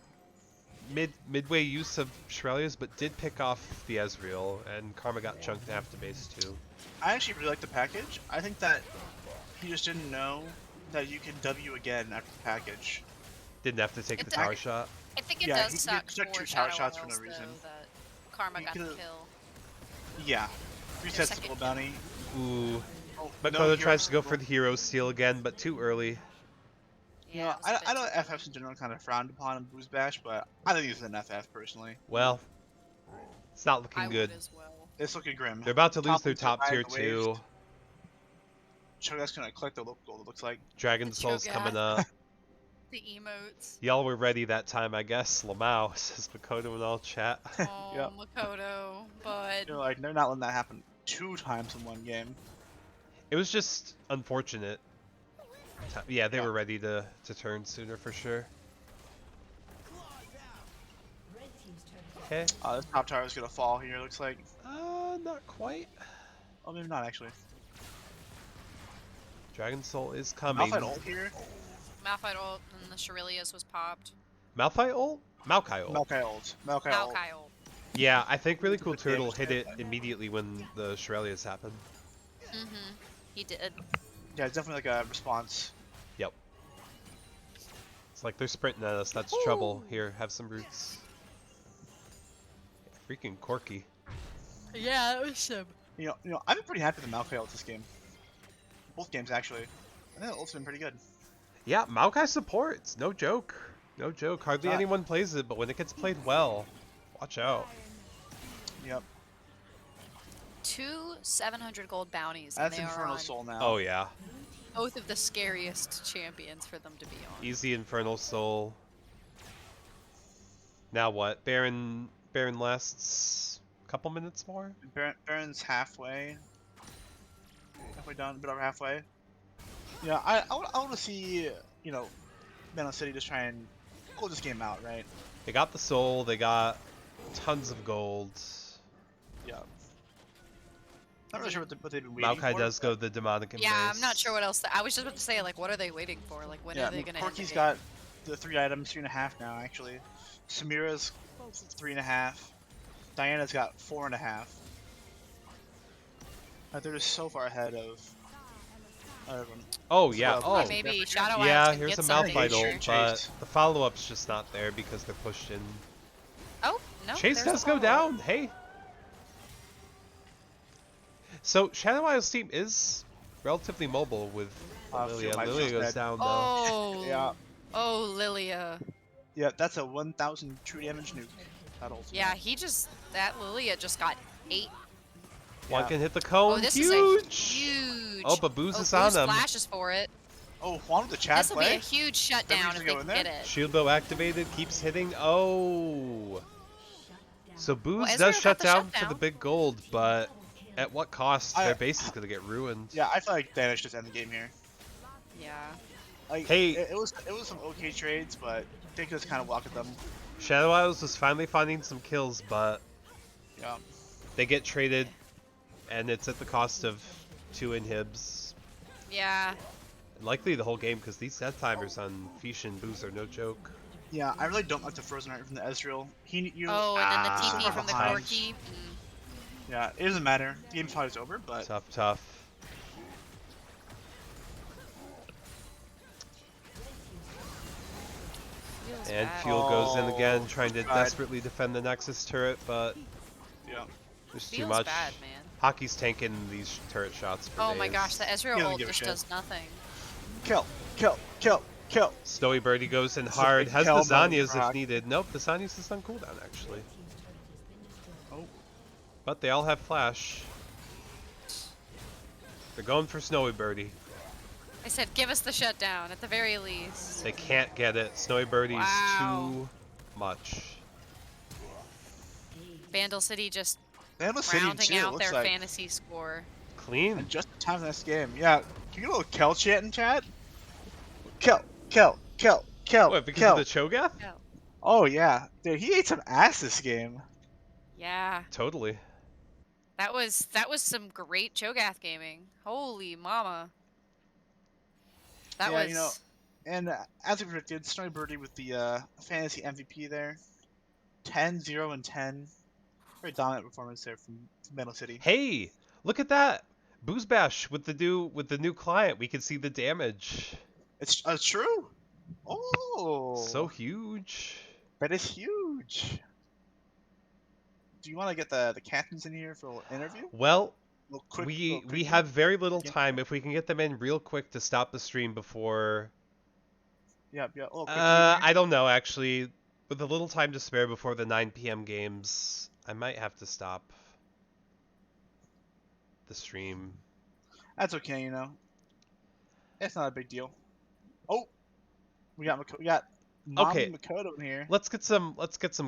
midway use of Shurelia's, but did pick off the Ezreal, and Karma got chunked half to base too. I actually really like the package. I think that he just didn't know that you can W again after the package. Didn't have to take the It's tower ac- shot. I think it Yeah, does he suck took for 2 tower Shadow shots for no Isles, reason. though, that Karma He got the could've- kill. Yeah. Resets the second full bounty. Ooh. Oh, Makoto tries heroes to go for steal. the hero steal again, but too early. You Yeah, know, it was a bit I know too FFs early. in general kind of frowned upon in BoozeBash, but I think he's an FF personally. Well, it's not looking I good. would as well. It's looking grim. They're about to lose Top their lane's top alive, tier the waves. too. Cho'Gath's gonna collect the local gold, it looks like. Dragon The Soul's Cho'Gath. coming up. The emotes. Y'all were ready that time, I guess. Lamau says Makoto in all chat. Oh, Yep. Makoto, but You're like, they're not letting that happen 2 times in one game. It was just unfortunate. Yeah, they Yeah. were ready to turn sooner for sure. Okay. This top tower is gonna fall here, looks like. Not quite. Oh, maybe not actually. Dragon Soul is coming. Malphite ult here. Malphite ult and the Shurelia's was popped. Maokai ult? Maokai ult. Maokai ult. Maokai ult. Maokai ult. Yeah, I think Really It's a Cool good Turtle damage hit it there. immediately when the Shurelias happened. Mm-hmm. He did. Yeah, it's definitely like a response. Yep. It's like they're sprinting at us. That's trouble. Here, have some roots. Freaking Corky. Yeah, it was him. You know, I've been pretty happy with the Maokai ult this game. Both games actually. I think the ult's been pretty good. Yeah, Maokai supports. No joke. No joke. Hardly Not- anyone plays it, but when it gets played well, watch out. Yep. 2 700 gold bounties, That's and they are Infernal on Soul now. Oh yeah. both of the scariest champions for them to be on. Easy Infernal Soul. Now what? Baron lasts a couple minutes more? Baron's halfway. Halfway done, a bit over halfway. Yeah, I want to see, you know, Bandle City just try and pull this game out, right? They got the soul, they got tons of gold. Yeah. Not really sure what they've been waiting Maokai for. does go the demonic embrace. Yeah, I'm not sure what else. I was just about to say, like, what are they waiting for? Like, when Yeah, are they gonna? end the Corky's game? got the 3 items, 3.5 now actually. Samira's 3.5. Diana's got 4.5. They're just so far ahead of everyone. Oh yeah, Well, oh. Hey, maybe Shadow Isles Yeah, can here's get a something. Malphite Sure, ult, Chase. but the follow-up's just not there because they're pushed in. Oh no! Chase there's does the go follow-up. down, hey! So, Shadow Isles team is relatively mobile with Lilia. Feel my Lilia feels goes bad. down though. Oh. Yeah. Oh, Lilia. Yeah, that's a 1,000 true damage nuke. That ult. Yeah, that Lilia just got 8. One Yeah. can hit the cone, Oh, this huge! is a huge. Oh, but Booze oh, is on Booze him. flashes for it. Oh, Juan with the Chad This will be play? a huge shutdown Everything if they go can in get there? it. Shield bow activated, keeps hitting. Oh! So Booze Well, does Ezreal shut got the down for the shutdown. big gold, but at what cost? I- Their base is gonna get ruined. Yeah, I feel like Danish just end the game here. Yeah. Like, Hey. it was some okay trades, but they could just kind of walk at them. Shadow Isles was finally finding some kills, but Yeah. they get traded, and it's at the cost of 2 inhibs. Yeah. And likely the whole game, because these set timers on Fish and Booze are no joke. Yeah, I really don't like the Frozen Heart from the Ezreal. Oh, and then the Ah. TP from the Behind. Corki. Yeah, it doesn't matter. The game's probably over, but Tough. Feels And bad. Fuel goes in again, Oh, trying to God. desperately defend the Nexus turret, but yeah. there's too Feels much. bad, man. Hockey's tanking these turret shots for Oh my days. gosh, the He Ezreal doesn't ult give a just shit. does nothing. Kill, kill, kill, kill. Snowy Birdie goes in It's a hard, big has the kill mode Zanyas if rock. needed. Nope, the Zanyas is on cooldown actually. Oh. But they all have flash. They're going for Snowy Birdie. I said, give us the shutdown at the very least. They can't get it. Snowy Birdie's Wow. too much. Bandle City just Bandle City rounding too, it out looks their like. fantasy score. Clean. And just in time for this game. Yeah. Can you get a little Kel chant in chat? Kel, Kel, Kel, Kel, What, because Kel. of the Cho'Gath? Oh, Oh yeah. Dude, he ate some ass this game. yeah. Totally. That was some great Cho'Gath gaming. Holy mama. That Yeah, was you know, and as we predicted, Snowy Birdie with the fantasy MVP there. 10, 0, and 10. Very dominant performance there from Bandle City. Hey, look at that. BoozeBash with the new client. We can see the damage. It's true. Oh, So huge. that is huge. Do you want to get the captains in here for a little interview? Well, Little quick, we little quick have very little Yeah. time. If we can get them in real quick to stop the stream before Yeah, a little quick here. I don't know actually. With a little time to spare before the 9 p.m. games, I might have to stop the stream. That's okay, you know. It's not a big deal. Oh, we got Mommy Okay. Makoto in here. Let's get some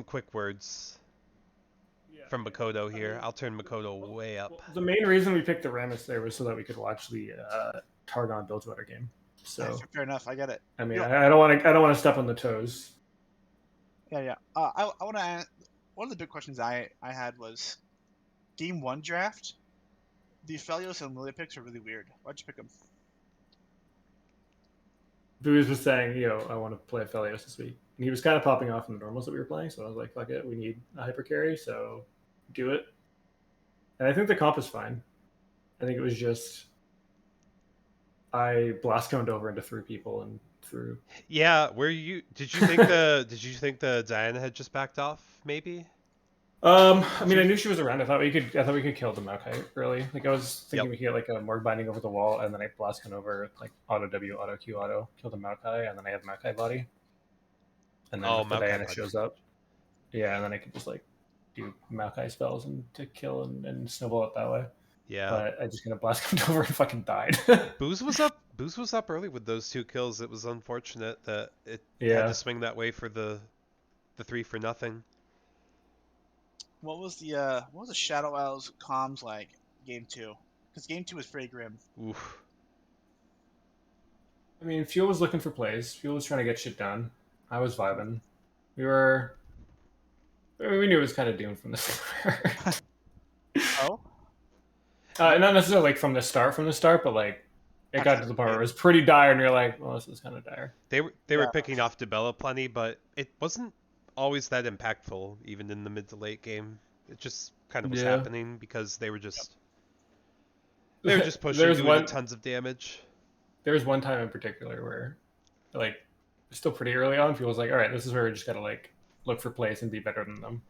quick words from Makoto here. I'll turn Makoto way up. Well, the main reason we picked the Rammus there was so that we could watch the Targon Bilgewater game. So Fair enough, I get it. I mean, You know- I don't want to step on the toes. Yeah. I want to ask, one of the big questions I had was, Game 1 draft, the Aphelios and Lilia picks are really weird. Why'd you pick them? Booze was saying, I want to play Aphelios this week, and he was kind of popping off in the normals that we were playing. So I was like, fuck it, we need a hyper carry, so do it. And I think the comp is fine. I think it was just I blast coned over into 3 people and through. Yeah, did you think the Diana had just backed off maybe? I mean, I knew she was around. I thought we could kill the Maokai early. Like I was thinking we could get like a Morg binding over the wall, and then I blast con over like auto W, auto Q, auto kill the Maokai, and then I have Maokai body. And then if the Maokai Diana body. shows up, yeah, and then I could just like do Maokai spells and to kill and snowball it that way. Yeah. But I just kind of blast con over and fucking died. Booze was up early with those 2 kills. It was unfortunate that it had Yeah. to swing that way for the 3 for nothing. What was the Shadow Isles comms like Game 2? Because Game 2 was pretty grim. Oof. I mean, Fuel was looking for plays. Fuel was trying to get shit done. I was vibing. We knew it was kind of doomed from the start. Oh? Not necessarily like from the start, but like it got to the point where it was pretty dire, and you're like, well, this is kind of dire. They were picking off Debella plenty, but it wasn't always that impactful, even in the mid to late game. It just kind of was Yeah. happening because they were just pushing, There's doing tons of damage. There was one time in particular where, like, still pretty early on, Fuel was like, all right, this is where we just gotta like look for plays and be better than them.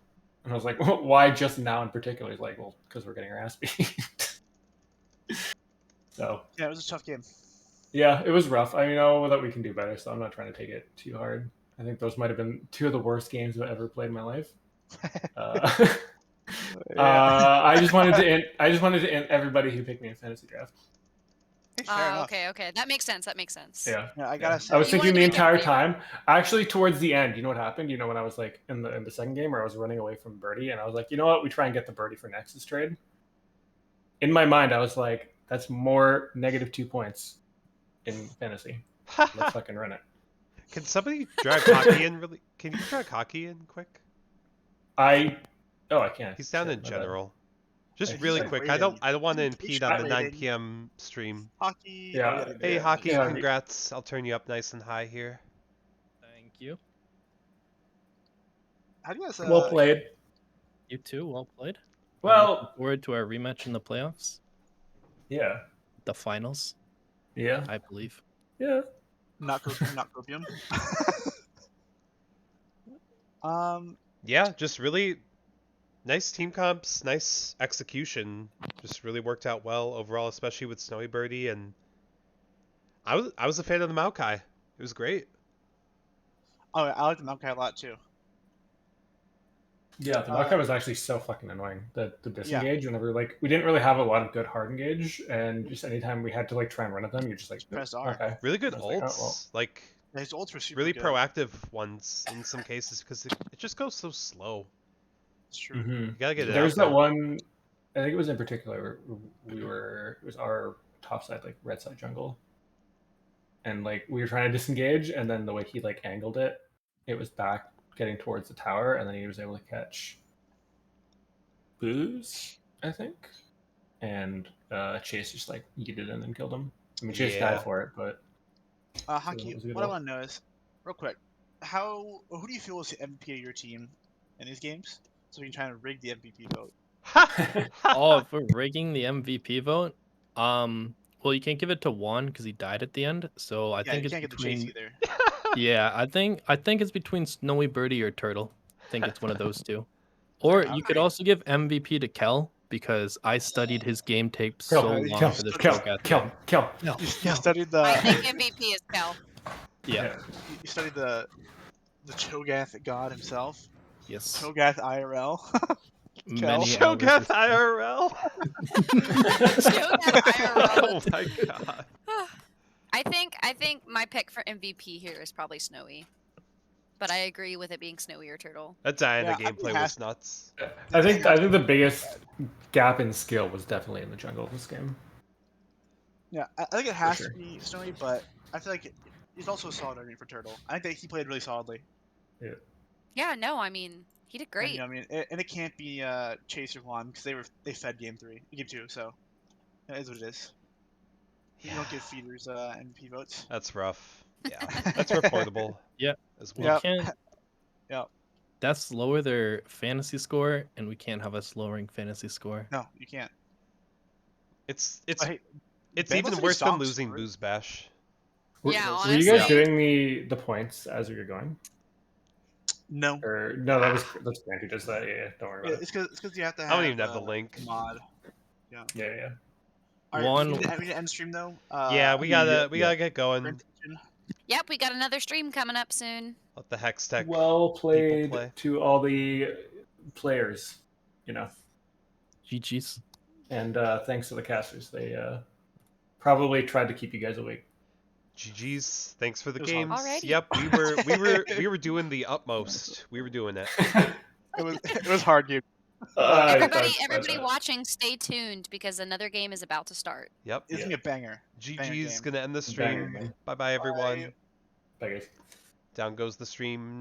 And I was like, well, why just now in particular? He's like, well, because we're getting our ass beat. So Yeah, it was a tough game. yeah, it was rough. I know that we can do better, so I'm not trying to take it too hard. I think those might have been 2 of the worst games I've ever played in my life. I just wanted to end everybody who picked me in fantasy draft. Hey, fair Oh, enough. okay. That makes sense. Yeah. Yeah, I gotta say. I was You thinking wanted the to make entire everybody time. Actually, towards the end, you know what happened? You know when I was like in the second game where I was running away from birdie, and I was like, you know what? We try and get the birdie for Nexus trade. In my mind, I was like, that's more -2 points in fantasy. Let's fucking run it. Can somebody drag hockey in really? Can you drag hockey in quick? I can't. He's down Shit, in my bad. general. Just He's really like quick. waiting. I don't want to He's impede on the waiting. 9 p.m. stream. Hockey. Yeah. Oh, Hey, Yeah. hockey, Yeah. congrats. I'll turn you up nice and high here. Thank you. How do you guys? Well played. You too. Well played. Well, Looking forward to our rematch in the playoffs, yeah, the finals, yeah, I believe. yeah. Not copium. Yeah, just really nice team comps, nice execution. Just really worked out well overall, especially with Snowy Birdie, and I was a fan of the Maokai. It was great. Oh, I like the Maokai a lot too. Yeah, the knockout was actually so fucking annoying. The disengage whenever we didn't really have a lot of good hard engage, and just anytime we had to try and run at them, you're just like press R. okay. Really good I was like, ults, oh, well. like His ults were super really good. proactive ones in some cases because it just goes so slow. It's true. You gotta get it There's out that there. one. I think it was in particular. It was our top side red side jungle, and we were trying to disengage, and then the way he angled it, it was back getting towards the tower, and then he was able to catch Booze, I think, and Chase just yeeted in and killed him. I mean, Chase Yeah. died for it, but Hockey, it was a good what I ult. want to know is, real quick, who do you feel is the MVP of your team in these games? So we can try and rig the MVP vote. Oh, if we're rigging the MVP vote, well, you can't give it to Juan because he died at the end. So I think you it's can't get the chase between. either. Yeah, I think it's between Snowy Birdie or Turtle. I think it's one of those two. Or Fair you enough. could also give MVP to Kel because I studied his game tape Kill, so kill, long for this kill, Cho'Gath. kill, kill. You studied the. I think MVP is Kel. Yeah. You studied the Cho'Gath god himself. Yes. Cho'Gath IRL. Many Cho'Gath hours. IRL. Cho'Gath IRL. Oh my god. I think my pick for MVP here is probably Snowy. But I agree with it being Snowy or Turtle. That Diana Yeah, I think gameplay it was has- nuts. I think the biggest gap in skill was definitely in the jungle of this game. Yeah, I think it has sure. to be Snowy, but I feel like he's also a solid argument for Turtle. I think that he played really solidly. Yeah, no, I mean, he did And, great. you know, I mean, and it can't be Chase or Juan because they fed game 3, game 2. So it is what it is. You don't give feeders MVP votes. That's rough. Yeah, that's reportable. Yeah. as We well. can't. Yeah. That's lower their fantasy score, and we can't have us lowering fantasy score. No, you can't. It's Hey, it's Bandle's even pretty worse than soft losing score. BoozeBash. Yeah, Were you guys honestly. doing the points as we were going? No. Or no, that's Grant who does that. Yeah, don't worry Yeah, about it. it's because you have to have. I don't even have the link. Mod. Yeah. All right, One- we need to end stream though. Yeah, we gotta yeah. get going. Presentation. Yep, we got another stream coming up soon. Let the Hextech Well played play. to all the players, GG's. and thanks to the casters. They probably tried to keep you guys awake. GG's. Thanks for the It was hard. games. Alrighty. Yep, we were doing the utmost. We were doing it. It was hard, dude. Everybody watching, stay tuned because another game is about to start. Yep. It's gonna be a banger. Banger GG's game. gonna end the Banger stream. game. Bye bye everyone. Bye. Bye, guys. Down goes the stream.